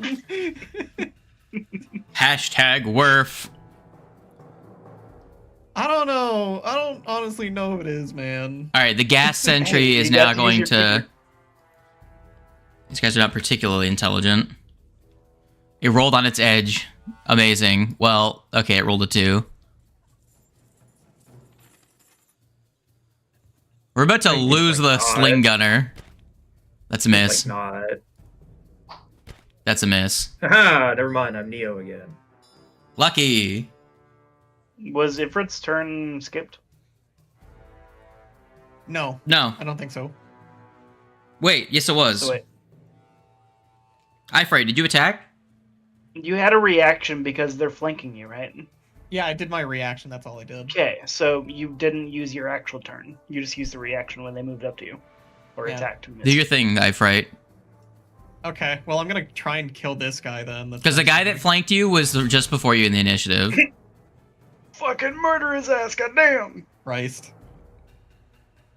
F: Hashtag Werf.
D: I don't know. I don't honestly know if it is, man.
F: All right, the gas sentry
B: Hey,
F: is
B: you
F: now
B: got to
F: going
B: use your
F: to.
B: figure.
F: These guys are not particularly intelligent. It rolled on its edge. Amazing. Well, okay, it rolled a 2. We're about to
A: Like, it's
F: lose
A: like
F: the
A: not.
F: sling gunner. That's a miss.
A: Like not.
F: That's a miss.
A: Haha, never mind. I'm Neo again.
F: Lucky.
B: Was Ifrit's turn skipped?
D: No,
F: No.
D: I don't think so.
F: Wait, yes it was.
B: So wait,
F: Ifrite, did you attack?
B: you had a reaction because they're flanking you, right?
D: Yeah, I did my reaction. That's all I did.
B: Okay, so you didn't use your actual turn. You just used the reaction when they moved up to you. Or
D: Yeah.
B: attacked.
F: Do your thing, Ifrite.
D: Okay, well, I'm gonna try and kill this guy then.
F: Because the guy that flanked you was just before you in the initiative.
B: Fucking murder his ass, goddamn!
D: Christ.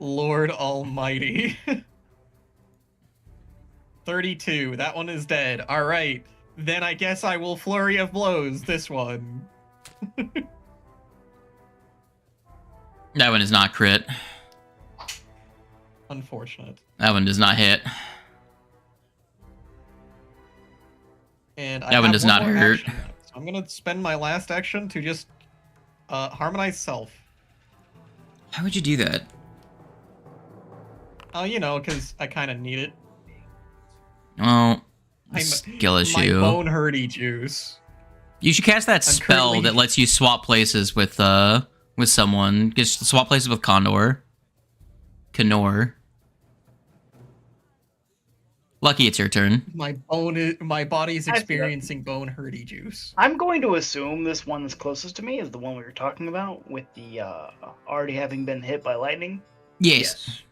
D: Lord Almighty. 32. That one is dead. Alright. Then I guess I will Flurry of Blows this one.
F: That one is not crit.
D: Unfortunate.
F: That one does not hit.
D: And I
F: That one
D: have
F: does not
D: more
F: hurt.
D: action left. So I'm gonna spend my last action to just harmonize self.
F: How would you do that?
D: Oh, you know, because I kind of need it.
F: Oh,
D: I'm-
F: skill
D: My
F: issue.
D: bone hurty juice.
F: You should cast that
D: I'm
F: spell
D: currently-
F: that lets you swap places with someone. Just swap places with Condor. Canor. Lucky it's your turn.
D: My body is
B: I see that.
D: experiencing bone hurty juice.
B: I'm going to assume this one that's closest to me is the one we were talking about, with the already having been hit by lightning.
F: Yes.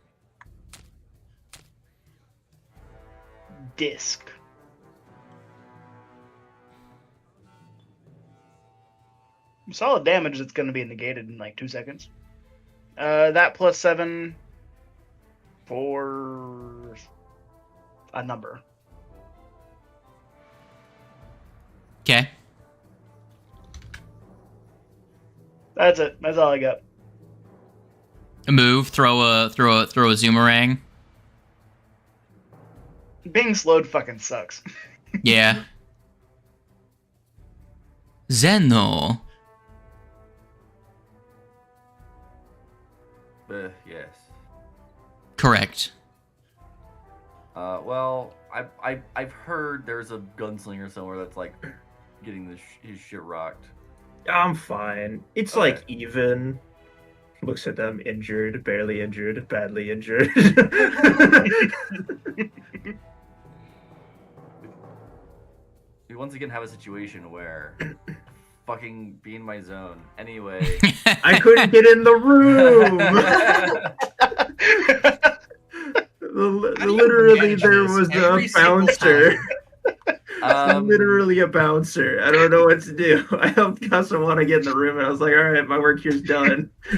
B: solid damage that's going to be negated in like 2 seconds. That plus 7 for a number.
F: Okay.
B: That's it. That's all I got.
F: A move. Throw a zoomerang.
B: Being slowed fucking sucks.
F: Yeah. Zeno.
E: Yes.
F: Correct.
E: Well, I've heard there's a gunslinger somewhere that's like getting his shit rocked.
A: I'm fine. It's
E: Okay.
A: like even. Looks at them, injured, barely injured, badly injured.
E: We once again have a situation where fucking be in my zone. Anyway.
A: I couldn't get in the room. Literally,
D: manage
A: there
D: this
A: was
D: every
A: a
D: single
A: bouncer.
E: Um,
A: Literally a bouncer. I don't know what to do. I helped Casawana get in the room, and I was like, "All right, my work here's done." I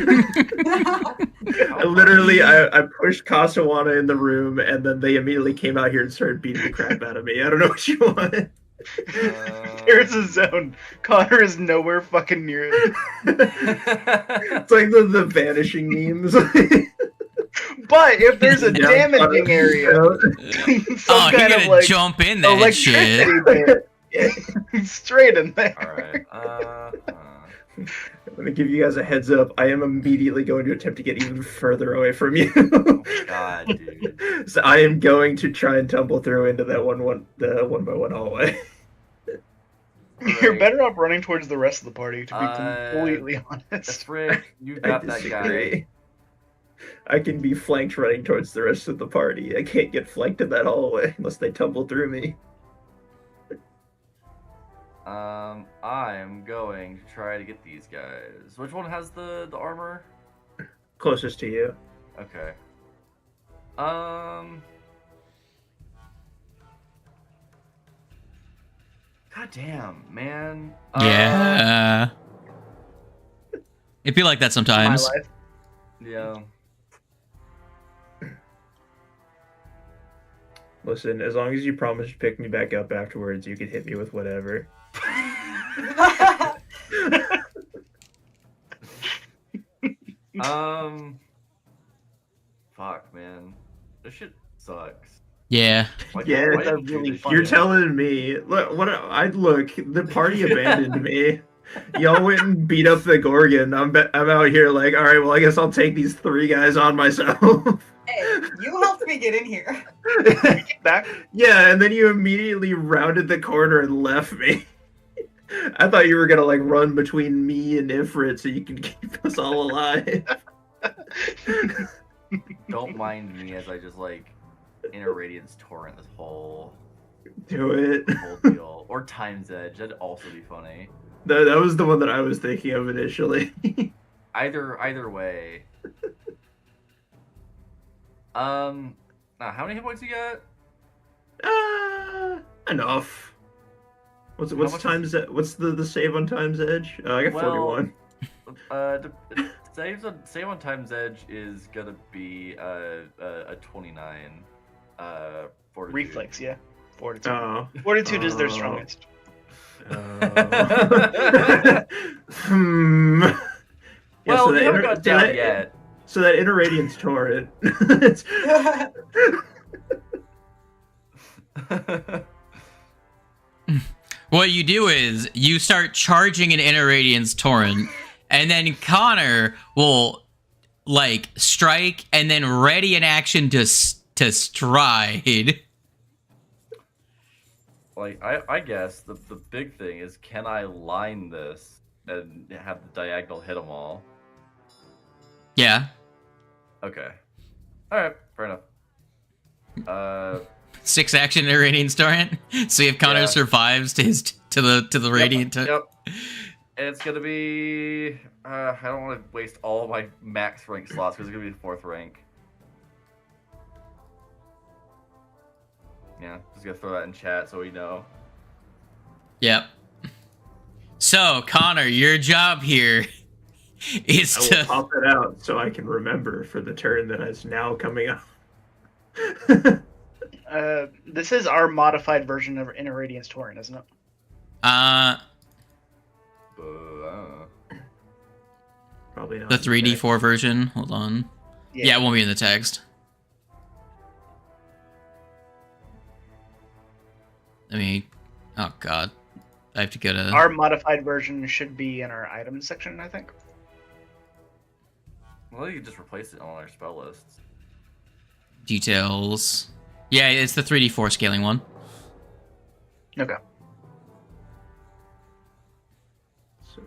A: pushed Casawana in the room, and then they immediately came out here and started beating the crap out of me. I don't know what you want.
B: There's a zone. Connor is nowhere fucking near it.
A: It's like the vanishing memes.
B: But if there's a
A: Yeah,
B: damaging area, some
F: Oh,
B: kind
F: you're
B: of
F: gonna
B: like
F: jump in that shit.
B: electricity there. Straight in there.
E: Alright.
A: I'm gonna give you guys a heads up. I am immediately going to attempt to get even further away from you.
E: Oh my god, dude.
A: So I am going to try and tumble through into that the 1x1 hallway.
B: You're
E: Right.
B: better off running towards the rest of the party, to be completely honest.
E: Frick, you
A: I
E: got that guy.
A: disagree. I can be flanked running towards the rest of the party. I can't get flanked in that hallway unless they tumble through me.
E: I'm going to try to get these guys. Which one has the armor?
A: Closest to you.
E: Okay. God damn, man.
F: Yeah. It'd be like that
B: My
F: sometimes.
B: life.
E: Yeah.
A: Listen, as long as you promise to pick me back up afterwards, you can hit me with whatever.
E: Fuck, man. This shit sucks.
F: Yeah.
E: Like,
A: Yeah,
E: why
A: it's
E: did
B: a
E: you do
B: really
E: this
B: fun
A: You're
E: shit?
A: telling me. Look, the party abandoned me. Y'all went and beat up the Gorgon. I'm out here like, all right, well, I guess I'll take these 3 guys on myself.
C: Hey, you helped me get in here.
B: Get back.
A: Yeah, and then you immediately rounded the corner and left me. I thought you were gonna like run between me and Ifrit so you could keep us all alive.
E: Don't mind me as I just like inner radiance torrent this whole
A: Do it.
E: deal. Or Time's Edge. That'd also be funny.
A: That was the one that I was thinking of initially.
E: Either way. How many hit points you got?
A: Enough. What's
E: much
A: times what's the save on Time's Edge? I got
E: Well,
A: 41.
E: Save on Time's Edge is gonna be a 29. Fortitude.
B: Reflex, yeah. Fortitude.
A: Oh.
B: Fortitude is their
A: Oh.
B: strongest.
A: Hmm. Yeah,
E: Well,
A: so
E: you
A: that
E: haven't got down yet.
A: So that inner radiance torrent.
F: What you do is you start charging an inner radiance torrent, and then Connor will like strike and then ready an action to stride.
E: Like I guess the big thing is, can I line this and have the diagonal hit them all?
F: Yeah.
E: Okay. All right. Fair enough.
F: 6 action inner radiance torrent. So if Connor
E: Yeah.
F: survives to the radiant.
E: Yep. It's gonna be. I don't want to waste all of my max rank slots because it's gonna be 4th rank. Yeah, just gonna throw that in chat so we know.
F: Yep. So, Connor, your job here is
A: I will
F: to...
A: pop it out so I can remember for the turn that is now coming up.
B: This is our modified version of Inner Radiance Torrent, isn't it?
A: Probably not.
F: The 3D4 version. Hold on. Yeah, it won't be in the text. Let me... Oh, God. I have to go to...
B: Our modified version should be in our items section, I think.
E: Well, you can just replace it on our spell lists.
F: Details. Yeah, it's the 3D4 scaling one.
B: Okay.
A: So,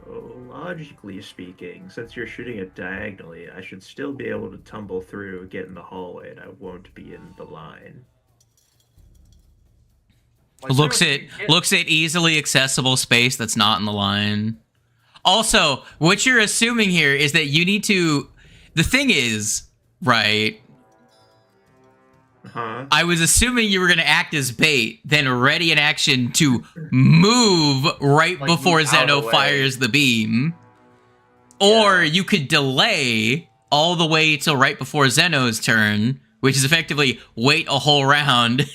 A: logically speaking, since you're shooting it diagonally, I should still be able to tumble through, get in the hallway, and I won't be in the line.
E: Like,
F: Looks at easily accessible space that's not in the line. Also, what you're assuming here is that you need to... The thing is, right...
A: Huh?
F: I was assuming you were going to act as bait, then ready in action to move right
E: Like,
F: before
E: move out of
F: Zeno
E: the way.
F: fires the beam. Or
E: Yeah.
F: you could delay all the way till right before Zeno's turn, which is effectively wait a whole round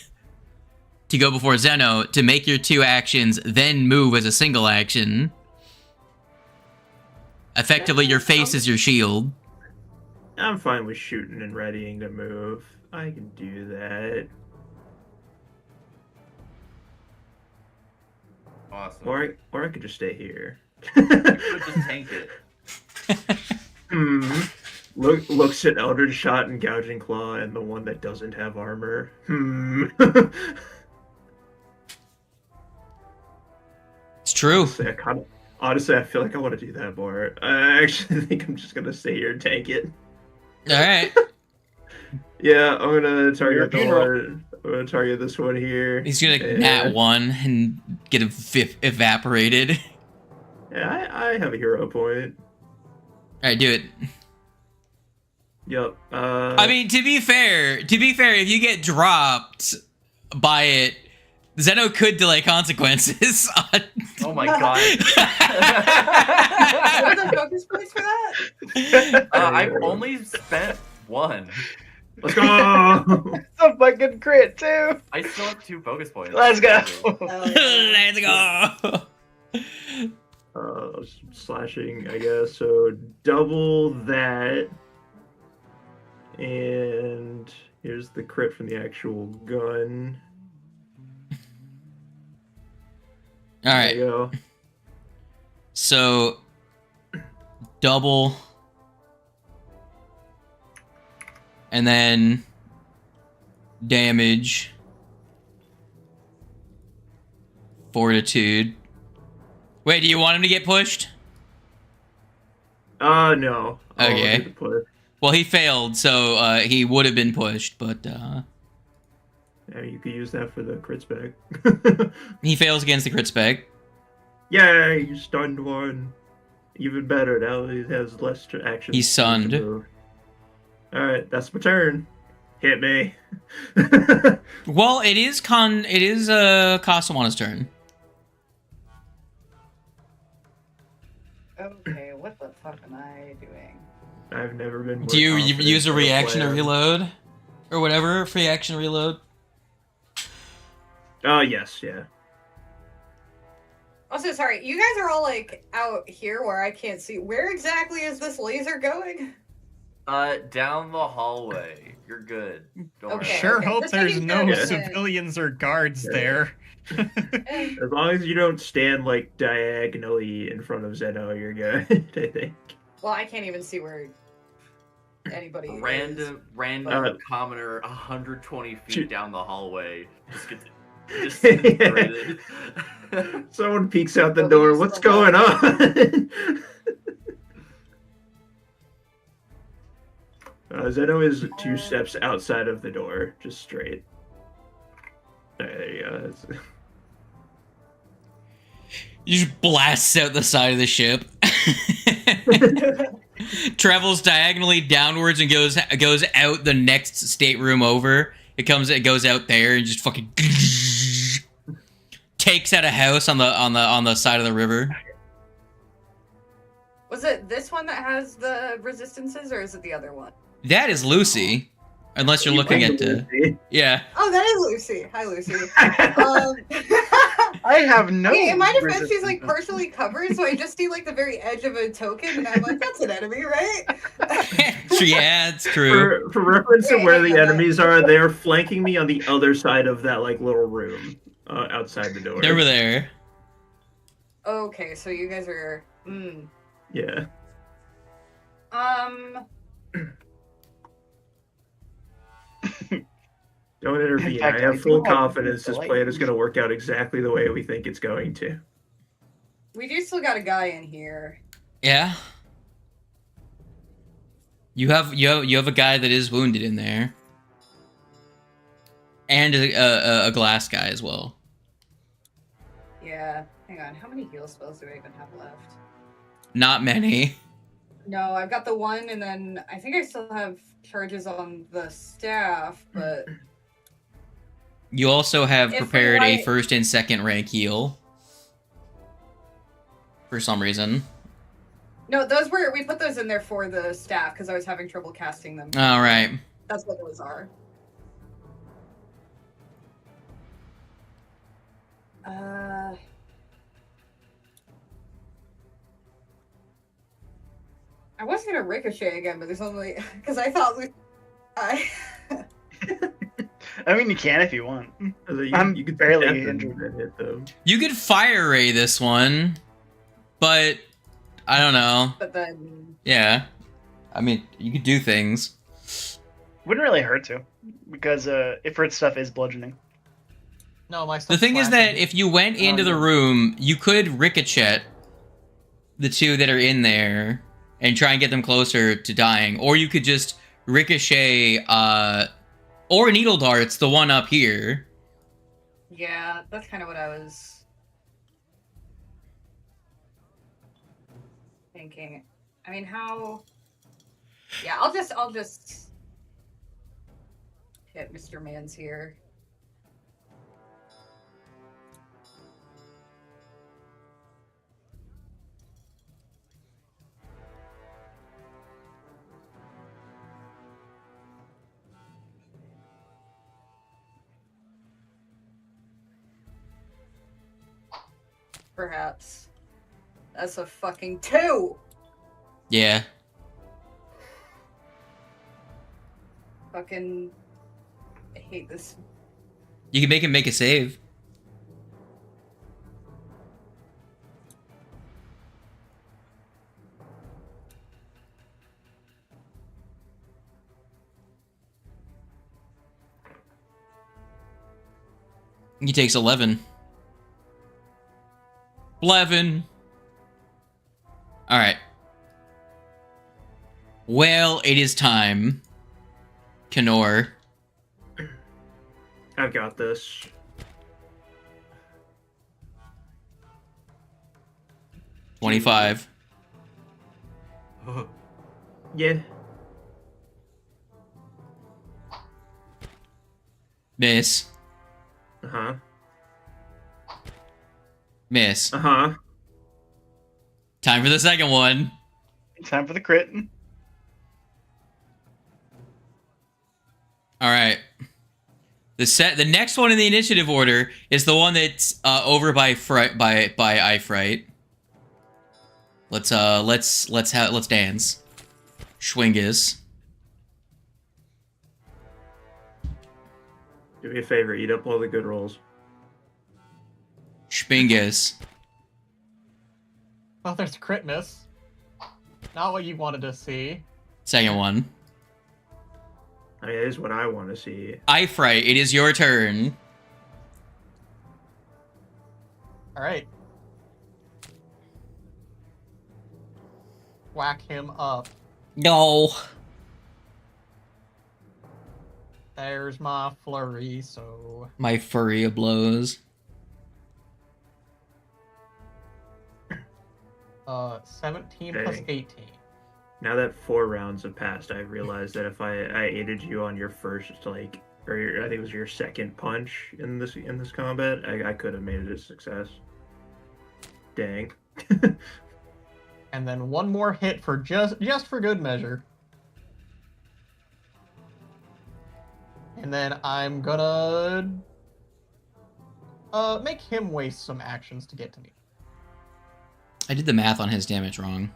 F: to go before Zeno to make your 2 actions, then move as a single action. Effectively, your face is your shield.
A: I'm fine with shooting and readying to move. I can do that.
E: Awesome.
A: Or I could just stay here.
E: You could just tank it.
A: Looks at Eldritch Shot and Gouging Claw and the one that doesn't have armor.
F: It's true.
A: Honestly, I feel like I want to do that more. I actually think I'm just gonna stay here and tank it.
F: Alright.
A: Yeah, I'm gonna target
B: Your
A: the
B: funeral.
A: one. I'm gonna target this one here.
F: He's gonna nat 1 and get evaporated.
A: Yeah, I have a hero point.
F: Alright, do it.
A: Yep.
F: I mean, to be fair, if you get dropped by it, Zeno could delay consequences.
E: Oh my god.
C: What are the focus points for that?
E: I've only spent 1.
A: Let's go.
B: It's a fucking crit, too!
E: I still have 2 focus points.
B: Let's go!
F: Let's go.
A: Slashing, I guess. So double that. And here's the crit from the actual gun.
F: All
A: There
F: right.
A: you go.
F: So double, and then damage, fortitude. Wait, do you want him to get pushed?
A: No.
F: Okay.
A: do the push.
F: Well, he failed, so he would have been pushed, but
A: Yeah, you could use that for the crit spec.
F: he fails against the crit spec.
A: Yeah, you stunned one. Even better. Now he has less action.
F: He's sunned.
A: Alright, that's my turn. Hit me.
F: Well, it is Kasawana's turn.
C: Okay, what the fuck am I doing?
A: I've never been more
F: Do you
A: confident
F: use a
A: in
F: reaction to
A: plan.
F: reload? Or whatever, free action reload?
A: Yes, yeah.
C: Also, sorry, you guys are all like out here where I can't see. Where exactly is this laser going?
E: Down the hallway. You're good. Don't worry.
C: Okay.
D: Sure hope
C: Just
D: there's
C: making
D: no
C: sure.
D: civilians or guards
A: Yeah.
D: there.
A: As long as you don't stand like diagonally in front of Zeno, you're good, I think.
C: Well, I can't even see where anybody is.
E: Random commoner 120 feet
A: Shoot.
E: down the hallway just gets disintegrated.
A: Someone peeks out the
C: Well,
A: door.
C: use
A: What's
C: the
A: going
C: light.
A: on? Zeno is 2 steps outside of the door, just straight. There you go.
F: You just blasts out the side of the ship. Travels diagonally downwards and goes out the next stateroom over. It goes out there and just fucking takes out a house on the side of the river.
C: Was it this one that has the resistances, or is it the other one?
F: That is Lucy. Unless you're looking at
A: Lucy.
F: yeah.
C: Oh, that is Lucy. Hi, Lucy. Um,
B: I have no.
C: okay, in my defense, she's
B: resistance.
C: like partially covered, so I just see like the very edge of a token, and I'm like, that's an enemy, right?
F: Yeah, it's true.
A: For reference to
C: Wait,
A: where
C: hang
A: the
C: on,
A: enemies are, they're flanking me on the other side of that like little room outside the door.
F: They're over there.
C: Okay, so you guys are.
A: Yeah. Don't intervene.
B: In fact,
A: I have
B: I
A: full
B: do have
A: confidence this
B: delay.
A: plan is going to work out exactly the way we think it's going to.
C: We do still got a guy in here.
F: Yeah. You have a guy that is wounded in there. And a glass guy as well.
C: Yeah. Hang on. How many heal spells do I even have left?
F: Not many.
C: No, I've got the one, and then I think I still have charges on the staff, but
F: You also have
C: If
F: prepared a
C: I-
F: first and second rank heal. For some reason.
C: no, we put those in there for the staff because I was having trouble casting them.
F: Alright.
C: That's what those are. I was gonna ricochet again, but there's only because I thought
B: I mean, you can if you want.
A: You could
B: barely
A: tap them
B: injured.
A: and hit them.
F: You could fire ray this one. But I don't know.
C: but then
F: Yeah. I mean, you could do things.
B: Wouldn't really hurt to, because Ifrit's stuff is bludgeoning.
D: No, my
F: The
D: stuff's
F: thing is that
D: slashing.
F: if you went into the
B: yeah.
F: room, you could ricochet the two that are in there and try and get them closer to dying. Or you could just ricochet, or needle darts, the one up here.
C: yeah, that's kind of what I was thinking. I mean, how? Yeah, I'll just hit Mr. Mans here. Perhaps. That's a fucking 2!
F: Yeah.
C: Fucking... I hate this.
F: You can make him make a save. He takes 11. 11. Alright. Well, it is time. Kenor.
A: I've got this.
F: $25.
A: Yeah.
F: Miss.
A: Uh-huh.
F: Miss.
A: Uh-huh.
F: Time for the second one.
B: Time for the crit.
F: Alright. The next one in the initiative order is the one that's over by Eye Fright. Let's dance. Schwingus.
A: Do me a favor, eat up all the good rolls.
F: Schwingus.
D: Oh, there's a crit miss. Not what you wanted to see.
F: Second one.
A: I mean, that is what I want to see.
F: Eye Fright, it is your turn.
D: Alright. Whack him up.
F: No.
D: There's my flurry, so...
F: My furry of blows.
D: 17 plus
A: Dang.
D: 18.
A: Now that 4 rounds have passed, I realized that if I aided you on your first, like, or I think it was your second punch in this combat, I could have made it a success. Dang.
D: and then one more hit for just for good measure. And then I'm gonna make him waste some actions to get to me.
F: I did the math on his damage wrong.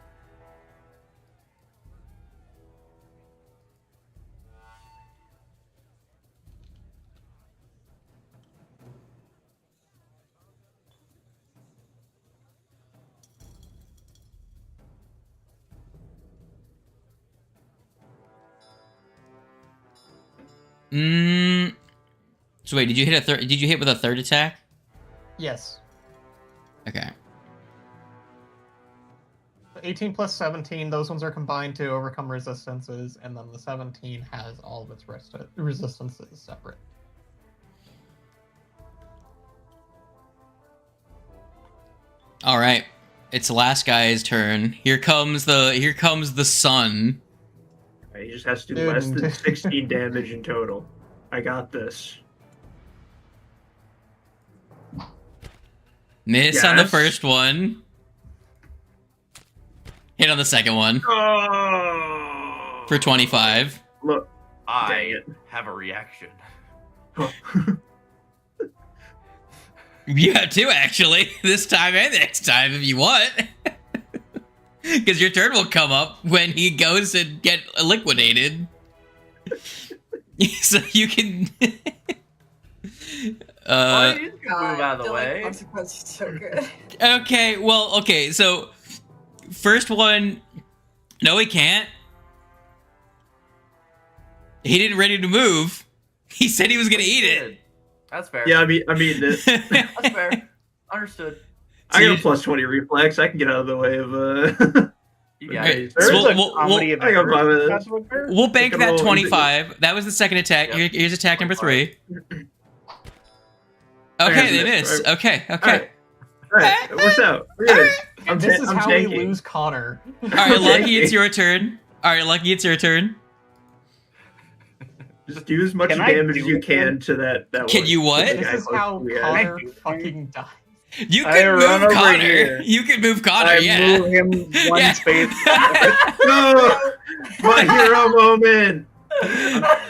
F: So wait, did you hit a third? Did you hit with a third attack?
D: Yes.
F: Okay.
D: 18 plus 17, those ones are combined to overcome resistances, and then the 17 has all of its resistances separate.
F: All right, it's the last guy's turn. Here comes the sun.
A: He just has to do less than 16 damage in total. I got this.
F: Miss on the
A: Yes.
F: first one. Hit on the second one
A: Oh!
F: for 25.
A: Look, dang
E: I
A: it.
E: have a reaction.
F: You have two, actually. This time and next time, if you want. Because your turn will come up when he goes and get liquidated. So you can...
E: Oh, you can
C: God,
E: move out of the way.
C: Consequence is so good.
F: Okay, so... First one... No, he can't. He didn't ready to move. He said he was gonna eat it.
E: That's fair.
A: Yeah, I'm eating it.
E: That's fair. Understood.
A: I got a plus 20 reflex. I can get out of the way of
E: You got
F: Okay,
E: it.
F: so
B: There's
F: we'll-
B: a comedy of
A: I got
B: errors.
A: 5 minutes.
B: That's what there is.
F: We'll bank
A: Can
F: that
A: roll
F: 25. That was the second attack.
E: Yep.
F: Here's attack number 3.
E: 25.
F: Okay, they
A: miss,
F: miss.
A: right?
F: Okay.
A: Alright, it works out. We're good.
D: This is
A: I'm
D: how we
A: tanking.
D: lose Connor.
F: Alright, Lucky, it's your turn. Alright, Lucky, it's your turn.
A: Just do as much
B: Can I
A: damage
B: do
A: as you
B: it
A: can to that
F: Can
A: one.
F: you what?
A: The
D: This
A: guy
D: is
A: close
D: how
A: to the edge.
D: Connor
B: I-
D: fucking dies.
F: You
B: I
F: can
B: run
F: move
B: over
F: Connor.
B: here.
F: You can move Connor,
B: I
F: yeah.
B: move him one
F: Yeah.
B: space.
A: No! My hero moment!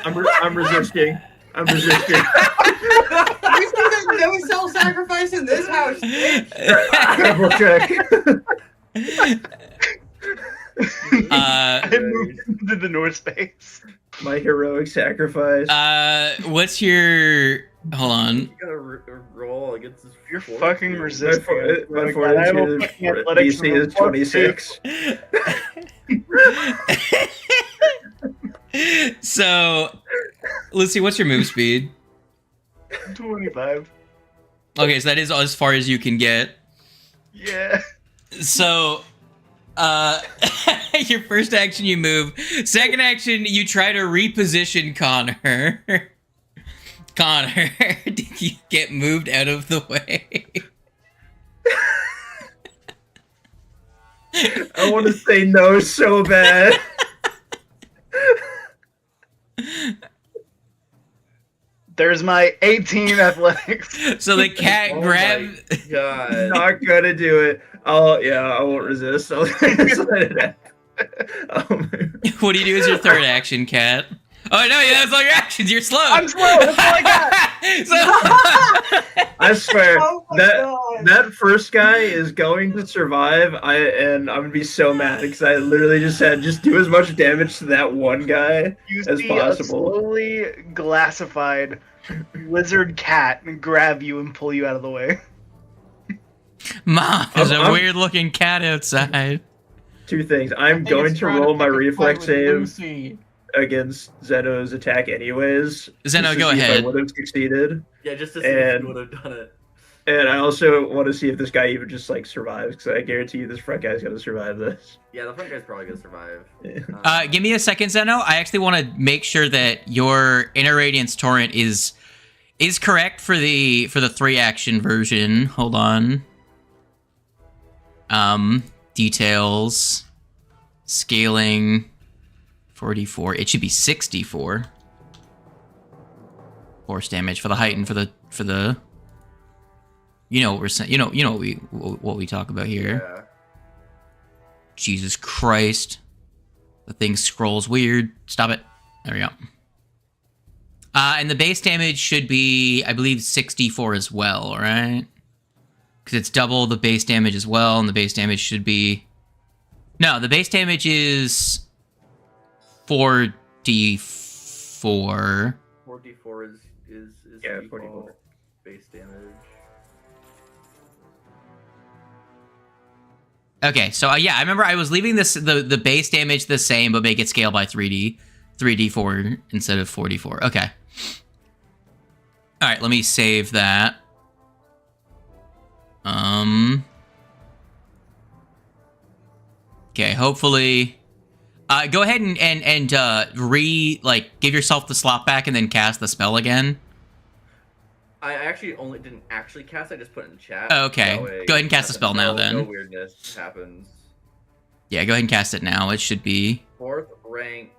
A: I'm resisting. I'm resisting.
C: You see that no self-sacrifice in this house?
A: Double check.
B: I moved him to the north space.
A: My heroic sacrifice.
F: What's your... Hold on.
E: You gotta roll against this.
B: You're
E: force
B: fucking
E: here.
B: resisting.
A: My
B: I will
A: fortitude
B: put athletics
A: DC is
B: from
A: 26.
F: So, Lucy, what's your move speed?
B: 25.
F: Okay, so that is as far as you can get.
B: Yeah.
F: So, your first action you move. Second action you try to reposition Connor. Connor, did you get moved out of the way?
A: I want to say no so bad.
B: There's my 18 athletics.
F: So the cat
E: Oh
F: grab.
E: my God.
A: Not gonna do it. I won't resist. I'll just let it happen.
F: What do you do as your third action, cat? Oh no, yeah, that's all your actions. You're slow.
B: I'm slow. That's all I got.
A: I swear
C: Oh my God.
A: that first guy is going to survive. I'm gonna be so mad because I literally just said just do as much damage to that one guy
B: You
A: as
B: see
A: possible.
B: a slowly glassified lizard cat grab you and pull you out of the way.
F: Mom, there's a
A: I'm-
F: weird-looking cat outside.
A: Two things. I'm going to roll my reflex save
D: Lucy.
A: against Zeno's attack anyways.
F: Zeno,
A: just to
F: go
A: see if
F: ahead.
A: I would have succeeded.
E: Yeah, just to see if
A: And-
E: you would have done it.
A: And I also want to see if this guy even just like survives, because I guarantee you this front guy's gonna survive this.
E: Yeah, the front guy's probably gonna survive.
F: Give me a second, Zeno. I actually want to make sure that your Inner Radiance Torrent is correct for the 3-action version. Hold on. Details, scaling, 44. It should be 64. Force damage for the height and for the. You know what we're saying. You know what we talk about here. Jesus Christ. The thing scrolls weird. Stop it. There we go. And the base damage should be, I believe, 64 as well, right? Because it's double the base damage as well, and the base damage should be... No, the base damage is 4d4.
E: 4d4 is
A: Yeah,
E: default
A: 44.
E: base damage.
F: Okay, so yeah, I remember I was leaving this the base damage the same, but make it scale by 3d4 instead of 4d4. Okay. All right, let me save that. Okay, hopefully. Go ahead and give yourself the slot back and then cast the spell again.
E: I actually didn't actually cast. I just put it in chat.
F: Okay,
E: That way
F: go ahead and cast the spell now then.
E: No weirdness happens.
F: Yeah, go ahead and cast it now. It should be
E: 4th rank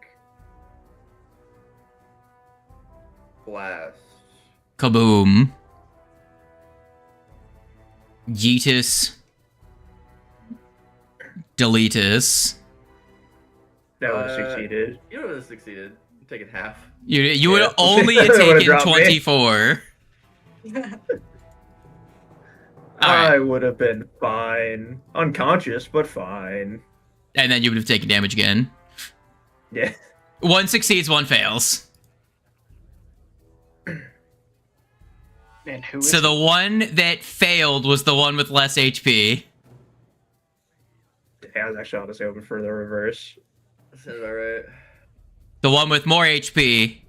E: blast.
F: kaboom. Yeetus. Deletus.
A: That would have succeeded.
E: You would have succeeded. I'm taking half.
F: You would
A: Yeah.
F: only have
A: That would've
F: taken
A: dropped me.
F: 24.
A: I would have been fine. Unconscious, but fine.
F: And then you would have taken damage again.
A: Yeah.
F: One succeeds, one fails.
B: And who is
F: So the one that failed was the one with less HP.
A: I was actually honestly hoping for the reverse.
E: Sounds about right.
F: The one with more HP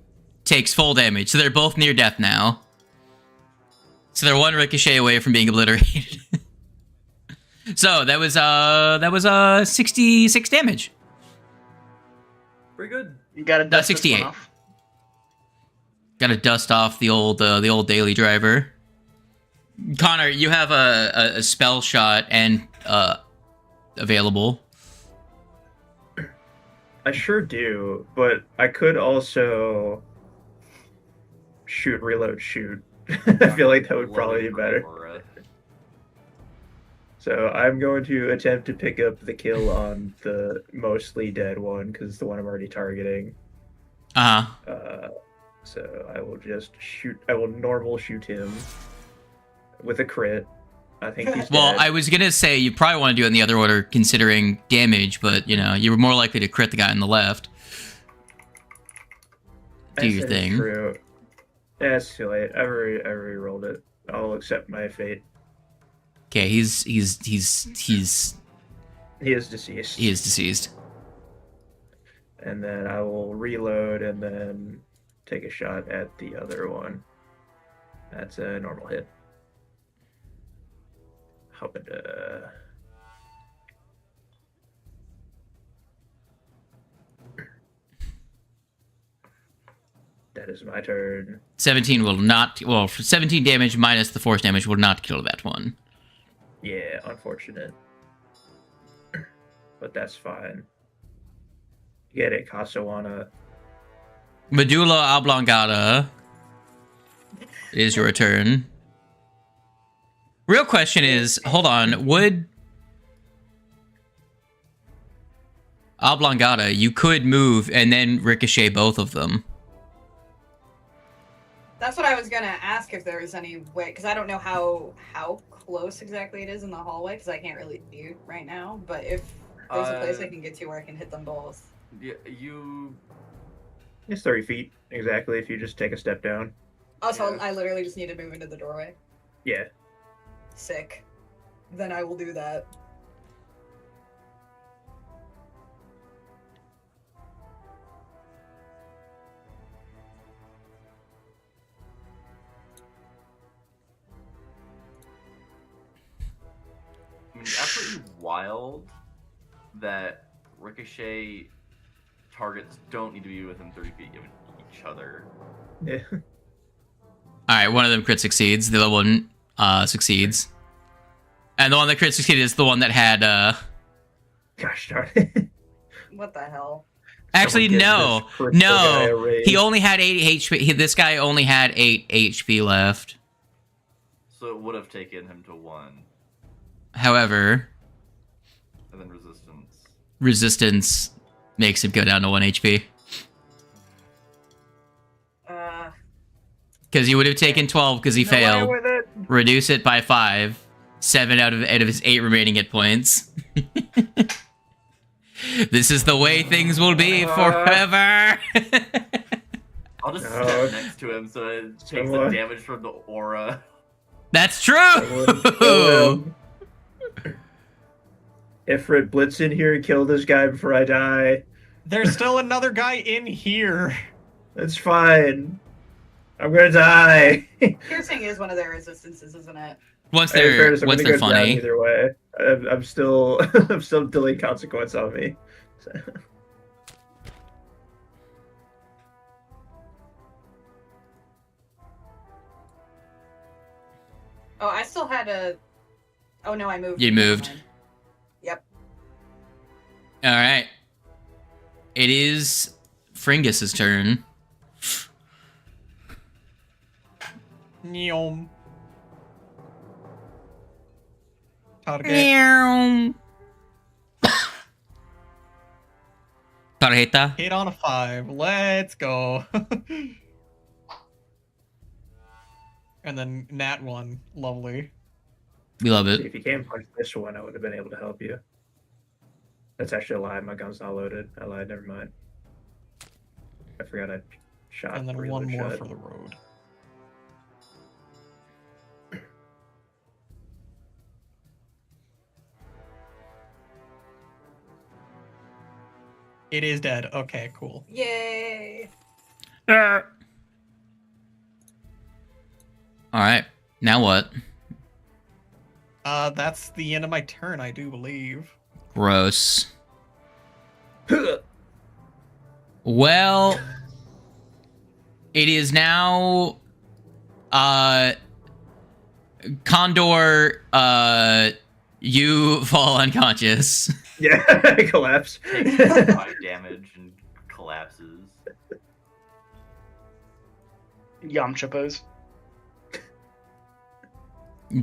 F: takes full damage. So they're both near death now. So they're one ricochet away from being obliterated. So that was 66 damage.
E: Pretty good.
B: You gotta dust this
F: 68.
B: one off.
F: Gotta dust off the old daily driver. Connor, you have a spell shot and available.
A: I sure do, but I could also shoot, reload, shoot. I feel like that would probably be better. So I'm going to attempt to pick up the kill on the mostly dead one, because the one I'm already targeting.
F: Uh-huh.
A: So I will just shoot. I will normal shoot him with a crit. I think he's
F: Well,
A: dead.
F: I was gonna say you probably want to do it in the other order considering damage, but you know, you were more likely to crit the guy on the left. Do your
A: That is
F: thing.
A: True. Yeah, it's too late. I already rolled it. I'll accept my fate.
F: Okay,
A: He is deceased.
F: he is deceased.
A: And then I will reload and then take a shot at the other one. That's a normal hit. Hoping to... That is my turn.
F: 17 will not. Well, for 17 damage minus the force damage will not kill that one.
A: Yeah, unfortunate. But that's fine. Get it, Casawana.
F: Medulla oblongata. It is your turn. Real question is, hold on, would oblongata, you could move and then ricochet both of them.
C: That's what I was gonna ask, if there was any way, because I don't know how close exactly it is in the hallway, because I can't really see right now. But if there's a place I can get to where I can hit them both.
E: Yeah, you.
A: It's 30 feet, exactly, if you just take a step down.
C: Also,
E: Yeah.
C: I literally just need to move into the doorway.
A: Yeah.
C: Sick. Then I will do that.
E: I mean, it's absolutely wild that ricochet targets don't need to be within 30 feet of each other.
A: Yeah.
F: Alright, one of them crit succeeds, the other one succeeds. And the one that crit succeeded is the one that had
A: Gosh darn it.
C: What the hell?
F: Actually,
A: Someone give
F: no.
A: this critical guy a
F: No.
A: raise.
F: He only had 8 HP. This guy only had 8 HP left.
E: So it would have taken him to 1,
F: However,
E: and then resistance.
F: resistance makes him go down to 1 HP? Because you would have taken 12 because he failed.
B: With it.
F: Reduce it by 5. 7 out of his 8 remaining hit points. This is the way things will be forever.
E: I'll just stand next to him so it takes the damage from the aura.
F: That's true.
A: Ifrit, blitz in here and kill this guy before I die.
D: There's still another guy in here.
A: That's fine. I'm gonna die.
C: Piercing is one of their resistances, isn't it?
F: Once they're funny.
A: Either way, I'm still I'm still delaying consequence on me. So.
C: Oh, I still had a. Oh no, I moved.
F: You moved.
C: Yep.
F: All right. It is Fringus's turn.
D: Neom. Target.
F: Meow. Tarjeta.
D: Hit on a 5. Let's go. And then nat 1. Lovely.
F: We love
A: If
F: it.
A: you can't punch this one, I would have been able to help you. That's actually a lie. My gun's not loaded. I lied. Never mind. I forgot I shot.
D: And then
A: reload
D: one more
A: shot.
D: for the road. It is dead. Okay, cool.
C: Yay!
F: All right. Now what?
D: That's the end of my turn, I do believe.
F: Gross. Well, it is now Condor, you fall unconscious.
A: Yeah, I collapse.
E: Takes 5 damage and collapses.
B: Yamcha pose.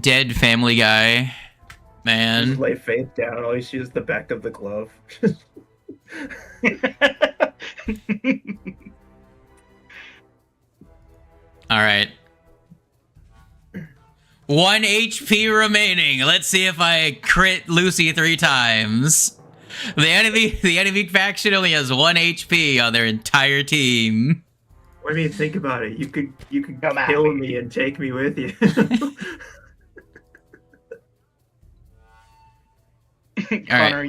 F: Dead Family Guy. Man.
A: Just lay face down. All you see is the back of the glove.
F: All right. 1 HP remaining. Let's see if I crit Lucy 3 times. The enemy faction only has 1 HP on their entire team.
A: I mean, think about it. You could
B: Come at
A: kill
B: me.
A: me and take me with you.
B: Connor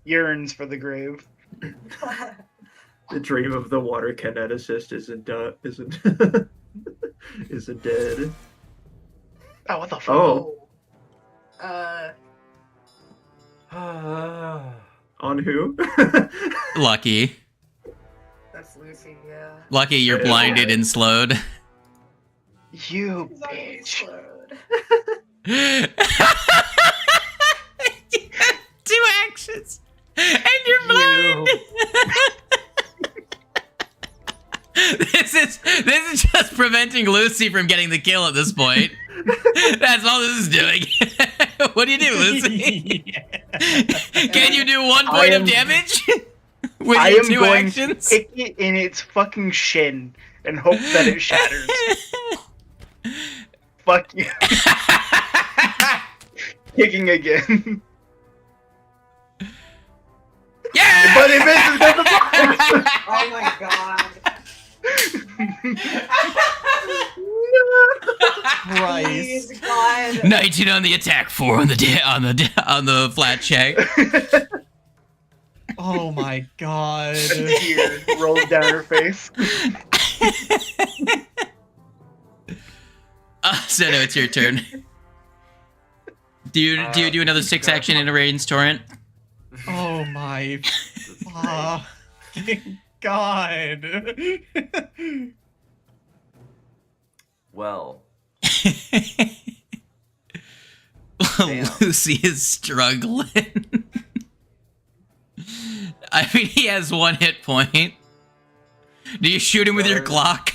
B: yearns for the grave.
A: The dream of the water kineticist isn't isn't dead.
B: Oh, what the fuck?
A: Oh,
C: Uh,
A: on who?
F: Lucky.
C: that's Lucy, yeah.
F: Lucky you're
A: Yeah.
F: blinded and slowed.
B: You
C: He's already
B: bitch.
C: slowed.
F: 2 actions. And you're blind. This is just preventing Lucy from getting the kill at this point. That's all this is doing. What do you do, Lucy? Can you do 1 point of damage with
B: I
F: your
B: am
F: 2
B: going
F: actions?
B: to kick it in its fucking shin and hope that it shatters. Fuck you. Kicking again.
F: Yeah!
B: But it misses because of the
C: Oh my god.
D: Christ.
C: Please, God.
F: 19 on the attack, 4 on the flat check.
D: Oh my god.
B: A tear rolls down her face.
F: So no, it's your turn. Do you do another 6 action in a Radiant's Torrent?
D: Oh my fucking god.
E: Well,
F: Lucy is struggling. I mean, he has 1 hit point. Do you shoot him with your Glock?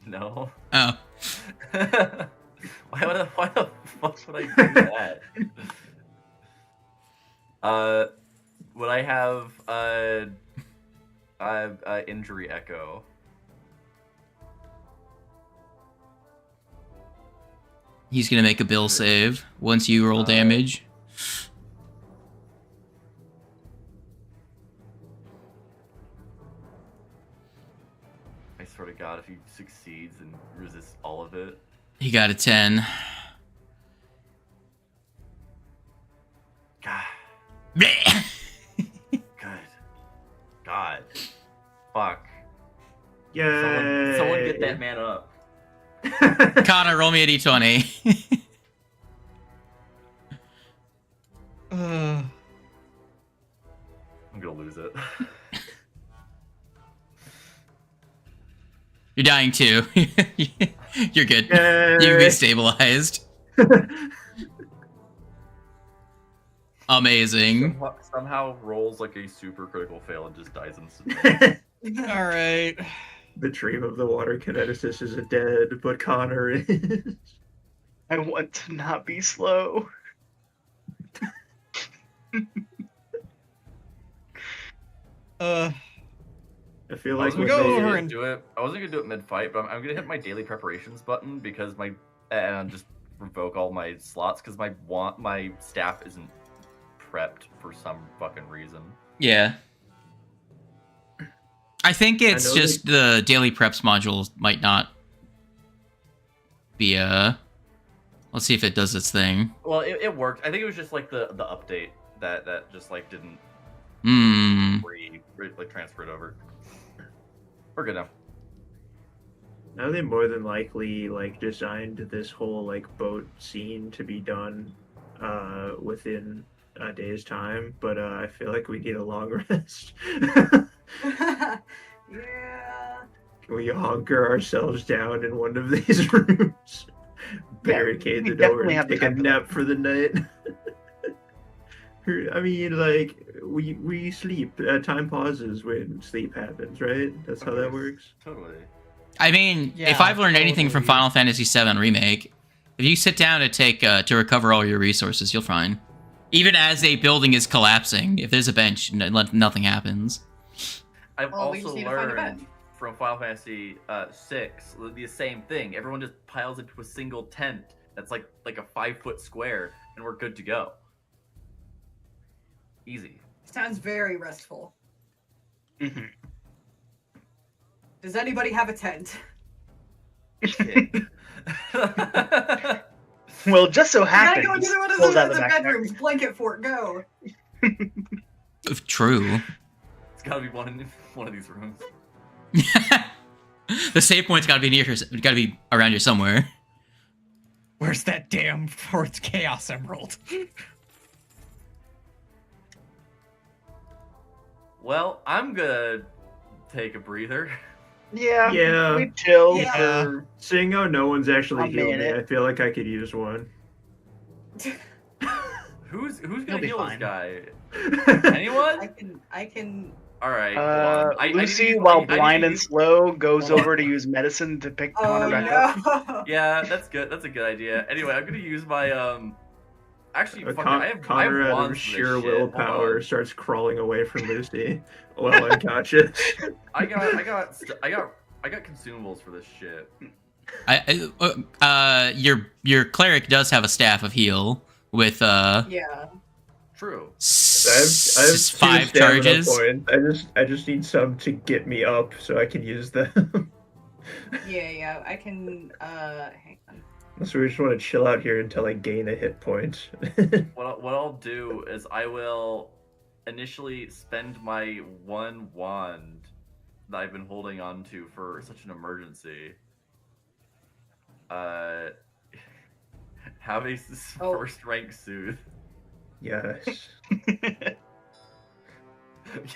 E: no.
F: Oh.
E: Why the fuck would I do that? Would I have injury echo?
F: He's gonna make a bill save once you roll damage.
E: I swear to God, if he succeeds and resists all of it.
F: He got a 10.
E: God.
F: Blech.
E: Good. God. Fuck.
A: Yay!
E: Someone get that man up.
F: Connor, roll me a d20.
E: I'm gonna lose it.
F: You're dying too. You're good.
A: Yay.
F: You can be stabilized. Amazing.
E: Somehow rolls like a super critical fail and just dies instantly.
D: All right.
A: The dream of the water kineticist is dead, but Connor is.
B: I want to not be slow.
A: I feel like
D: we go over
E: I
D: and
E: do it. I wasn't gonna do it mid-fight, but I'm gonna hit my daily preparations button because and just revoke all my slots because my staff isn't prepped for some fucking reason.
F: Yeah. I think it's just the daily preps module might not be let's see if it does its thing.
E: Well, it worked. I think it was just like the update that just like didn't like transfer it over. We're good now.
A: Now they more than likely like designed this whole like boat scene to be done within a day's time, but I feel like we need a long rest.
C: Yeah.
A: Can we hunker ourselves down in one of these rooms? Barricade the door and take a nap for the night. I mean, like, we sleep. Time pauses when sleep happens, right? That's how that works.
E: Totally.
F: I mean,
D: Yeah,
F: if I've learned anything from
D: totally.
F: Final Fantasy VII Remake, if you sit down to recover all your resources, you'll find. Even as a building is collapsing, if there's a bench, nothing happens.
E: I've
C: Well, we just
E: also
C: need to find a
E: learned
C: bench.
E: from Final Fantasy VI the same thing. Everyone just piles into a single tent that's like a 5-foot square, and we're good to go. Easy.
C: Sounds very restful.
B: Mhm.
C: Does anybody have a tent?
B: Well, just so
C: Gotta
B: happens.
C: go into one of
B: pulls out
C: the
B: the backpack.
C: bedrooms. Blanket fort, go.
F: True.
E: It's gotta be one of these rooms.
F: The save point's gotta be around here somewhere.
D: Where's that damn fourth Chaos Emerald?
E: Well, I'm gonna take a breather.
A: Yeah.
B: We chill
D: Yeah.
B: for
A: Seeing how no one's actually
B: A
A: healed me,
B: minute.
A: I feel like I could use one.
E: Who's
B: He'll
E: gonna
B: be
E: heal
B: fine.
E: this guy? Anyone?
C: I can.
E: All right. hold on. I need to
B: Lucy,
E: use-
B: while
E: I need to
B: blind and
E: use-
B: slow, goes
E: Hold on.
B: over to use medicine to pick
C: Oh
B: Connor back up.
C: no.
E: Yeah, that's good. That's a good idea. Anyway, I'm gonna use my Actually, fuck it, I have
A: Connor, out
E: wands
A: of
E: for this
A: sheer
E: shit. Hold
A: willpower,
E: on.
A: starts crawling away from Lucy while unconscious.
E: I got consumables for this shit.
F: Your cleric does have a staff of heal with
C: Yeah.
E: True.
A: I have
F: 5
A: 2 stamina
F: charges.
A: points. I just need some to get me up so I can use them.
C: Yeah. I can. Hang on.
A: So we just want to chill out here until I gain a hit point.
E: What I'll do is I will initially spend my one wand that I've been holding on to for such an emergency. Have a
C: Oh.
E: first rank soothe.
A: Yes.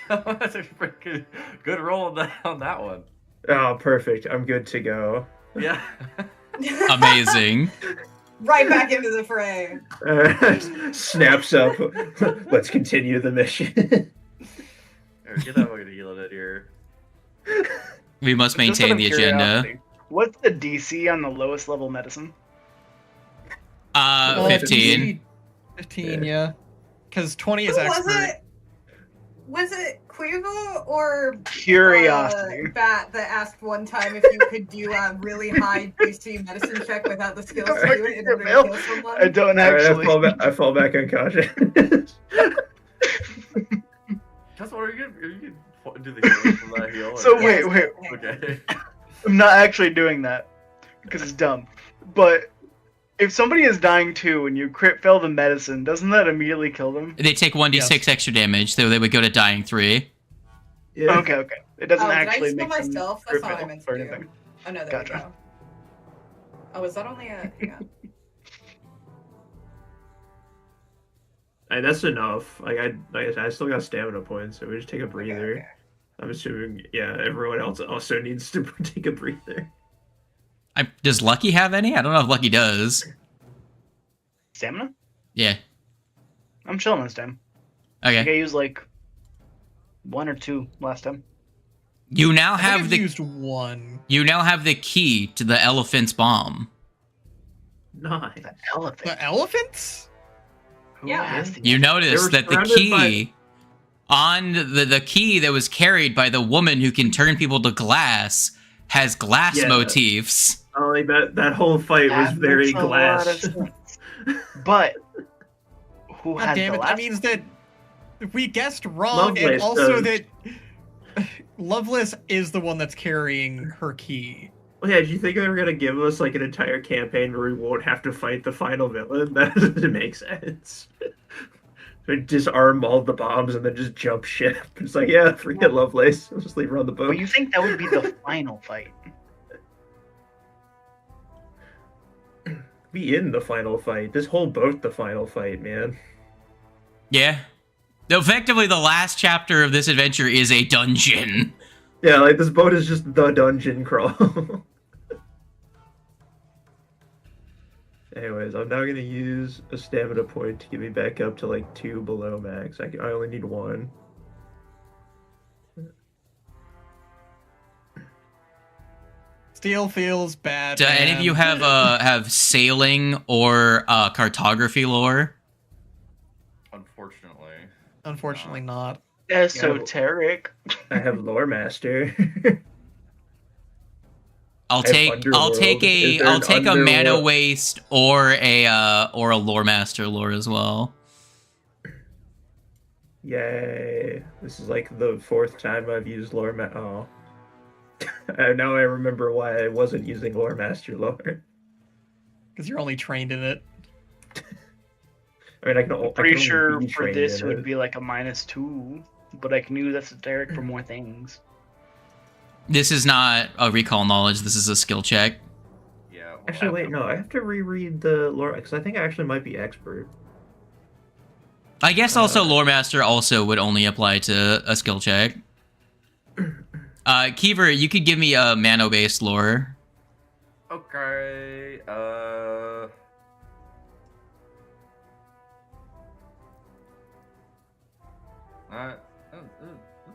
E: That's a freaking good roll on that one.
A: Oh, perfect. I'm good to go.
E: Yeah.
F: Amazing.
C: Right back into the fray.
A: Snaps up. Let's continue the mission.
E: Alright, get that fucking healing in here.
F: We must
B: Just out
F: maintain
B: of
F: the agenda.
B: curiosity, what's the DC on the lowest level medicine?
F: 15.
D: 15, yeah. Because 20 is
C: Who was
D: expert.
C: it? Was it Quivo or
B: Curiosity.
C: Bat that asked one time if you could do a really high DC medicine check without the skills to do it in order to kill someone?
B: I don't
A: All right,
B: actually.
A: I fall back unconscious.
E: Just what are you gonna do the healing from that heal?
B: So
E: or-
B: wait.
E: Okay.
B: I'm not actually doing that because it's dumb. But if somebody is dying too and you crit fail the medicine, doesn't that immediately kill them?
F: They take 1d6 extra damage, so they would go to dying 3.
A: Yeah.
B: Okay. It doesn't
C: Oh, did I
B: actually
C: just kill
B: make them
C: myself?
B: crit
C: That's not what I
B: fail
C: meant
B: or
C: to do.
B: anything.
C: Oh no, there
B: Gotcha.
C: we go. Oh, is that only a... Yeah.
A: That's enough. I still got stamina points, so we just take a breather.
C: Okay.
A: I'm assuming, everyone else also needs to take a breather.
F: Does Lucky have any? I don't know if Lucky does.
B: Stamina?
F: Yeah.
B: I'm chilling this time. I think I
F: Okay.
B: used like 1 or 2 last time.
F: You now
D: I think
F: have
D: I've
F: the
D: used one.
F: you now have the key to the elephant's bomb.
A: Nice.
B: The elephant.
D: The elephants?
B: Who
C: Yeah.
B: has the
F: You
A: They
F: notice
A: were
F: that the
A: surrounded
F: key on the key that was carried by the woman who can turn people to glass has glass
A: Yeah.
F: motifs.
A: Oh, like that whole fight was
B: That
A: very
B: makes a lot of
A: glass.
B: sense. But who
D: God
B: has
D: damn
B: the
D: it,
B: last?
D: that means that we guessed wrong, and
A: Lovelace
D: also
A: does.
D: that Loveless is the one that's carrying her key.
A: Oh, yeah, do you think they were gonna give us like an entire campaign where we won't have to fight the final villain? That doesn't make sense. We disarm all the bombs and then just jump ship. It's like, yeah, forget Lovelace. We'll just leave her on the boat.
B: But you think that would be the final fight?
A: Be in the final fight. This whole boat, the final fight, man.
F: Yeah. Effectively, the last chapter of this adventure is a dungeon.
A: Yeah, like this boat is just the dungeon crawl. Anyways, I'm now gonna use a stamina point to get me back up to like 2 below max. I only need 1.
D: Still feels bad.
F: Do any of
D: man.
F: you have sailing or cartography lore?
E: Unfortunately.
D: Unfortunately, not.
B: Esoteric.
A: I have lore master.
F: I'll
A: I have
F: take
A: Underworld. Is there
F: I'll
A: an
F: take a mana
A: Underworld?
F: waste or a lore master lore as well.
A: Yay! This is like the 4th time I've used lore Oh. Now I remember why I wasn't using lore master lore.
D: Because you're only trained in it.
A: I mean, I can
B: Pretty
A: only
B: sure
A: be
B: for
A: trained
B: this it
A: in
B: would
A: it.
B: be like a -2, but I can use esoteric for more things.
F: This is not a recall knowledge. This is a skill check.
E: Yeah. well,
A: Actually, wait, no, I have to reread the lore because I think I actually might be expert.
F: I guess also lore master also would only apply to a skill check. Keever, you could give me a mana based lore.
E: Okay.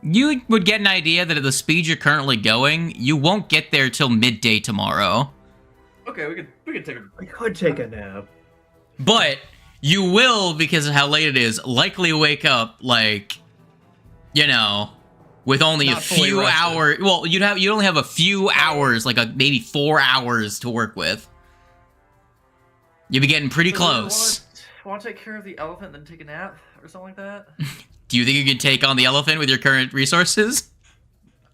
F: You would get an idea that at the speed you're currently going, you won't get there till midday tomorrow.
E: Okay, we could take a.
A: I could take a nap.
F: But you will, because of how late it is, likely wake up like, you know, with only
D: Not
F: a
D: fully
F: few
D: rested.
F: hours. Well, you'd only have a few hours, like maybe 4 hours to work with. You'll be getting pretty close.
E: Want to take care of the elephant, then take a nap or something like that?
F: Do you think you could take on the elephant with your current resources?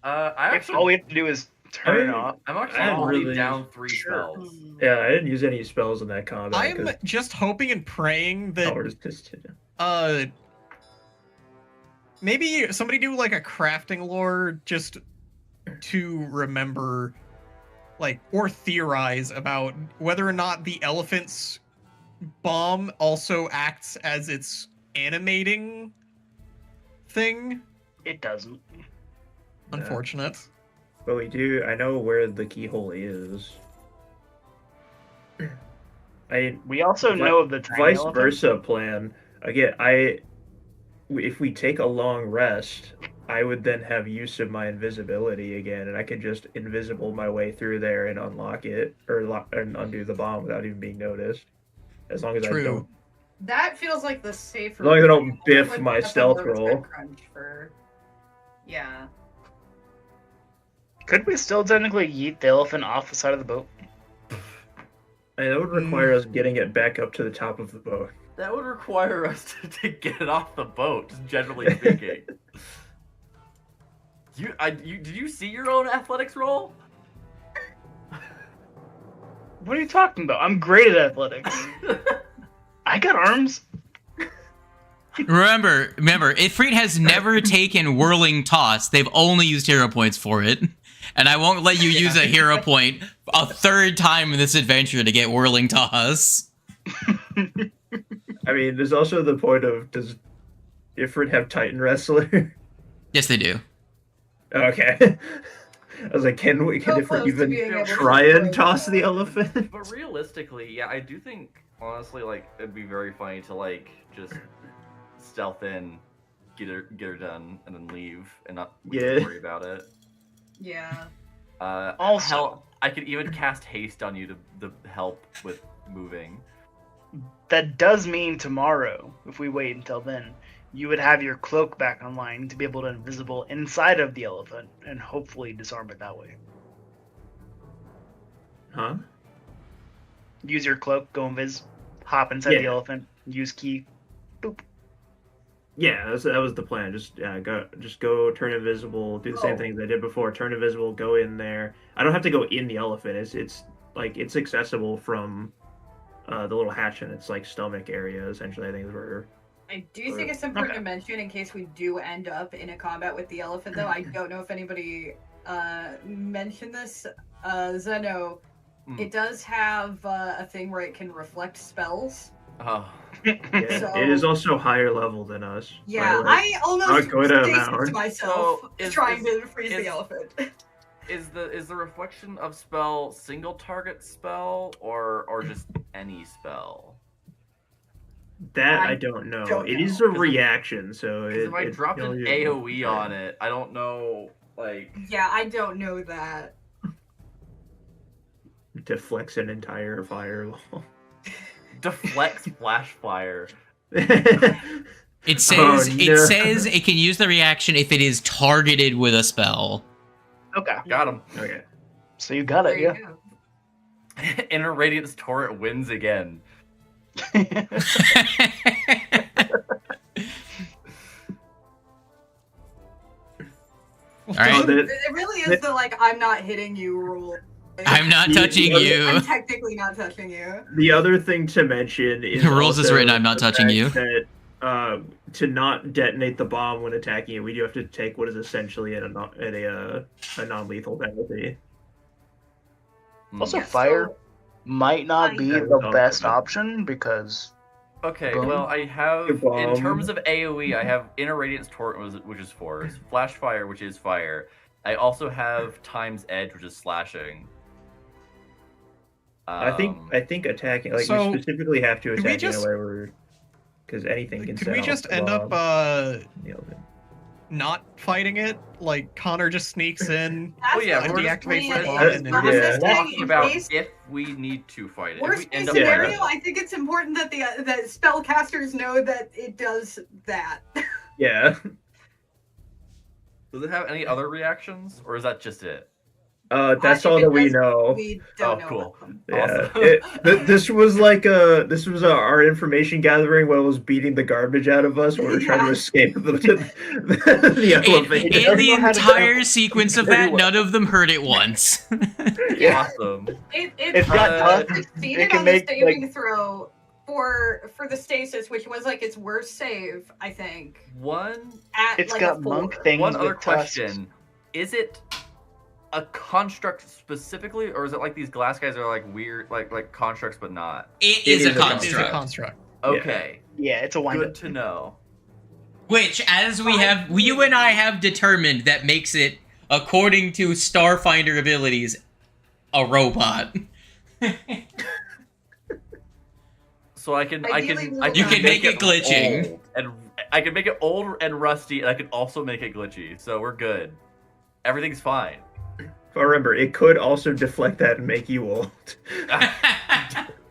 E: I
B: If all we have to do is turn it off.
E: I'm actually
A: I'm
E: already
A: really-
E: down 3
B: Sure.
E: spells.
A: Yeah, I didn't use any spells in that combat.
D: I'm
A: 'cause
D: just hoping and praying that
A: powers just
D: maybe somebody do like a crafting lore just to remember, like, or theorize about whether or not the elephant's bomb also acts as its animating thing.
B: It doesn't.
D: Unfortunate.
A: But we do. I know where the keyhole is.
B: We also
A: Vi-
B: know of the tiny
A: Vice
B: elephant.
A: versa plan. Again, if we take a long rest, I would then have use of my invisibility again, and I could just invisible my way through there and unlock it and undo the bomb without even being noticed. As long as I
D: True.
A: don't
C: That feels like the safer.
A: As long as I don't
C: way.
A: biff
C: Would
A: my
C: have a
A: stealth
C: more
A: roll.
C: time crunch for. Yeah.
B: Could we still technically yeet the elephant off the side of the boat?
A: And that would require us getting it back up to the top of the boat.
E: That would require us to get it off the boat, just generally speaking. Did you see your own athletics roll?
B: What are you talking about? I'm great at athletics. I got arms.
F: Remember, Ifrit has never taken whirling toss. They've only used hero points for it. And I won't let you use a hero point a third time in this adventure to get whirling toss.
A: I mean, there's also the point of, does Ifrit have Titan Wrestler?
F: Yes, they do.
A: Okay. I was like, can
C: So
A: Ifrit
C: close to being
A: even
C: able to
A: try
C: throw
A: and toss
C: that.
A: the elephant?
E: But realistically, yeah, I do think, honestly, like, it'd be very funny to, like, just stealth in, get her done, and then leave, and not
A: Yeah.
E: worry about it.
C: Yeah.
B: Also-
E: hell, I could even cast haste on you to help with moving.
B: That does mean tomorrow, if we wait until then, you would have your cloak back online to be able to invisible inside of the elephant and hopefully disarm it that way.
A: Huh?
B: Use your cloak, go invis, hop inside the elephant, use key, boop.
A: Yeah, that was the plan. Just go turn invisible, do the same things I did before. Turn invisible, go in there. I don't have to go in the elephant. It's accessible from the little hatch in its like stomach area. Essentially, I think is where.
C: I do think it's important to mention in case we do end up in a combat with the elephant, though. I don't know if anybody mentioned this. Zeno, it does have a thing where it can reflect spells.
E: Oh.
A: Yeah,
C: So-
A: it is also higher level than us.
C: Yeah,
A: by, like,
C: I almost
A: a good amount.
C: stasis myself
E: So, is-
C: trying
E: is-
C: to freeze
E: is-
C: the elephant.
E: Is the reflection of spell single target spell or just any spell?
A: That
C: I
A: I don't know.
C: don't
A: It
C: know.
A: is a reaction, so
E: Because
A: it,
E: if I
A: it
E: dropped an
A: tells you-
E: AoE on it, I don't know, like...
C: Yeah, I don't know that.
A: deflects an entire fireball.
E: Deflects flash fire.
F: It says
A: Oh,
F: it
A: no.
F: says it can use the reaction if it is targeted with a spell.
B: Okay,
E: Got him.
A: Okay.
B: so you got
C: There
B: it,
C: you
B: yeah.
C: go.
E: Inner Radiance Torrent wins again.
F: All right,
A: Oh, the-
C: It really is the like I'm not hitting you rule.
F: I'm not touching
A: I'm
F: you.
C: I'm technically not touching you.
A: The other thing to mention is
F: The rules is
A: also
F: written, I'm not
A: the
F: touching
A: fact
F: you.
A: That to not detonate the bomb when attacking it, we do have to take what is essentially a non-lethal penalty.
B: Also,
C: Yeah,
B: fire
C: so-
B: might not be
A: That
B: the
A: was
B: best
A: awesome.
B: option because
E: Okay,
B: Boom.
E: well, I have,
A: Good bomb.
E: in terms of AoE, I have Inner Radiance Torrent, which is force, Flash Fire, which is fire. I also have Time's Edge, which is slashing.
A: I think attacking, like
D: So,
A: we specifically have to
D: could we
A: attack in a
D: just-
A: way where, because anything can.
D: Could
A: set
D: we
A: off
D: just
A: the
D: end
A: bomb.
D: up
A: The elephant.
D: not fighting it? Like Connor just sneaks in.
E: Well, yeah,
C: That's
E: we're
C: the
E: just-
D: deactivates the
C: plan.
D: bomb
A: That's-
D: and then
C: I'm
A: yeah.
C: just saying,
E: talking
C: in
E: about
C: case-
E: if we need to fight it.
C: Worst
E: If we
C: case
E: end up
C: scenario,
E: fighting
C: I think it's important that the spellcasters know that it does that.
A: Yeah.
E: does it have any other reactions, or is that just it?
A: That's
C: If
A: all
C: it
A: that we
C: does,
A: know.
C: We don't
E: Oh,
C: know.
E: cool.
C: about them.
A: Yeah,
E: Awesome.
A: this was like our information gathering while it was beating the garbage out of us. We were trying to
C: Yeah.
A: escape the elephant.
F: In
B: doesn't
F: the
B: know how to
F: entire
B: jump
F: sequence of
B: very
F: that,
B: well.
F: none of them heard it once.
B: Yeah.
E: Awesome.
B: it's got tough.
C: Succeeded
B: It can
C: on
B: make,
C: the saving throw for the stasis, which was like its worst save, I think.
E: One
C: At
B: It's
C: like
B: got
C: a 4.
B: monk things.
E: One other
B: with tusks.
E: question: is it a construct specifically, or is it like these glass guys are like weird, like constructs, but not?
F: It
A: It
F: is a
A: is a
D: It is a
F: construct.
D: construct.
E: Okay,
B: Yeah, it's a wind
E: good
B: up.
E: to know.
F: Which, as you and I have determined, that makes it, according to Starfinder abilities, a robot.
E: So I can
C: Ideally,
F: You can make it glitching.
E: old, and I can make it old and rusty, and I can also make it glitchy. So we're good. Everything's fine.
A: But remember, it could also deflect that and make you old.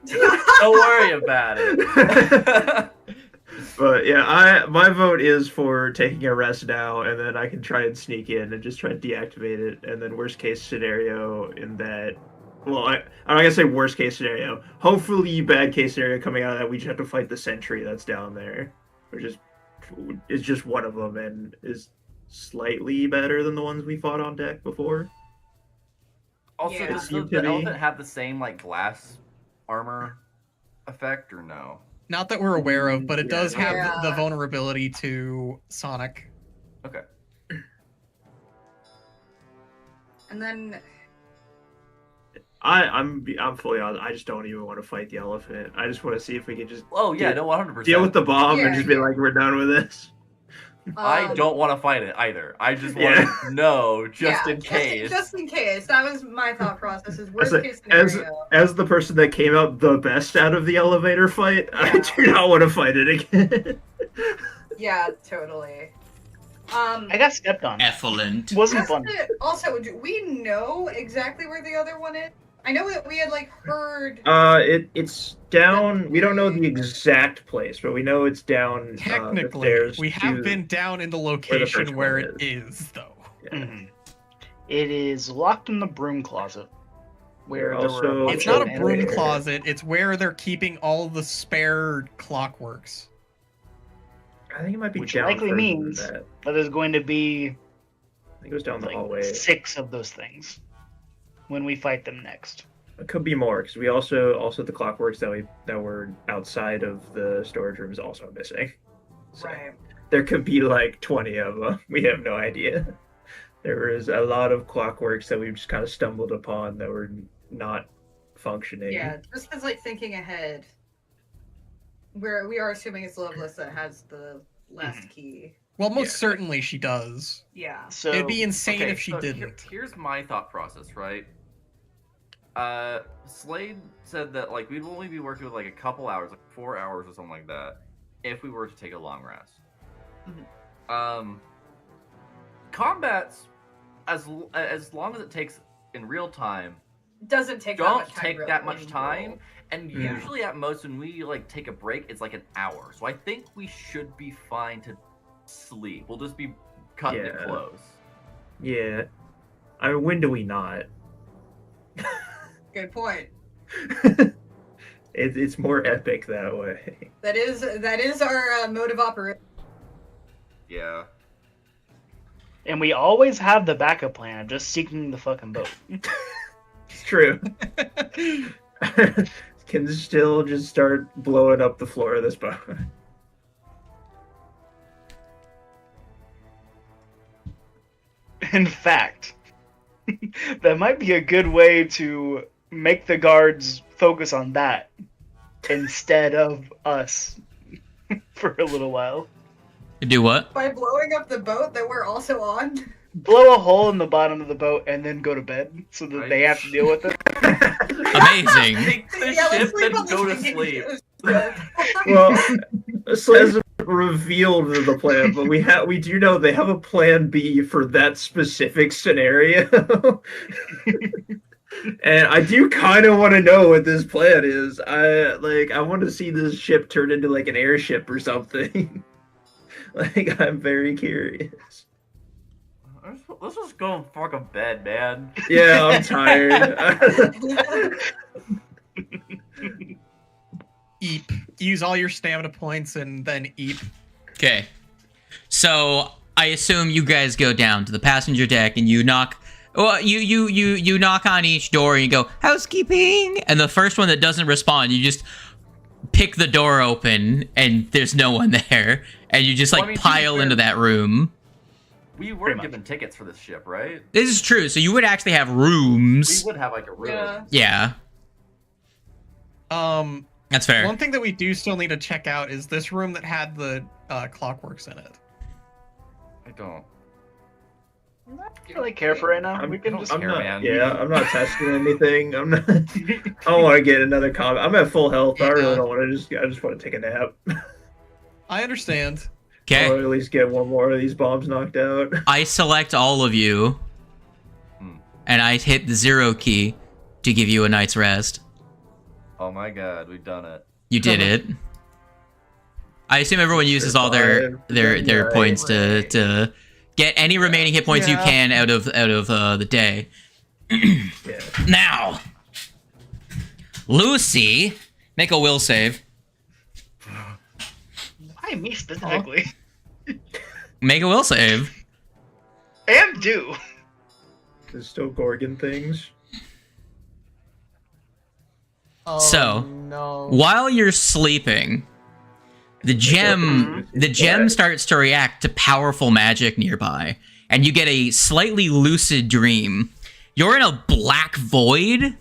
E: Don't worry about it.
A: But yeah, my vote is for taking a rest now, and then I can try and sneak in and just try and deactivate it. And then worst case scenario in that, well, I'm not gonna say worst case scenario. Hopefully, bad case scenario coming out of that, we just have to fight the sentry that's down there, which is just one of them and is slightly better than the ones we fought on deck before.
E: Also,
C: Yeah.
E: does
A: Seem
E: the
A: to be.
E: elephant have the same like glass armor effect or no?
D: Not that we're aware of, but it does have
C: Yeah.
D: the vulnerability to Sonic.
E: Okay.
C: And then
A: I'm fully honest. I just don't even want to fight the elephant. I just want to see if we can just
E: Oh yeah, no, 100%.
A: deal with the bomb
C: Yeah,
A: and just be
C: yeah.
A: like, we're done with this.
E: I don't want to fight it either. I just want
A: Yeah.
E: to know just
C: yeah,
E: in case.
C: Just in case. That was my thought process. Is worst
A: As,
C: case
A: as
C: scenario.
A: as the person that came out the best out of the elevator fight, I
C: Yeah.
A: do not want to fight it again.
C: Yeah, totally.
B: I got stepped on.
F: Effluent.
B: Wasn't fun.
C: Also, do we know exactly where the other one is? I know that we had like heard.
A: It's down. We don't know the exact place, but we know it's down.
D: Technically,
A: the stairs
D: we have
A: to-
D: been down in the
A: first
D: location where
A: one
D: it is, though.
A: Yeah.
B: Mhm. It is locked in the broom closet. Where
A: We're
B: there
A: also-
B: were a bunch
D: It's not
B: of
D: a broom
B: animals.
D: closet. It's where they're keeping all the spare clockworks.
A: I think it might be
B: Which
A: down
B: likely
A: further than
B: means-
A: that.
B: But there's going to be
A: I think it was down the
B: like
A: hallway.
B: 6 of those things when we fight them next.
A: It could be more because we also the clockworks that were outside of the storage room is also missing. So
C: Right.
A: there could be like 20 of them. We have no idea. There is a lot of clockworks that we've just kind of stumbled upon that were not functioning.
C: Yeah, just as like thinking ahead. We are assuming it's Loveless that has the last key.
D: Well, most
A: Yeah.
D: certainly she does.
C: Yeah.
B: So
D: It'd be insane
E: Okay,
D: if she
E: so
D: didn't.
E: here's my thought process, right? Slade said that like we'd only be working with like a couple hours, like 4 hours or something like that, if we were to take a long rest. Combats, as long as it takes in real time,
C: Doesn't take that
E: don't
C: much time.
E: take
C: real-
E: that much
C: in
E: time.
C: real.
E: And
A: Yeah.
E: usually at most when we like take a break, it's like an hour. So I think we should be fine to sleep. We'll just be cutting it
A: Yeah.
E: close.
A: Yeah. I mean, when do we not?
C: Good point.
A: It's more epic that way.
C: That is our mode of operation.
E: Yeah.
B: and we always have the backup plan of just sinking the fucking boat.
A: It's true. Can still just start blowing up the floor of this boat.
B: In fact, that might be a good way to make the guards focus on that instead of us for a little while.
F: Do what?
C: By blowing up the boat that we're also on.
B: Blow a hole in the bottom of the boat and then go to bed so that they have to deal with it.
F: Amazing.
E: Take the
C: Yeah, let's
E: ship
C: sleep
E: and
C: on the
E: go to
C: sinking
E: sleep.
C: ship.
A: Well, so hasn't revealed the plan, but we do know they have a plan B for that specific scenario. And I do kind of want to know what this plan is. I want to see this ship turn into like an airship or something. Like, I'm very curious.
E: Let's just go and fucking bed, man.
A: Yeah, I'm tired.
D: Eep. Use all your stamina points and then eep.
F: Okay. So I assume you guys go down to the passenger deck and you knock. Well, you knock on each door and you go housekeeping, and the first one that doesn't respond, you just pick the door open and there's no one there, and you just like
E: Well, I mean, to be
F: pile
E: fair-
F: into that room.
E: We were
B: Pretty much.
E: given tickets for this ship, right?
F: This is true. So you would actually have
E: We
F: rooms.
E: would have like a room.
C: Yeah.
F: Yeah, that's fair.
D: One thing that we do still need to check out is this room that had the clockworks in it.
E: I don't.
B: I don't really care for right now. We can
E: don't
B: just.
A: I'm
E: care,
A: not.
E: man.
A: Yeah, I'm not testing anything. I'm not. I don't want to get another comment. I'm at full health. I really
D: Yeah.
A: don't want to. I just want to take a nap.
D: I understand.
F: Okay.
A: Or at least get one more of these bombs knocked out.
F: I select all of you,
E: Hmm.
F: and I hit the 0 key to give you a night's rest.
E: Oh my god, we've done it.
F: You did it. I assume everyone uses all their points to get any remaining hit points you can out of the day.
A: Yeah.
F: Now, Lucy, make a will save.
B: Why me specifically?
F: Make a will save.
B: And do.
A: There's still Gorgon things.
D: Oh,
F: So,
D: no.
F: while you're sleeping, the gem starts to react to powerful magic nearby, and you get a slightly lucid dream. You're in a black void,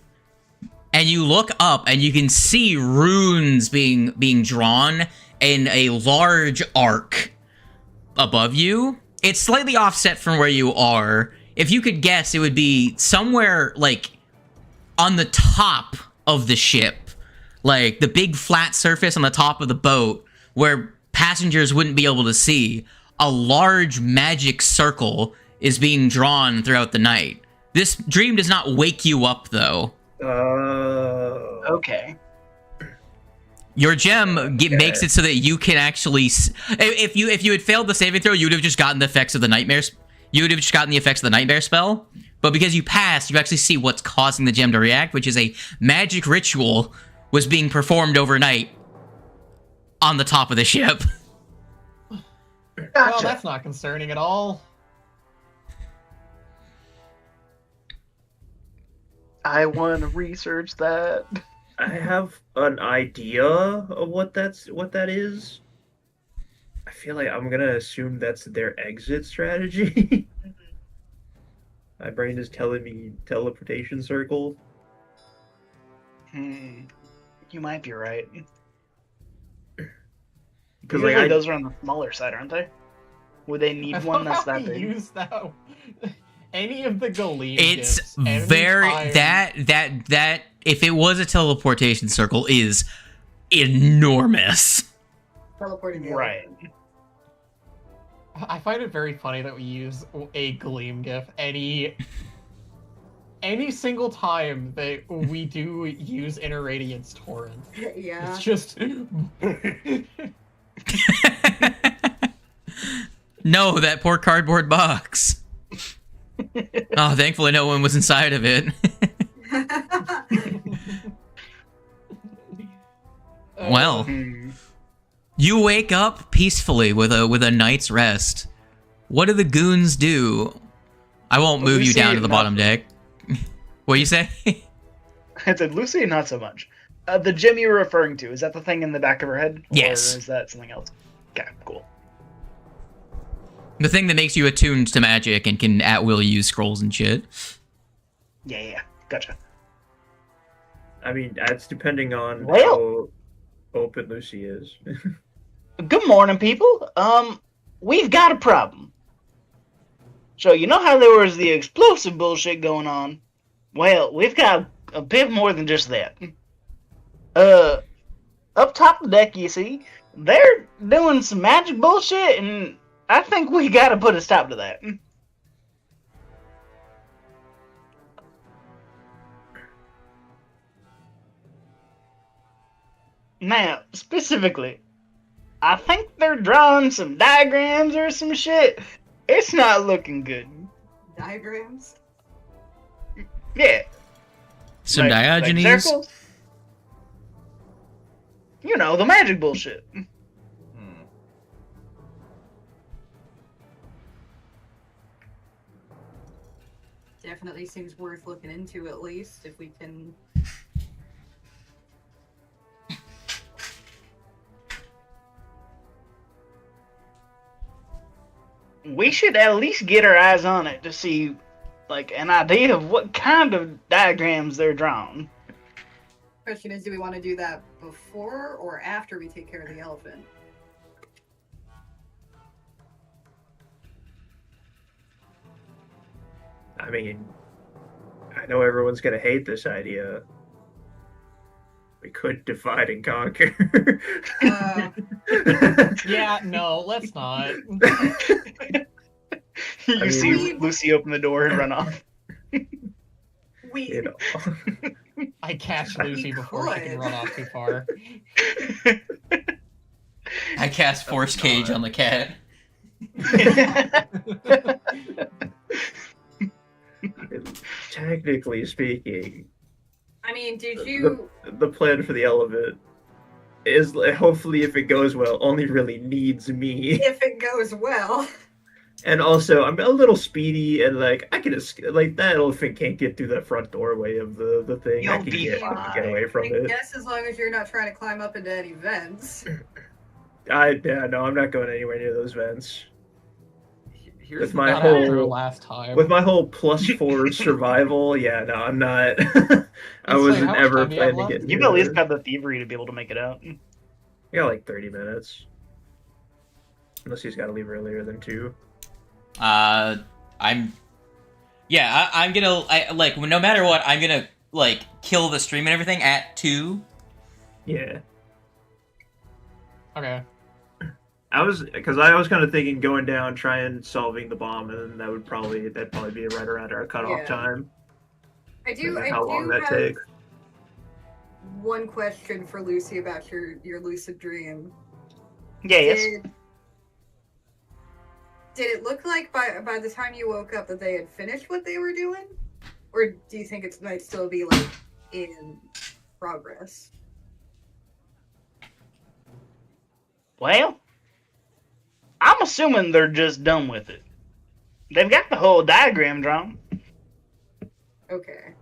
F: and you look up and you can see runes being drawn in a large arc above you. It's slightly offset from where you are. If you could guess, it would be somewhere like on the top of the ship, like the big flat surface on the top of the boat where passengers wouldn't be able to see. A large magic circle is being drawn throughout the night. This dream does not wake you up, though.
B: Okay.
F: Your gem makes it so that you can actually. If you had failed the saving throw, you would have just gotten the effects of the nightmares. You would have just gotten the effects of the nightmare spell. But because you passed, you actually see what's causing the gem to react, which is a magic ritual was being performed overnight on the top of the ship.
D: Well,
B: Gotcha.
D: that's not concerning at all.
B: I want to research that.
A: I have an idea of what that is. I feel like I'm gonna assume that's their exit strategy. My brain is telling me teleportation circle.
B: You might be right.
A: Because
B: Usually
A: like
B: those are on the smaller side, aren't they? Would they need
D: I
B: one that's
D: thought
B: that
D: we
B: big?
D: used that. Any of the Galeem
F: It's
D: gifts,
F: very
D: anytime-
F: that if it was a teleportation circle is enormous.
C: Teleporting the
B: Right.
C: elephant.
D: I find it very funny that we use a Gleam GIF any single time that we do use Inner Radiance Torrent.
C: Yeah.
D: It's just
F: No, that poor cardboard box. Oh, thankfully no one was inside of it. Well, you wake up peacefully with a night's rest. What do the goons do? I won't move you down to the bottom deck. What do you say?
B: I said Lucy, not so much. The gem you were referring to, is that the thing in the back of her head?
F: Yes.
B: Or is that something else? Okay, cool.
F: The thing that makes you attuned to magic and can at will use scrolls and shit.
B: Yeah, gotcha.
A: I mean, that's depending on
B: Well-
A: how open Lucy is.
B: Good morning, people. We've got a problem. So you know how there was the explosive bullshit going on? Well, we've got a bit more than just that. Up top of the deck, you see, they're doing some magic bullshit, and I think we gotta put a stop to that. Now, specifically, I think they're drawing some diagrams or some shit. It's not looking good.
C: Diagrams?
B: Yeah.
F: Some Diogenes.
B: circles. You know, the magic bullshit.
C: Definitely seems worth looking into, at least, if we can.
B: We should at least get our eyes on it to see, like, an idea of what kind of diagrams they're drawing.
C: Question is, do we want to do that before or after we take care of the elephant?
A: I mean, I know everyone's gonna hate this idea. We could divide and conquer.
D: yeah, no, let's not.
B: You
A: mean,
B: see Lucy open the door and run off.
A: You know.
D: I catch
C: We
D: Lucy before she
C: could.
D: can run off too far.
F: I cast Force Cage on the cat.
A: Technically speaking,
C: I mean, did you?
A: the plan for the elephant is hopefully, if it goes well, only really needs me.
C: If it goes well.
A: And also, I'm a little speedy, and like I can like that elephant can't get through the front doorway of the thing. I
B: You'll
A: can
B: be
A: get
B: fine.
A: away from
C: I
A: it.
C: guess as long as you're not trying to climb up into any vents.
A: Yeah, no, I'm not going anywhere near those vents.
E: Here's
A: With
E: the
A: my
D: Not
E: thing.
D: after
A: whole
D: last time.
A: with my whole +4 survival, yeah, no, I'm not. I
D: Let's see,
A: wasn't
D: how much
A: ever
D: time do you have
A: planning to
D: left?
A: get.
B: You've at least got the thievery to be able to make it out.
A: I got like 30 minutes, unless he's got to leave earlier than 2.
F: I'm gonna like no matter what, I'm gonna like kill the stream and everything at 2.
A: Yeah,
D: Okay.
A: I was kind of thinking going down, trying solving the bomb, and then that'd probably be right around our cutoff
C: Yeah.
A: time.
C: I do
A: How long that
C: have
A: takes?
C: one question for Lucy about your lucid dream.
B: Yeah, yes.
C: Did it look like by the time you woke up that they had finished what they were doing? Or do you think it might still be like in progress?
B: Well, I'm assuming they're just done with it. They've got the whole diagram drawn.
C: Okay.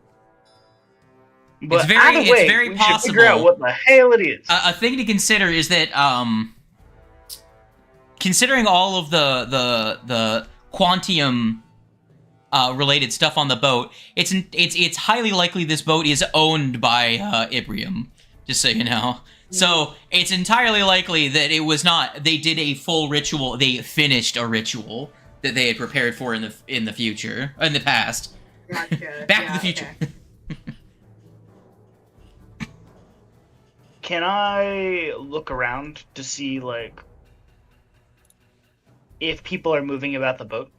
B: But
F: It's very-
B: either
F: it's
B: way,
F: very
B: we should figure out
F: possible.
B: what the hell it is.
F: A thing to consider is that considering all of the quantium related stuff on the boat, it's highly likely this boat is owned by Ibrium, just so you know. So it's entirely likely that it was not. They did a full ritual. They finished a ritual that they had prepared for in the future, in the past.
C: Gotcha.
F: Back to the future.
C: Okay.
B: Can I look around to see, like, if people are moving about the boat?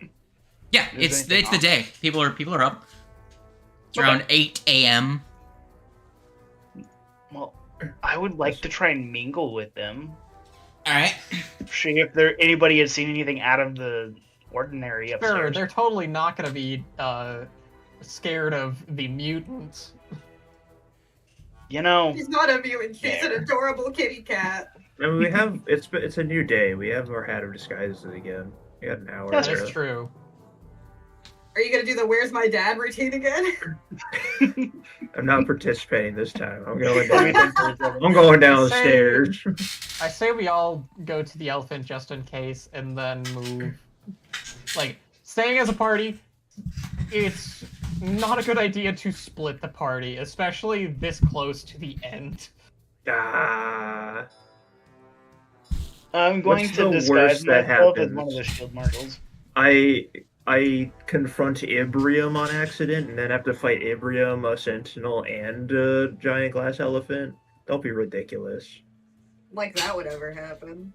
F: Yeah,
B: Is
F: it's
B: anything
F: the
B: off?
F: day. People are up. It's
B: Okay.
F: around 8 a.m.
B: Well, I would like to try and mingle with them.
F: All right.
B: See if anybody had seen anything out of the ordinary
D: Sure,
B: upstairs.
D: they're totally not gonna be scared of the mutants.
B: You know,
C: She's not a mutant. She's an
B: There.
C: adorable kitty cat.
A: I mean, we have it's a new day. We have our hat of disguises again. We got an hour.
B: That's
D: That
A: to-
D: is true.
C: Are you gonna do the "Where's my dad" routine again?
A: I'm not participating this time. I'm going
B: Let me
A: down.
B: think for a second.
A: I'm going down the
D: Say-
A: stairs.
D: I say we all go to the elephant just in case, and then move. Like, staying as a party, it's not a good idea to split the party, especially this close to the end.
A: Ah.
B: I'm going
A: What's
B: to
A: the
B: disguise
A: worst that
B: myself as
A: happens?
B: one of the shield marshals.
A: I confront Ibrium on accident and then have to fight Ibrium, a sentinel, and a giant glass elephant. Don't be ridiculous.
C: Like that would ever happen.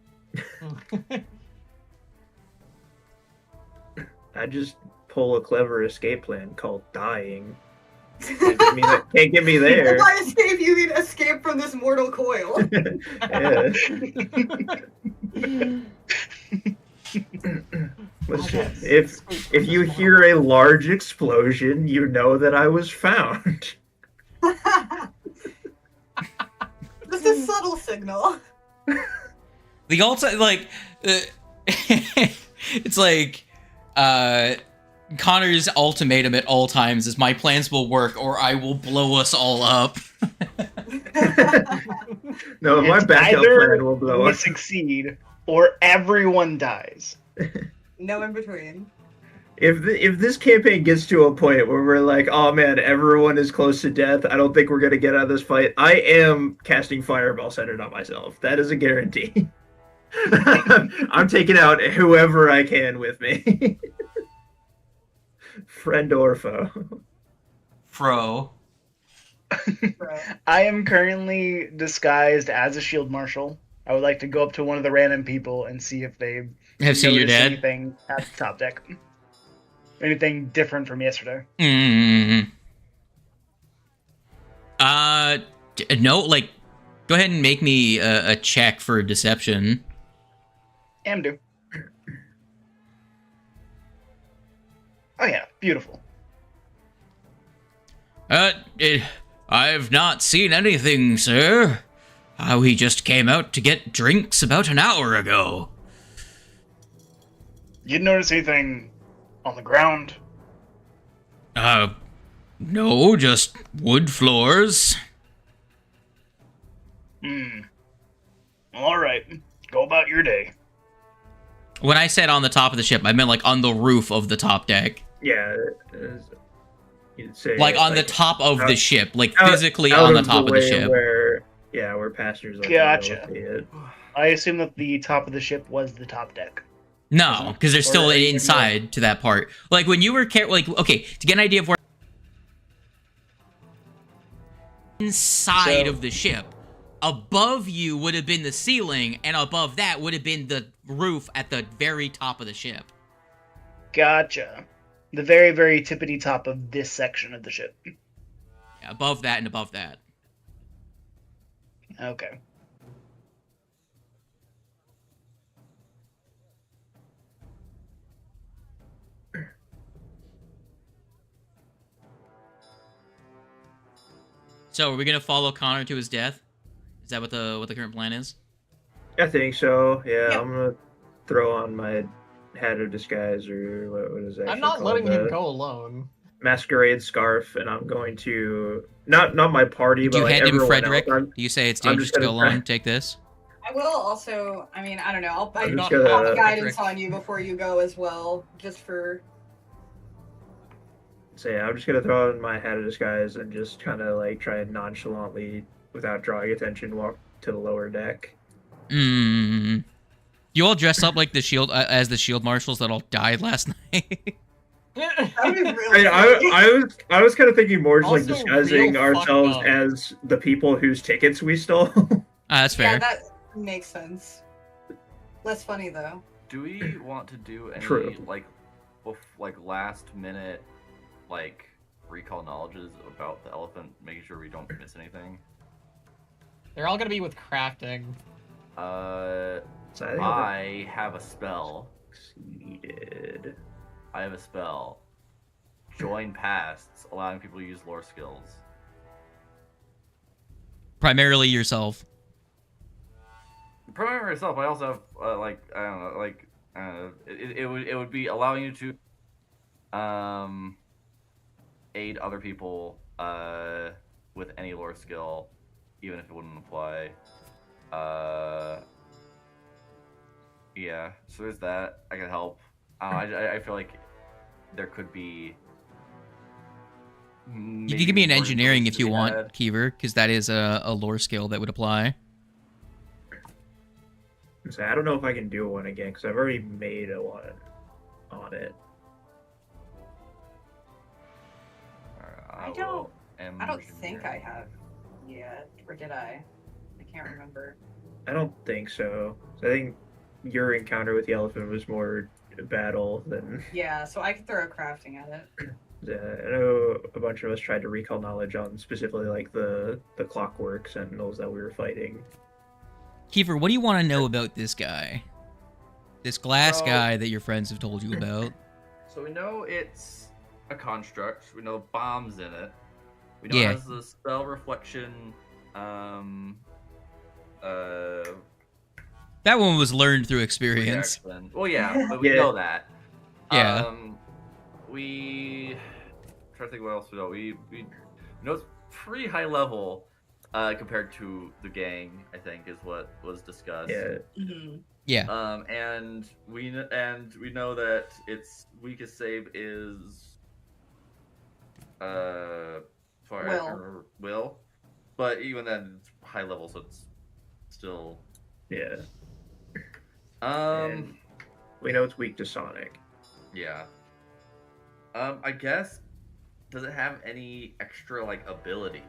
A: I just pull a clever escape plan called dying. Can't get me there.
C: By escape, you mean escape from this mortal coil.
A: Yeah. Listen, if you hear a large explosion, you know that I was found.
C: This is subtle signal.
F: The also like it's like Connor's ultimatum at all times is my plans will work or I will blow us all up.
A: No, my
B: It's
A: backup
B: either
A: plan will blow
B: we
A: up.
B: succeed or everyone dies.
C: No in between.
A: If this campaign gets to a point where we're like, oh man, everyone is close to death, I don't think we're gonna get out of this fight. I am casting fireball centered on myself. That is a guarantee. I'm taking out whoever I can with me, friend or foe.
F: Fro.
B: I am currently disguised as a shield marshal. I would like to go up to one of the random people and see if they
F: Have seen your
B: notice
F: dad?
B: anything at the top deck. Anything different from yesterday.
F: Mm. No, like, go ahead and make me a check for deception.
B: Amdu. Oh yeah, beautiful.
F: I've not seen anything, sir. We just came out to get drinks about an hour ago.
B: You didn't notice anything on the ground?
F: No, just wood floors.
B: All right. Go about your day.
F: When I said on the top of the ship, I meant like on the roof of the top deck.
A: Yeah. You'd say
F: Like on the top of the ship, like
A: out-
F: physically
A: out
F: on the top of the
A: way
F: ship.
A: Where passengers like
B: Gotcha.
A: see it.
B: I assume that the top of the ship was the top deck.
F: No, because there's still
B: Or-
F: inside to that part. Like when you were okay, to get an idea of where inside of the ship, above you would have been the ceiling, and above that would have been the roof at the very top of the ship.
B: Gotcha. The very, very tippity top of this section of the ship.
F: Yeah, above that and above that.
B: Okay.
F: So are we gonna follow Connor to his death? Is that what the current plan is?
A: I think so. Yeah,
C: Yeah.
A: I'm gonna throw on my hat of disguise, or what is that?
D: I'm not letting him go alone.
A: Masquerade scarf, and I'm going to not my party,
F: Do
A: but
F: you
A: like
F: hand him
A: everyone
F: Frederick?
A: else.
F: Do you say it's
A: I'm
F: dangerous
A: just
F: to go
A: gonna-
F: alone? Take this.
C: I will also, I mean, I don't know,
A: I'm just
C: I'll
A: gonna-
C: have guidance on you before you go as well, just for...
A: So yeah, I'm just gonna throw on my hat of disguise and just kind of like try and nonchalantly, without drawing attention, walk to the lower deck.
F: You all dress up like the shield as the shield marshals that all died last night.
C: That would be really
A: I was kind of thinking more just like
D: Also
A: disguising
D: real fucked
A: ourselves
D: up.
A: as the people whose tickets we stole.
F: That's fair.
C: Yeah, that makes sense. Less funny, though.
E: Do we want to do any
A: True.
E: like last minute like recall knowledges about the elephant, making sure we don't miss anything?
D: They're all gonna be with crafting.
A: So I think
E: I have a spell.
A: succeeded.
E: I have a spell. Join pasts, allowing people to use lore skills.
F: Primarily yourself.
E: Primarily myself, I also have it would be allowing you to aid other people with any lore skill, even if it wouldn't apply. Yeah, so there's that. I can help. I feel like there could be.
F: You can give me an
E: more
F: engineering
E: information
F: if
E: to
F: you
E: be
F: want,
E: had.
F: Keever, because that is a lore skill that would apply.
A: So I don't know if I can do one again because I've already made a one on it.
E: Alright,
C: I don't think I have yet, or did I? I can't remember.
A: I don't think so. So I think your encounter with the elephant was more battle than.
C: Yeah, so I could throw a crafting at it.
A: I know a bunch of us tried to recall knowledge on specifically like the clockwork sentinels that we were fighting.
F: Keever, what do you want to know about this guy? This glass
E: So-
F: guy that your friends have told you about?
E: So we know it's a construct. We know bombs in it. We know
F: Yeah.
E: it has the spell reflection.
F: That one was learned through experience.
E: Reaction. Well, yeah, but we
A: Yeah.
E: know that.
F: Yeah.
E: We try to think what else we know. We know it's pretty high level compared to the gang. I think is what was discussed.
A: Yeah,
C: Mm-hmm.
F: Yeah.
E: And we know that its weakest save is will, but even then it's high level, so it's still
A: yeah.
E: um
A: And we know it's weak to Sonic.
E: yeah. I guess, does it have any extra like abilities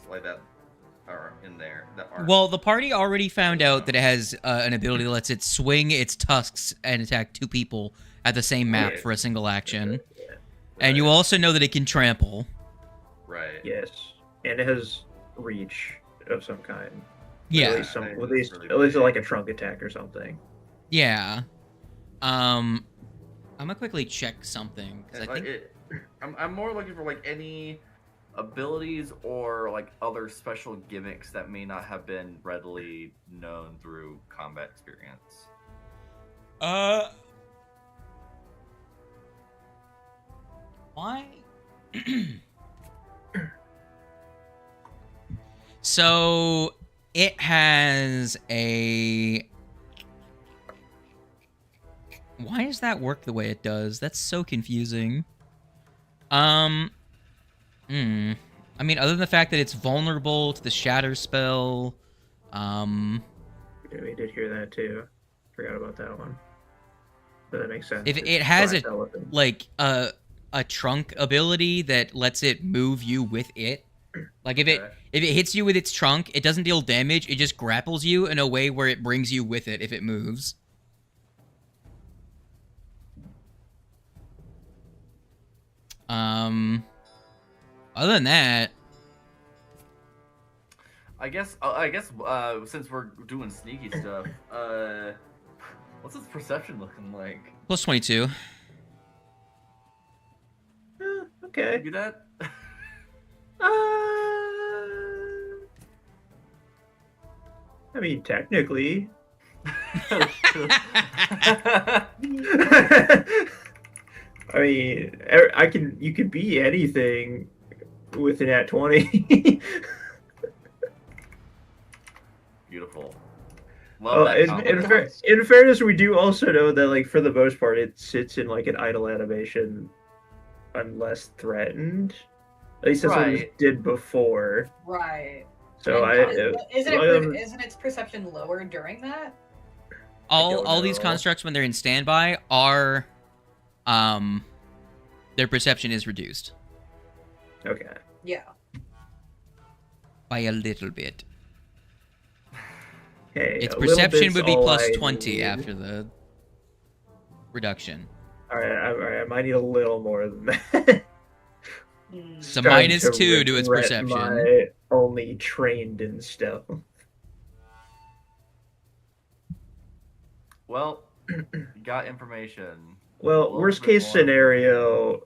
E: like that are in there that aren't?
F: Well, the party already found out that it has an ability that lets it swing its tusks and attack two people at the same map
E: Yeah.
F: for a single action.
A: Yeah.
F: And you also know that it can trample.
E: Right.
A: Yes, and it has reach of some kind.
F: Yeah.
A: At least some,
E: Nice.
A: at least,
E: Really
A: at least
E: big.
A: like a trunk attack or something.
F: Yeah. I'm gonna quickly check something because I think
E: I'm more looking for like any abilities or like other special gimmicks that may not have been readily known through combat experience.
F: Why? So it has a. Why does that work the way it does? That's so confusing. I mean, other than the fact that it's vulnerable to the shatter spell,
A: Yeah, we did hear that too. Forgot about that one. But that makes sense.
F: if
A: It's
F: it has
A: glass
F: a
A: elephant.
F: like a trunk ability that lets it move you with it. Like if it hits you with its trunk, it doesn't deal damage. It just grapples you in a way where it brings you with it if it moves. Other than that,
E: I guess since we're doing sneaky stuff, what's its perception looking like?
F: plus 22.
A: Okay.
E: Do that?
A: I mean, technically. I mean, you could be anything with an at 20.
E: Beautiful. Love that compliment.
A: In fairness, we do also know that, like, for the most part, it sits in like an idle animation unless threatened. At least that's what it did before.
C: Right.
A: So
C: isn't its perception lower during that?
F: All these constructs when they're in standby are their perception is reduced.
A: Okay.
C: Yeah.
F: By a little bit.
A: Hey,
F: Its
A: a little
F: perception
A: bit's
F: would be
A: all
F: plus
A: I
F: 20
A: need.
F: after the reduction.
A: All right, I might need a little more than that.
F: So
A: Starting
F: minus 2 to its
A: regret
F: perception.
A: My only trained in stealth.
E: Well, you got information.
A: Well,
E: Well,
A: worst
E: bit
A: case
E: more.
A: scenario,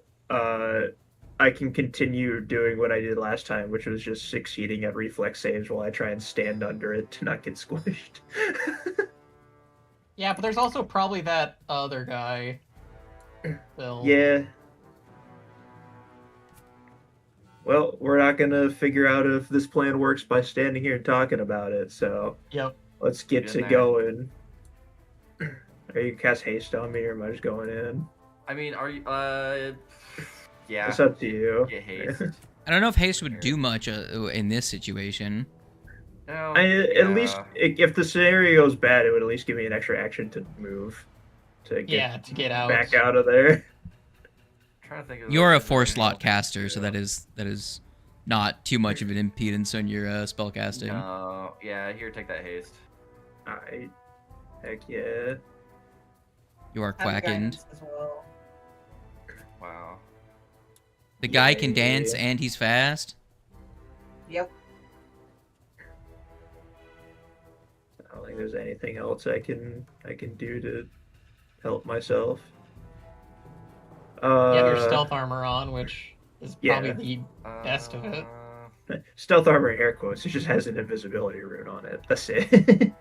A: I can continue doing what I did last time, which was just succeeding at reflex saves while I try and stand under it to not get squished.
D: Yeah, but there's also probably that other guy. Bill.
A: Yeah. Well, we're not gonna figure out if this plan works by standing here and talking about it, so
D: Yep.
A: let's get
E: Get
A: to
E: in there.
A: going. Are you cast haste on me, or am I just going in?
E: I mean, are you? Yeah.
A: It's up to you.
E: Get haste.
F: I don't know if haste would do much in this situation.
E: No,
A: At least, if the scenario is bad, it would at least give me an extra action to move, to get
D: To get out.
A: back out of there.
E: Trying to think of
F: You're a
E: if there's
F: 4-slot
E: anything
F: caster,
E: to
F: so
E: do.
F: that is not too much of an impedance on your spellcasting.
E: No, yeah. Here, take that haste.
A: Alright. Heck yeah.
F: You are
C: I have
F: quackened.
C: guidance as well.
E: Wow.
F: The guy can
A: Yeah.
F: dance and he's fast.
C: Yep.
A: I don't think there's anything else I can do to help myself.
D: You have your stealth armor on, which is
A: yeah.
D: probably the best of it.
A: Stealth armor in air quotes. It just has an invisibility rune on it. That's it.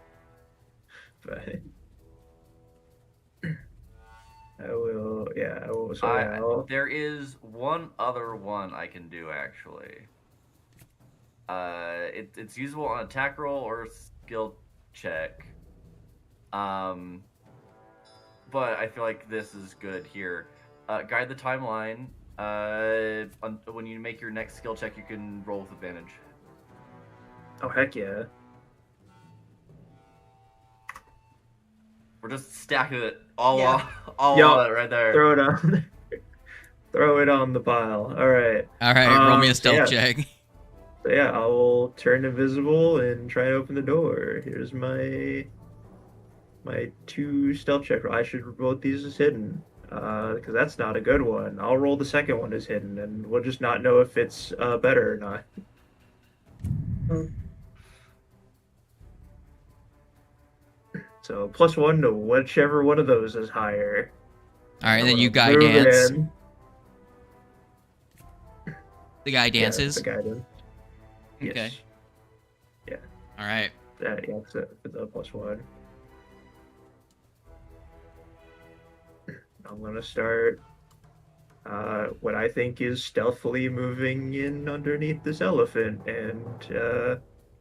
A: But I will. Yeah, I will. So
E: There is one other one I can do actually. It's usable on attack roll or skill check. But I feel like this is good here. Guide the timeline. When you make your next skill check, you can roll with advantage.
A: oh heck yeah.
E: We're just stacking it all
C: Yeah.
E: all
A: Yup.
E: on it right there.
A: Throw it on. Throw it on the pile. All right.
F: All right, roll me a
A: so
F: stealth
A: yeah.
F: check.
A: So yeah, I will turn invisible and try to open the door. Here's my 2 stealth check. I should roll these as hidden, because that's not a good one. I'll roll the second one as hidden, and we'll just not know if it's better or not. So +1 to whichever one of those is higher.
F: All right,
A: I'm
F: then you
A: gonna
F: guy
A: move
F: dance.
A: in.
F: The guy
A: Yeah,
F: dances.
A: the guy does. Yes.
F: Okay.
A: Yeah.
F: All right.
A: Yeah, so the +1. I'm gonna start what I think is stealthily moving in underneath this elephant and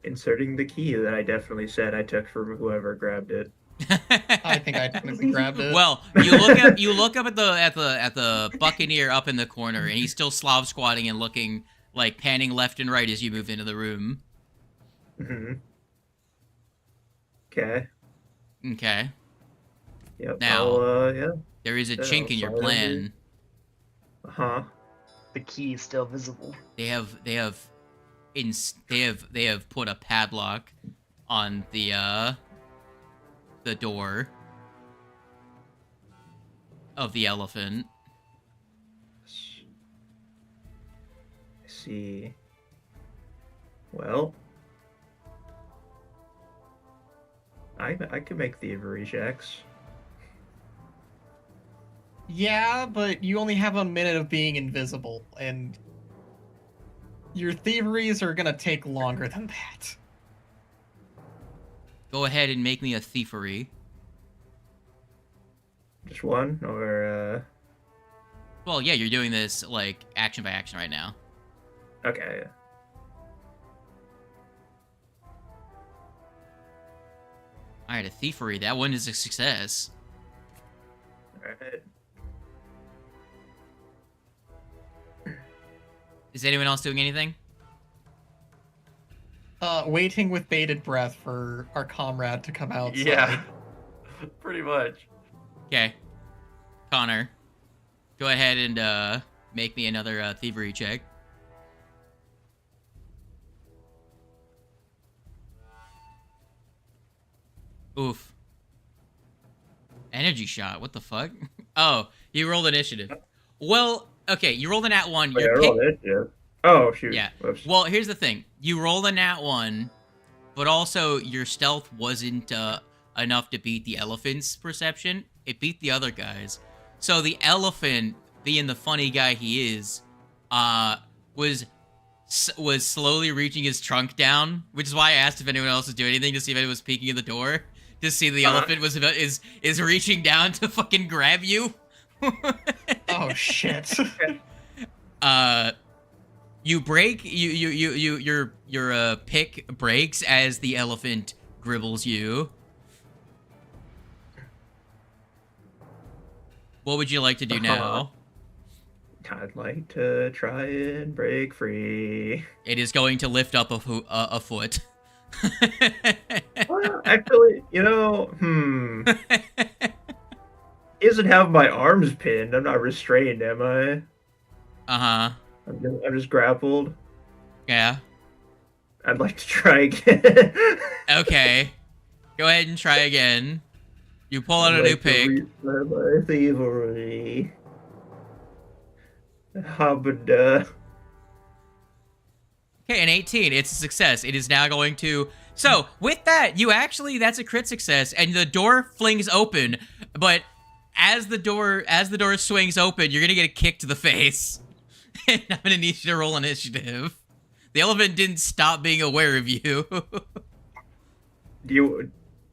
A: inserting the key that I definitely said I took from whoever grabbed it.
D: I think I technically grabbed it.
F: Well, you look up at the Buccaneer up in the corner, and he's still Slav squatting and looking like panning left and right as you move into the room.
A: Mm-hmm. Okay.
F: Okay.
A: Yep.
F: Now,
A: yeah.
F: there is a
A: Yeah,
F: chink in your
A: I'll slide
F: plan.
A: under. Uh-huh.
B: The key is still visible.
F: They have put a padlock on the door of the elephant.
A: I see. Well, I can make thievery checks.
D: Yeah, but you only have a minute of being invisible, and your thieveries are gonna take longer than that.
F: Go ahead and make me a thievery.
A: Just one, or
F: Well, yeah, you're doing this like action by action right now.
A: okay.
F: All right, a thievery. That one is a success.
A: All right.
F: Is anyone else doing anything?
D: Waiting with bated breath for our comrade to come outside.
E: Yeah, pretty much.
F: Okay. Connor, go ahead and make me another thievery check. Oof. Energy shot. What the fuck? Oh, you rolled initiative. Well, okay, you rolled a nat 1.
A: Wait, I
F: Your
A: rolled it, yeah. Oh, shoot.
F: Yeah.
A: Whoops.
F: Well, here's the thing. You rolled a nat 1, but also your stealth wasn't enough to beat the elephant's perception. It beat the other guys. So the elephant, being the funny guy he is, was slowly reaching his trunk down, which is why I asked if anyone else was doing anything to see if anyone was peeking in the door. To see the elephant is reaching down to fucking grab you.
D: Oh shit.
F: You break your pick breaks as the elephant dribbles you. What would you like to do now?
A: I'd like to try and break free.
F: It is going to lift up a foot.
A: Well, actually, he doesn't have my arms pinned. I'm not restrained, am I?
F: Uh-huh.
A: I'm just grappled.
F: Yeah.
A: I'd like to try again.
F: Okay. Go ahead and try again. You pull out a new pick.
A: My thievery. Habada.
F: Okay, an 18. It's a success. It is now going to... So, with that, that's a crit success, and the door flings open, but as the door swings open, you're gonna get a kick to the face. And I'm gonna need you to roll initiative. The elephant didn't stop being aware of you.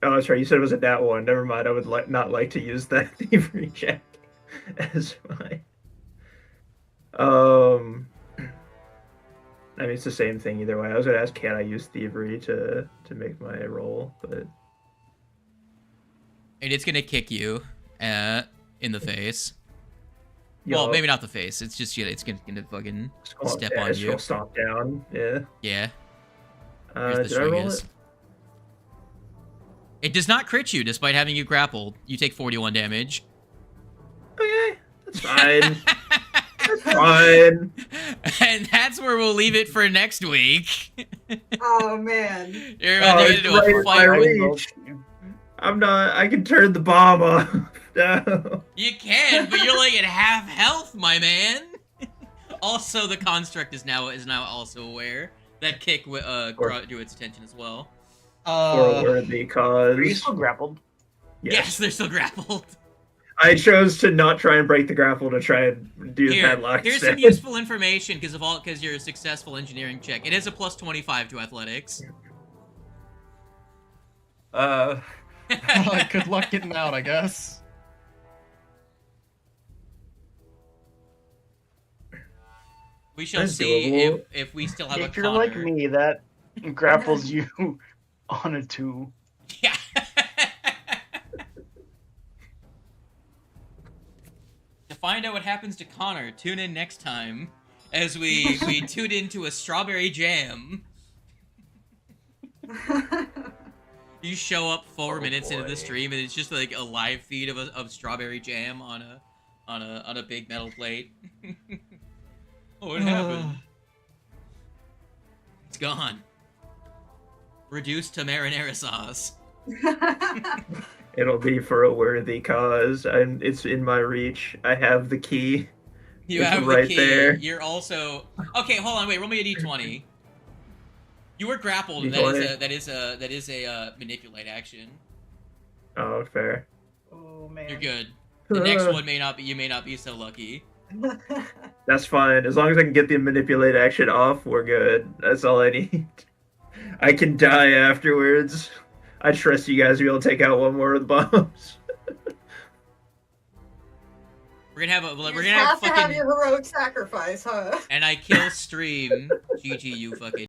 A: Oh, sorry, you said it was a nat 1. Never mind, I would not like to use that thievery check as my... I mean, it's the same thing either way. I was gonna ask, can I use thievery to make my roll, but...
F: And it's gonna kick you in the face.
A: Yo,
F: Well, maybe not the face. It's just it's gonna fucking step on
A: it's
F: you.
A: gonna stomp down, yeah.
F: Yeah. Here's the
A: Did I roll
F: is.
A: it?
F: It does not crit you, despite having you grappled. You take 41 damage.
A: Okay, that's fine. That's fine.
F: And that's where we'll leave it for next week.
C: Oh man.
F: You're about to get into a
A: it's
F: fight.
A: right in my reach. I'm not. I can turn the bomb off. No.
F: You can, but you're like at half health, my man. Also, the construct is now also aware. That kick drew its attention as well.
A: For a worthy cause.
B: Are you still grappled?
F: Yes, they're still grappled.
A: I chose to not try and break the grapple to try and do the padlock.
F: Here's
A: instead.
F: some useful information because you're a successful engineering check. It is a plus 25 to athletics.
D: Good luck getting out, I guess.
F: We shall
A: That's
F: see
A: doable.
F: if we still have a
B: If you're
F: Connor.
B: like me, that grapples you on a 2.
F: Yeah. To find out what happens to Connor, tune in next time as we tune into a strawberry jam. You show up 4 minutes into the stream and it's just like a live feed of strawberry jam on a big metal plate. Oh, what happened? It's gone. Reduced to marinara sauce.
A: It'll be for a worthy cause. It's in my reach. I have the key.
F: You
A: It's
F: have
A: right
F: the key.
A: there.
F: You're also okay. Hold on, wait. Roll me a d20. You were grappled.
A: D20?
F: That is a manipulate action.
A: Oh, fair.
C: Oh man.
F: You're good. The next one may not be. You may not be so lucky.
A: That's fine. As long as I can get the manipulate action off, we're good. That's all I need. I can die afterwards. I trust you guys to be able to take out one more of the bombs.
F: We're gonna have
C: You have to have
F: fucking.
C: your heroic sacrifice, huh?
F: And I kill stream. GG, you fucking.